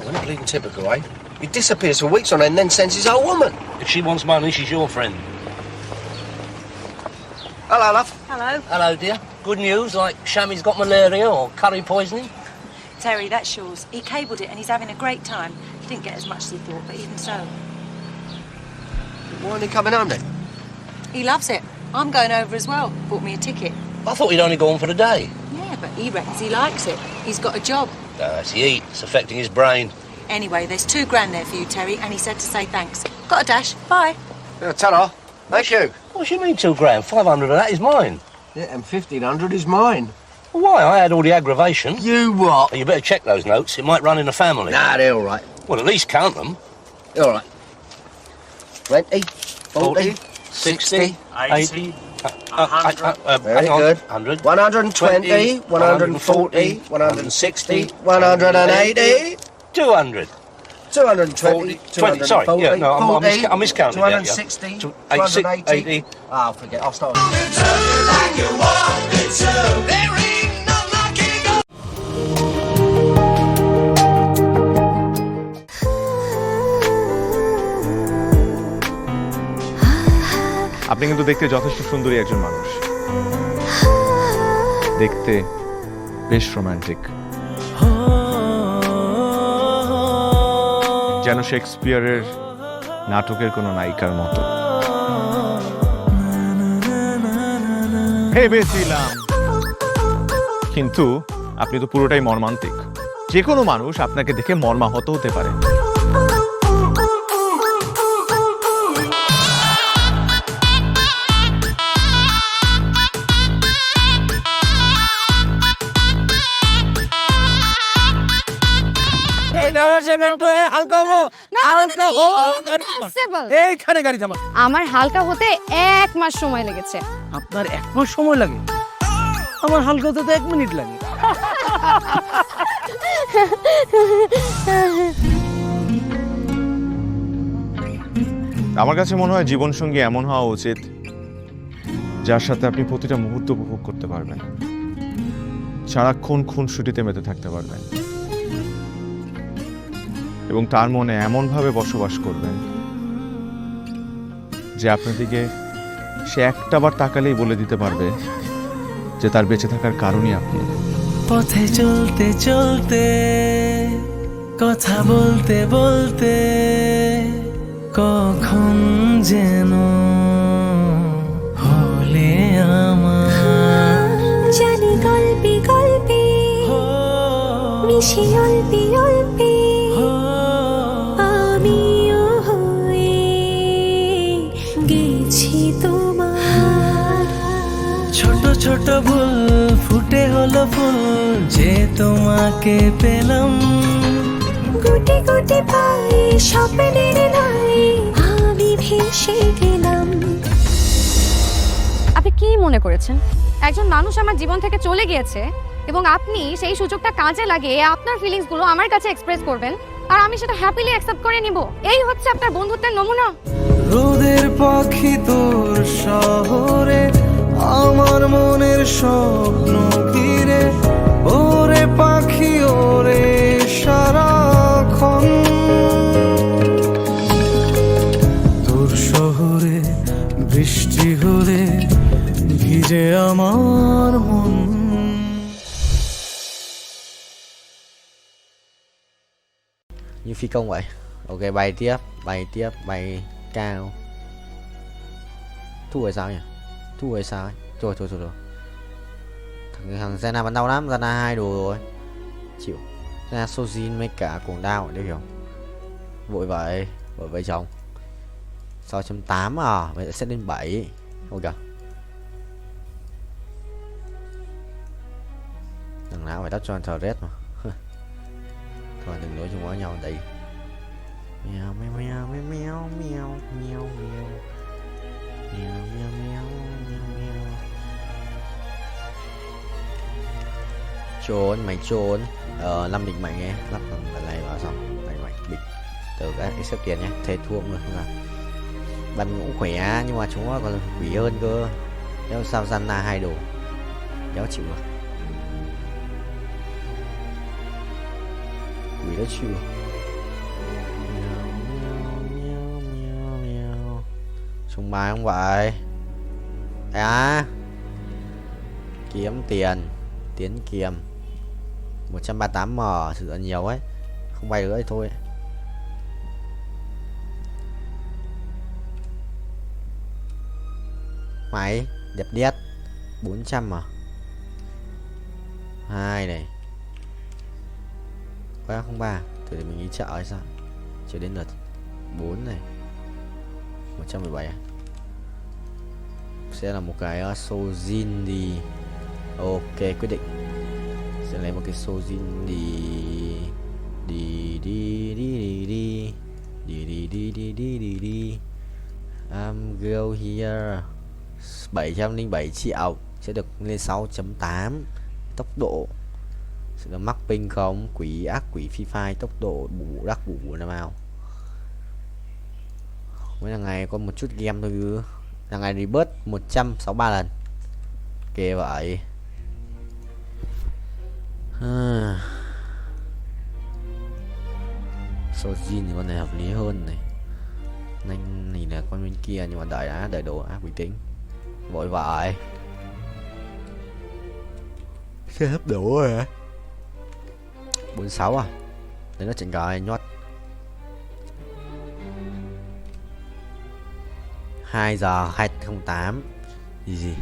We're not bleeding typical, eh? He disappears for weeks on end, then sends his old woman. If she wants money, she's your friend. Hello, love. Hello. Hello, dear. Good news, like Shammy's got malaria or curry poisoning? Terry, that's yours. He cabled it and he's having a great time. He didn't get as much as he thought, but even so. Why aren't he coming home, then? He loves it. I'm going over as well. Bought me a ticket. I thought he'd only gone for the day. Yeah, but he reckons he likes it. He's got a job. No, it's the heat. It's affecting his brain. Anyway, there's $2 grand there for you, Terry, and he said to say thanks. Got a dash. Bye. Yeah, ta-ra. Thank you. What do you mean $2 grand? 500 of that is mine. Yeah, and 1,500 is mine. Well, why? I had all the aggravation. You what? You better check those notes. It might run in the family. Nah, they're all right. Well, at least count them. All right. 20, 40, 60, 80. 100. Very good. 100. 120, 140, 160, 180. 200. 220, 20, sorry, yeah, no, I'm miscounting. 260, 280. I'll forget, I'll start. আপনি কিন্তু দেখতে যথেষ্ট সুন্দরী একজন মানুষ, দেখতে বেশ romantic, যেন শেক্সপিয়ারের নাটকের কোনো নায়িকার মতো। ভেবেছিলাম। কিন্তু আপনি তো পুরোটাই মর্মান্তিক। যে কোনো মানুষ আপনাকে দেখে মর্মাহত হতে পারে। এইখানে গাড়ি থামা। আমার হালকা হতে 1 মাস সময় লেগেছে। আপনার 1 মাস সময় লাগে? আমার হালকা হতে তো 1 মিনিট লাগে। আমার কাছে মনে হয় জীবনসঙ্গী এমন হওয়া উচিত যার সাথে আপনি প্রতিটা মুহূর্ত উপভোগ করতে পারবেন, সারাক্ষণ খুনসুটিতে মেতে থাকতে পারবেন এবং তার মনে এমনভাবে বসবাস করবেন যে আপনার দিকে সে একটাবার তাকালেই বলে দিতে পারবে যে তার বেঁচে থাকার কারণই আপনি। পথে চলতে চলতে, কথা বলতে বলতে, কখন যেন হলে আমার। জানি গল্পে গল্পে মিশে অল্পে অল্পে আমিও হয়ে গেছি তোমার। ছোট ছোট ভুল ফুটে হলো ফুল যে তোমাকে পেলাম। গুটি গুটি পায়ে স্বপ্নের নাই আমি ভেসে গেলাম। আপনি কি মনে করেছেন একজন মানুষ আমার জীবন থেকে চলে গিয়েছে এবং আপনি সেই সুযোগটা কাজে লাগিয়ে আপনার ফিলিংস গুলো আমার কাছে এক্সপ্রেস করবেন আর আমি সেটা হ্যাপিলি অ্যাকসেপ্ট করে নিব? এই হচ্ছে আপনার বন্ধুত্বের নমুনা? রোদের পাখি তোর শহরে আমার মনের স্বপ্ন ঘিরে, ওরে পাখি ওরে সারাক্ষণ তোর শহরে বৃষ্টি হলে ভিজে আমার মন। Như phi công vậy. Ok, bài tiếp, bài cao. Thua rồi sao nhỉ? Thua rồi sao ấy? Rồi. Thằng Zena bắn đau lắm, Zena 2 đồ rồi. Chịu. Zena Sojin với cả cuồng đao đều hiểu. Vội vậy chồng. 6.8 à, vậy sẽ lên 7. Ok. Thằng nào phải đắp cho thờ red mà. Thôi đừng nói chung với nhau đây. Mèo mèo mèo mèo mèo mèo mèo mèo mèo mèo mèo mèo. Trốn mày trốn. 5 địch mạnh nghe, lắp thằng này vào xong mày địch từ cái xếp tiền nhé, thề thua rồi không là bắn cũng khỏe nhưng mà chúng nó còn quỷ hơn cơ. Đéo sao Zanna 2 đồ đéo chịu được, quỷ đó chịu. Trùng bài không vậy à? Kiếm tiền, tiến kiềm 138M sử dụng nhiều ấy, không bay nữa thì thôi. Máy đẹp đét 400 mà 2 này 303 thử để mình nghĩ chợ hay sao, chưa đến lượt 4 này 117 à? Sẽ là một cái Sojin đi. Ok, quyết định sẽ lấy một cái Sojin đi. Go here 707 triệu sẽ được lên 6.8. Tốc độ sẽ là mắc ping không, quỷ ác quỷ phi phai, tốc độ bù đắc bù nào nào. Mấy thằng này có một chút game thôi chứ. Thằng này rebirth 163 lần. Kìa vậy. Sojin thì con này hợp lý hơn này. Nhanh thì là con bên kia nhưng mà đợi đồ ác bình tĩnh. Vội vãi. Xe hấp đủ rồi hả? 46 à? Đấy nó chỉnh cài nhót 2 giờ 208 gì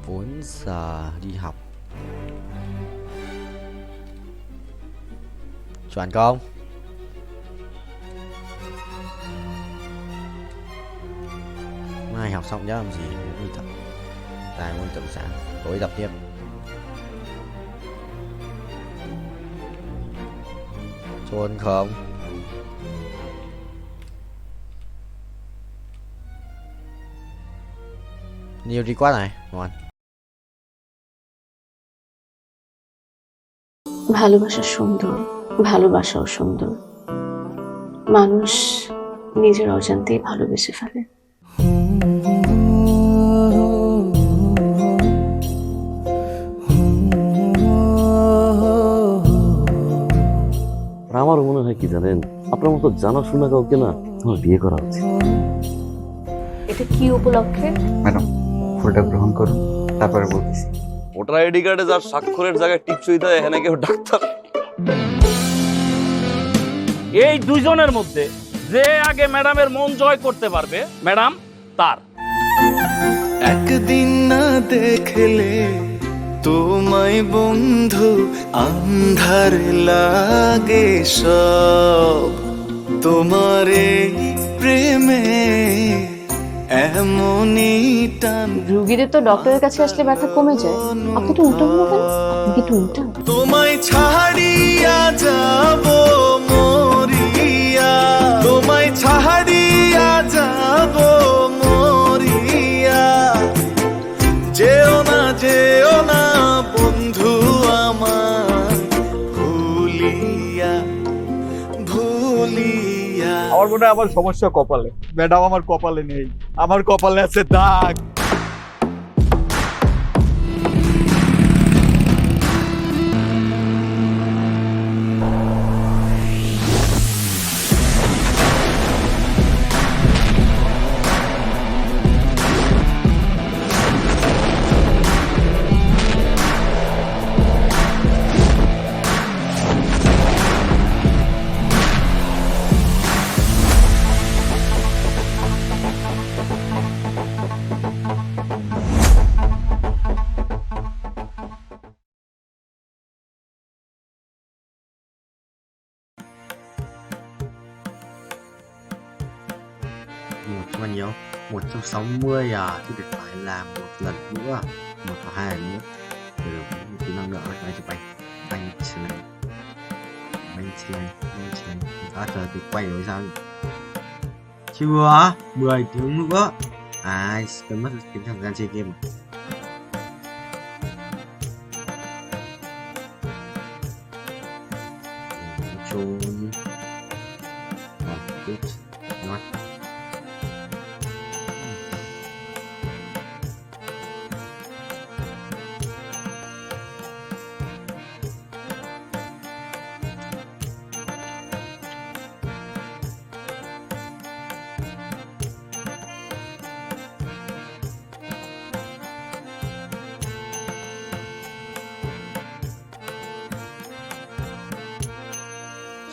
4 giờ đi học. Chuẩn không? Mai học xong nhớ làm gì? Đi tập tài môn tự sản, tối tập tiếp. Trốn không? Nhiều đi quá này, ngon. ভালোবাসা সুন্দর, ভালোবাসাও সুন্দর। মানুষ নিজের অজান্তেই ভালোবেসে ফেলে। আমার মনে হয় কি জানেন, আপনার মতো জানাশোনা কাউকে না আমার বিয়ে করা উচিত। এটা কি উপলক্ষে? ম্যাডাম, ফুলটা গ্রহণ করুন, তারপরে বলতেছি। ভোটার আইডি কার্ডে যার স্বাক্ষরের জায়গায় টিপসই দেয়, এখানে কেউ ডাক্তার। এই দুইজনের মধ্যে যে আগে ম্যাডামের মন জয় করতে পারবে, ম্যাডাম তার। একদিন না দেখলে তোমায় বন্ধু আন্ধার লাগে সব, তোমার এই প্রেমে এমনই টান। রোগীদের তো ডক্টরের কাছে আসলে ব্যথা কমে যায়, আপনি তো উল্টো হলো কেন? আপনি কি একটু উল্টা? তোমায় ছাড়িয়া যাব মরিয়া, তোমায় ছাড়িয়া যাব মরিয়া, যেও না বন্ধু আমার, ভুলিয়া ভুলিয়া। আমার মনে হয় আমার সমস্যা কপালে। ম্যাডাম, আমার কপালে নেই, আমার কপালে আছে দাগ। Bao nhiêu? 160 à, thì được phải làm một lần nữa, một và hai lần nữa. Rồi một kỹ năng nữa là chụp ảnh, banh xe này, đã chờ từ quay rồi sao? Chưa, 10 tiếng nữa. À, cần mất tính thời gian chơi game. Trốn. Good. Ngon.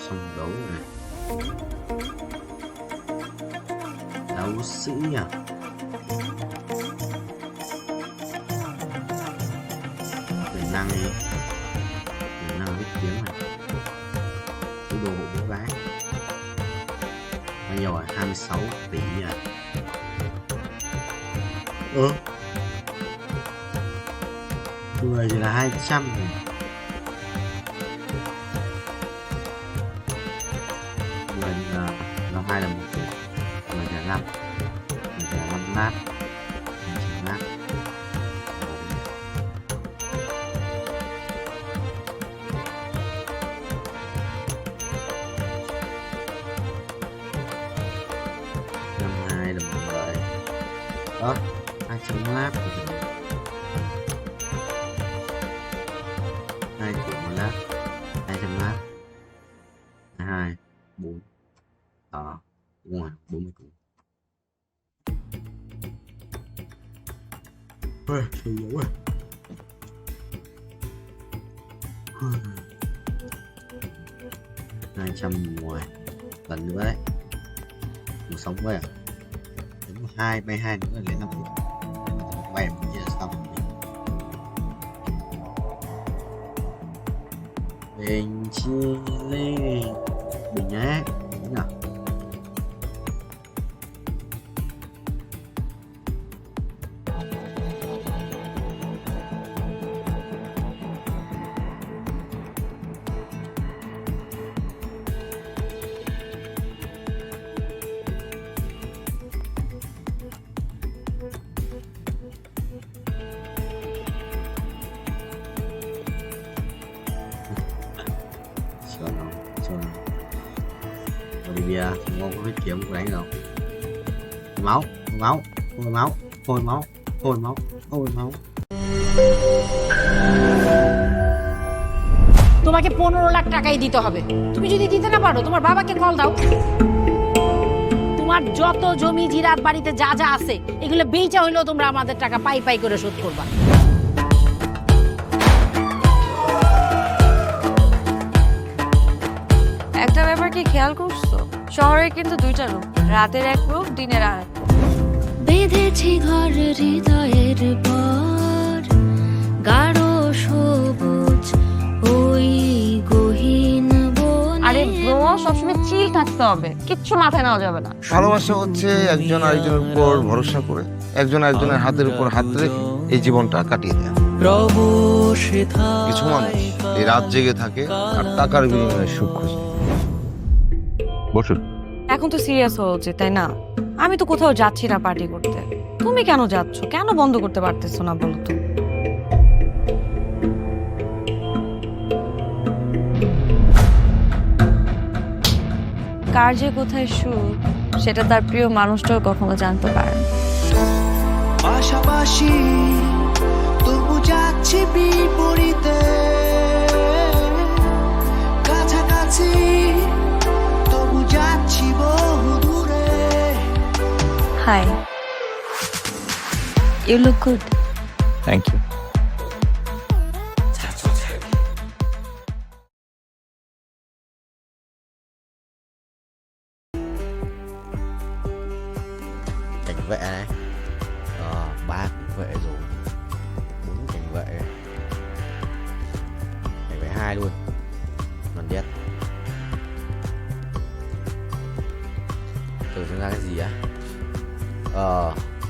Xong đấu này. Đấu sĩ à? Quyền năng đi. Quyền năng biết kiếm này. Cái đồ hộ bố gái. Bao nhiêu rồi? 26 tỷ à? Người thì là 200 này. Người là 2 là 1 tỷ. Người là 5. Người là 5 lát. 5 lát. Hai là 10. Đó, 200 lát. 2 triệu một lát. 200 lát. 2, 4. Đó, đúng rồi, 40 củ. Sôi dấu à. Hai 210 lần nữa đấy. Một sống vậy à? Đúng 2 bay 2 nữa lấy 5 triệu. Bay cũng chưa xong. Bình chi lên. Bình nhé. Đúng nào. Olivia, ngon có biết kiếm của anh đâu. Máu, máu, hồi máu, hồi máu, hồi máu, hồi máu. তোমাকে 15 লাখ টাকাই দিতে হবে। তুমি যদি দিতে না পারো তোমার বাবাকে কল দাও। তোমার যত জমি জিরাত বাড়িতে যা যা আছে এগুলো বেচা হইলেও তোমরা আমাদের টাকা পাই পাই করে শোধ করবা। একটা ব্যাপার কি খেয়াল করছো? শহরে কিন্তু দুইটা রূপ, রাতের এক রূপ, দিনের আর এক। বেঁধেছি ঘর হৃদয়ের পর, গাঢ় সবুজ ওই গহীন বনে। আরে ব্রো, সবসময় চিল থাকতে হবে, কিচ্ছু মাথায় নেওয়া যাবে না। ভালোবাসা হচ্ছে একজন আরেকজনের উপর ভরসা করে, একজন আরেকজনের হাতের উপর হাত রেখে এই জীবনটা কাটিয়ে দেয়। কিছু মানুষ এই রাত জেগে থাকে আর টাকার বিনিময়ে সুখ খোঁজে। বসুন। এখন তো সিরিয়াস হওয়া উচিত, তাই না? আমি তো কোথাও যাচ্ছি না পার্টি করতে। তুমি কেন যাচ্ছ? কেন বন্ধ করতে পারতেছো না বলো তো? কার যে কোথায় সুখ সেটা তার প্রিয় মানুষটাও কখনো জানতে পারে। পাশাপাশি তবু যাচ্ছি বিপরীতে, কাছাকাছি তবু যাচ্ছি বহু দূরে। Hi, you look good. Thank you. Cảnh vệ này, 3 cảnh vệ rồi, 4 cảnh vệ, cảnh vệ 2 luôn, mình biết. Tưởng tượng ra cái gì á?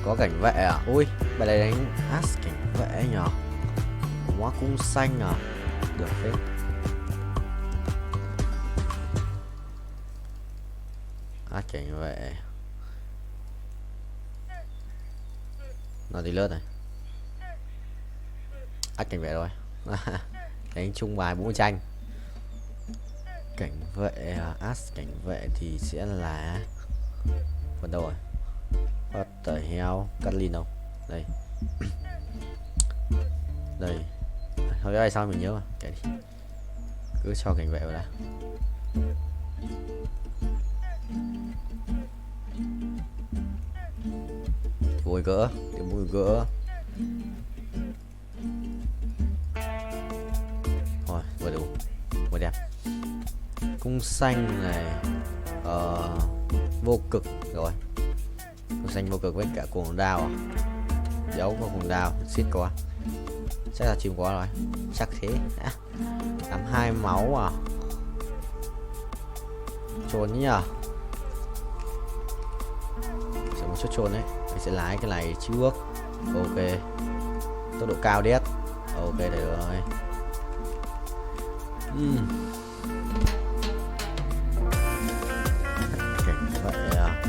Có cảnh vệ à? Ui, bài này đánh as cảnh vệ nhở? Hóa cung xanh à? Được phết. As cảnh vệ. Nó thì lướt này. Ách cảnh vệ rồi. Đánh chung bài 4 tranh. Cảnh vệ, as cảnh vệ thì sẽ là phần đầu rồi. What the hell? Cắt lin đâu? Đây. Đây. Thôi cái sao mình nhớ mà, kệ đi. Cứ cho cảnh vệ vào đã. Bùi gỡ, điểm bùi gỡ. Rồi, vừa đủ, vừa đẹp. Cung xanh này, vô cực rồi. Cung xanh vô cực với cả cuồng đao à? Dấu có cuồng đao, xít quá. Chắc là chìm quá rồi, chắc thế. 82 máu à? Trốn nhỉ? Sẽ một chút trốn đấy. Mình sẽ lái cái này trước. Ok. Tốc độ cao đét. Ok, được rồi. Cảnh vậy à?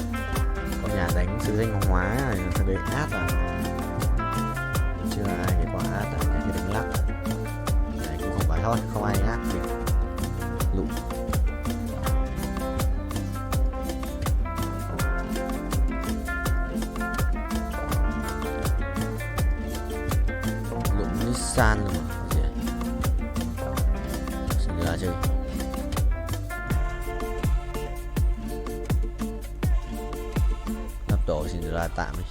Có nhà đánh sư danh hóa này, thằng đấy át à? Chưa ai thấy có át à? Cái đánh lắc. Này cũng không phải thôi, không ai át thì lụ. San mà gì này? Xin ra chơi. Lắp đồ xin ra tạm đi.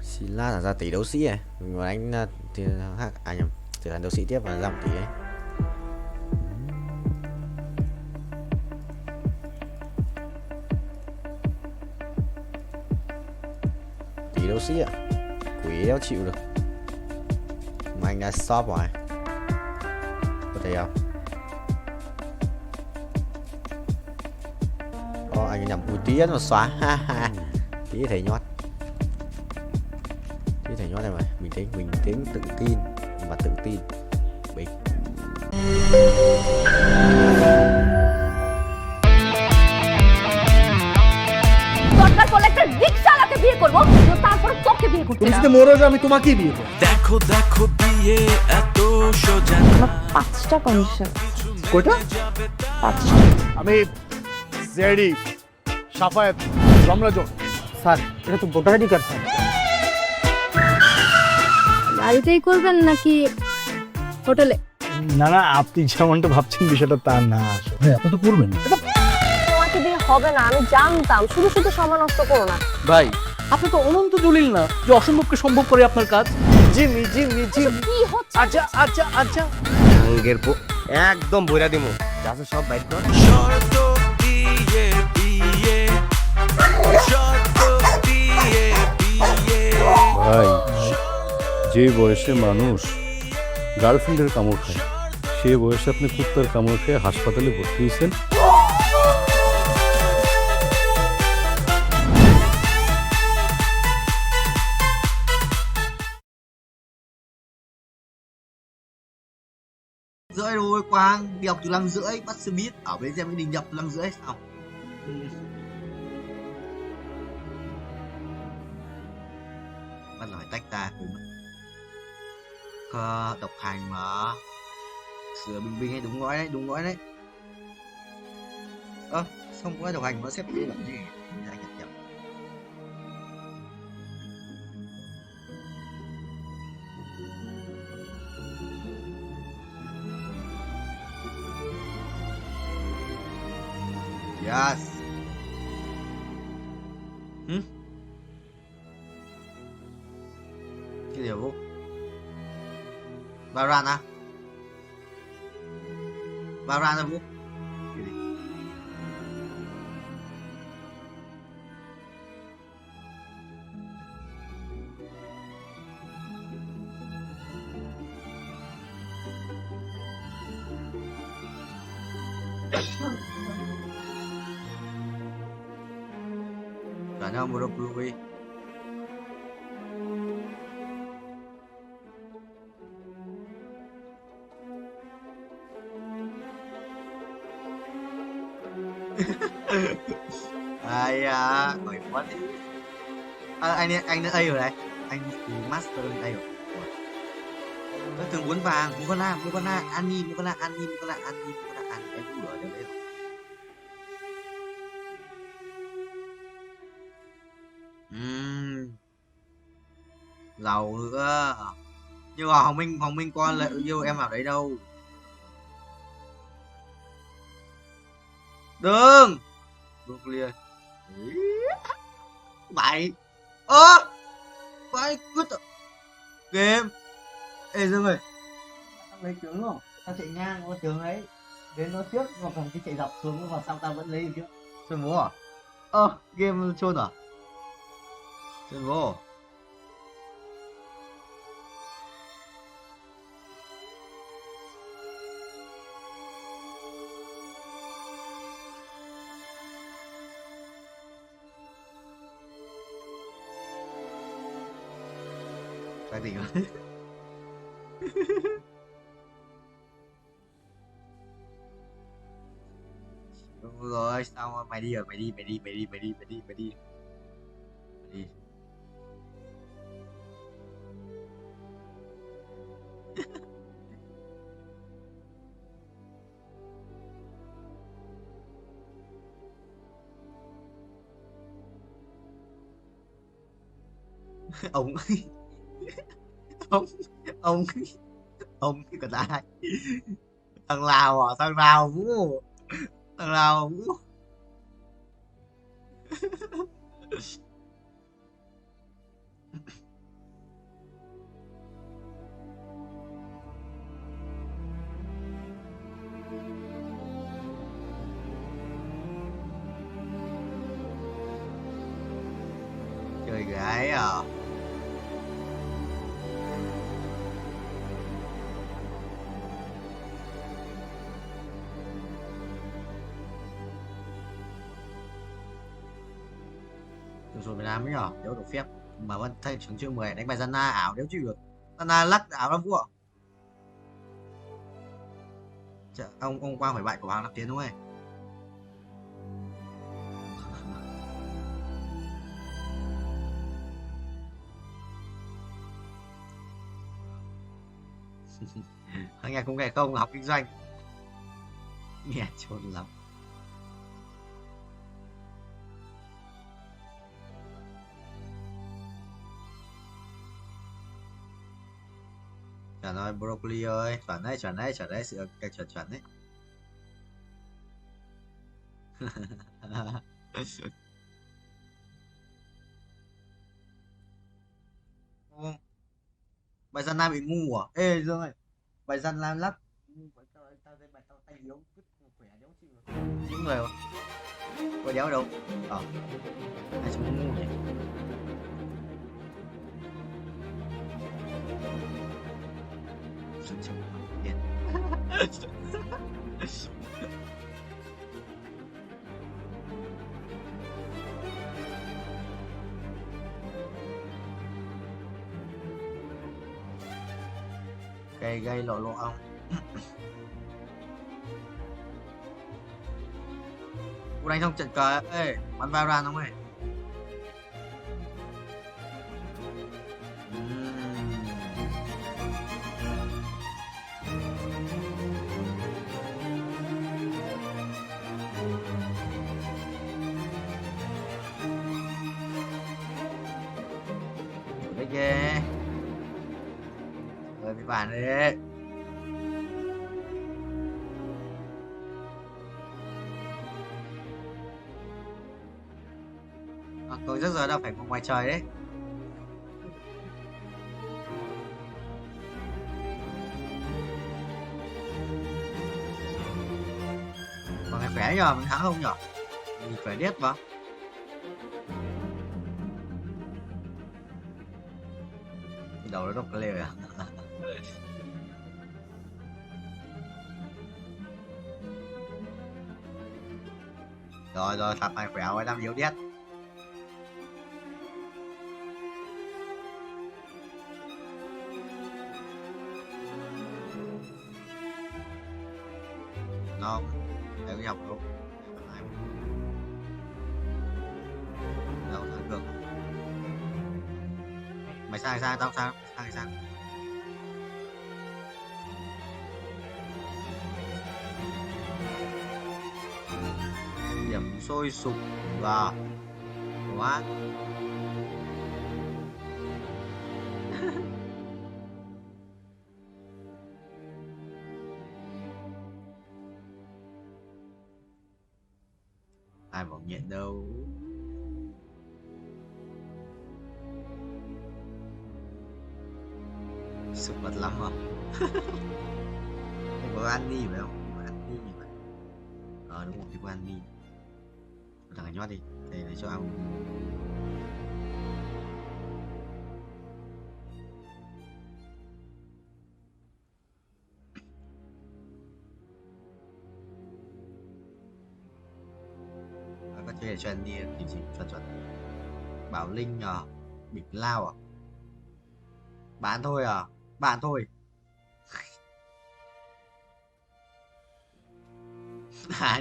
Xin là ra tỷ đấu sĩ này. Mình mà đánh thì nhầm, trở thành đấu sĩ tiếp và 5 tỷ ấy. quỷ đâu xí ạ. Quỷ đéo chịu được. Mà anh đã stop rồi. Có thấy không? Anh nhầm ui tí nó xóa. Tí thầy nhót. Tí thầy nhót này mà. Bình tĩnh, tự tin và tự tin. Bình. দরকার পড়লে একটা রিকশাওয়ালাকে বিয়ে করবো, তারপরে তোকে বিয়ে করতে। তুমি যদি মরো যাও আমি তোমাকেই বিয়ে করব। দেখো দেখো বিয়ে এত সোজা না। 5টা কন্ডিশন। কয়টা? 5টা। আমি জেডি সাফায়েত রমরাজন। স্যার এটা তো ভোটার আইডি কার্ড স্যার। বাড়িতেই করবেন নাকি হোটেলে? না না, আপনি যেমনটা ভাবছেন বিষয়টা তা না। ভাই আপনি তো করবেন। তোমাকে দিয়ে হবে না, আমি জানতাম। শুধু শুধু সময় নষ্ট করো না। ভাই আপনি তো অনন্ত দলিল না যে অসম্ভবকে সম্ভব করে আপনার কাজ। জিমি কি হচ্ছে? আচ্ছা আঙ্গের একদম বইরা দিমু। যাচ্ছে সব বাইক কর। শর্ত দিয়ে বিয়ে শর্ত দিয়ে বিয়ে। ভাই যে বয়সে মানুষ গার্লফ্রেন্ডের কামড় খায়, সে বয়সে আপনি কুত্তার কামড় খেয়ে হাসপাতালে ভর্তি হয়েছেন। Rưỡi rồi Quang, đi học từ 5:30 bắt xe buýt ở bến xe Mỹ Đình nhập từ 5:30 sao? Bắt nói tách ra cùng có độc hành mà sửa bình hay đúng gói đấy. Xong có độc hành nó xếp như vậy gì? Nhập. Yes. Cái điều vô. Baran à? Baran à vô? Cái gì? Sana Murupi. Ai à, mày quá đi. Anh đã đây rồi đấy. Anh master lên đây rồi. Tôi thường muốn vàng, muốn con na, Annie, em cũng ở đây rồi. Giàu nữa. Nhưng mà Hồng Minh con lại yêu em ở đấy đâu. Đừng liền. Mày Mày cứ game. Ê Dương ơi, tao lấy trứng không? Tao chạy ngang qua trứng ấy, đến nó trước mà còn cái chạy dọc xuống mà sao tao vẫn lấy được chứ? Sơn bố à? Game chôn à? Sơn bố. Cái gì vậy? Đúng rồi, sao mày đi rồi, mày đi. ông còn ai? Thằng Lào à? Thằng Lào Vũ. Chơi gái à? Được rồi mày làm ấy nhở, nếu được phép mà vẫn thay trường chương 10 đánh bài dân na ảo nếu chịu được. Dân na lắc ảo lắm vua. Chà, ông Quang phải bại của Hoàng Lập Tiến đúng không? Nghe công nghệ không, học kinh doanh. Nghe chôn lắm. Chuẩn rồi broccoli ơi, chuẩn đấy, sự chuẩn đấy. Bài dân Nam bị ngu à? Ê Dương ơi, bài dân Nam lắc tao tay yếu khỏe đéo chịu được. Những người có đéo đâu. Ai chúng ngu nhỉ? Gây lộ ông. Cô đánh trong trận cờ ê, bắn Valorant không ơi? Đấy ghê. Rồi với bạn đấy. Tôi rất giờ đâu phải ngoài trời đấy. Còn cái khỏe nhờ mình thắng không nhở? Mình khỏe điết mà. Đầu nó độc cái lều à? Rồi thằng này khỏe quá, đang yếu điết. Ngon, để cái học luôn. Đâu thắng được. Mày sai tao sai. Điểm sôi sục và quá. Ai bảo nhện đâu. Sụp bật lắm mà. Có ăn đi phải không? Có ăn đi mà. Đúng rồi, có ăn đi. Thằng nhót đi, để cho ăn. Có chơi để cho anh đi thì chỉ chuẩn. Bảo Linh à, Bịch Lao à? Bạn thôi à? Bạn thôi.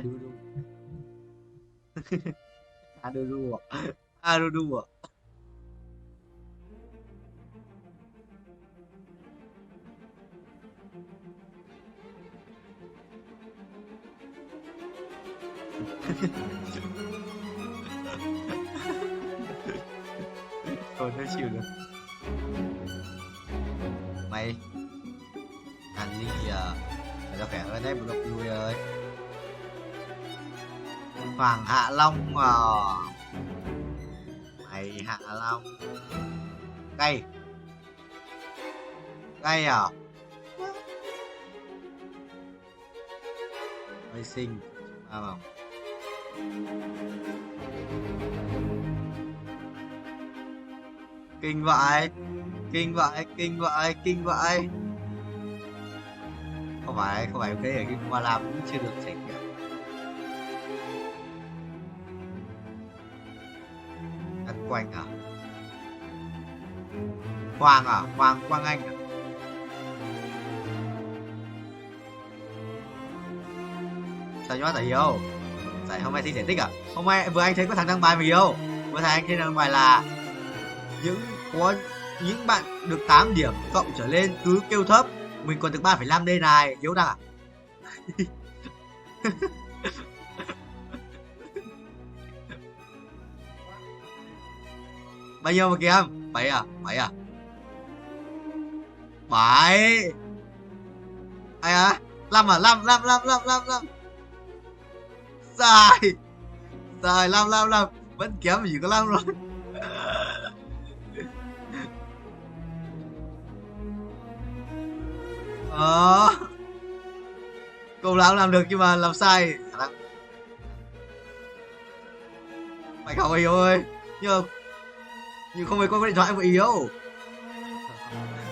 Đu đu. Đu đu à? Đu đu à? Thôi nó chịu được. Mày ăn đi à, cho khỏe hơn đấy, một độc vui ơi. Hoàng Hạ Long à, mày Hạ Long cay à? Hơi xinh không? Kinh vậy. Kinh vậy, kinh vậy, kinh vậy. Không phải cái ở cái qua làm cũng chưa được trải nghiệm. Ăn quanh à? Quang à? Quang Anh à? Sao nhót tại Hiếu? Tại hôm nay thi giải tích à? Hôm nay vừa anh thấy có thằng đăng bài mà Hiếu. Vừa thấy anh thấy đăng bài là những bạn được 8 điểm cộng trở lên cứ kêu thấp. Mình còn được 3,5 đây này. Hiếu đăng à? Bao nhiêu mà kìa em? 7 à? 7 à? 7. Ai à? 5 à? 5. Sai. 5. Vẫn kém chỉ có 5 rồi. Câu nào cũng làm được nhưng mà làm sai. Mày không Hiếu ơi. Nhưng không phải có điện thoại của Hiếu.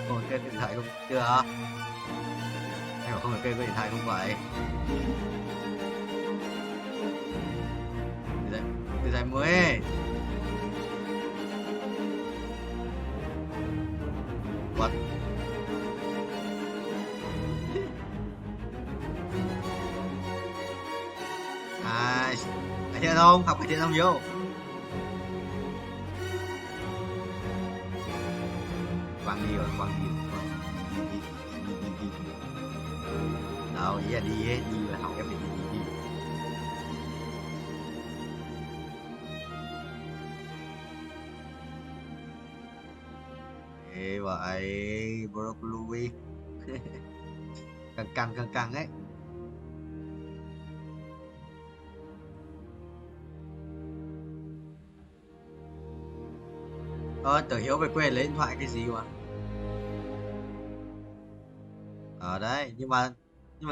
Ôi cái điện thoại không chưa hả? Anh bảo không phải kê có điện thoại không vậy? Từ giải mới. What? Cải thiện không? Học cải thiện không Hiếu? Quang đi rồi. Đi. Đâu, ý là đi ấy, đi là học em phải đi. Ê vậy, broccoli. Căng ấy. Tưởng Hiếu về quê lấy điện thoại cái gì mà. Ở đấy, nhưng mà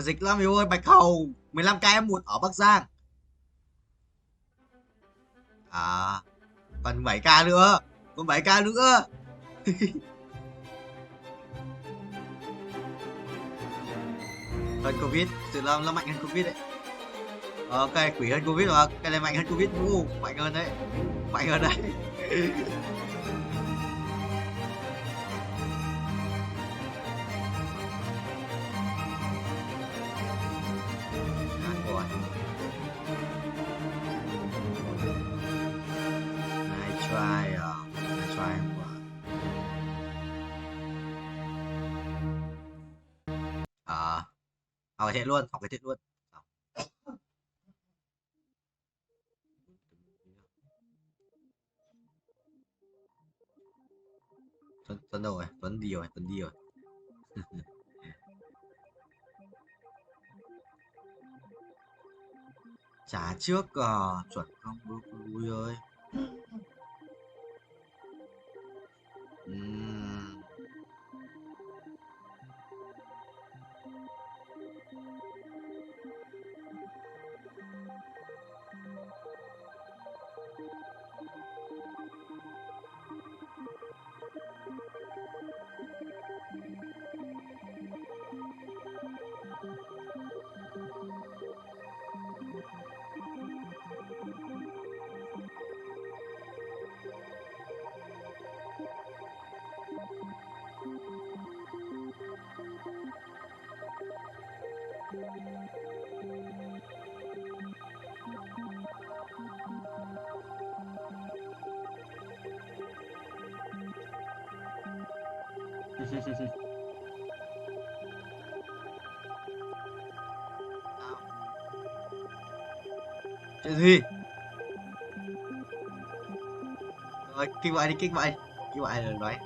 dịch lắm Hiếu ơi. Bạch Hầu 15k em một ở Bắc Giang. À, còn 7k nữa. Hơn Covid, sự là mạnh hơn Covid đấy. Ok, quỷ hơn Covid rồi, cái này mạnh hơn Covid. Mạnh hơn đấy. Try học cái thiện luôn. Tuấn đâu rồi? Tuấn đi rồi. Trả trước chuẩn không broccoli ơi. Chuyện gì? Rồi, kích vậy rồi nói.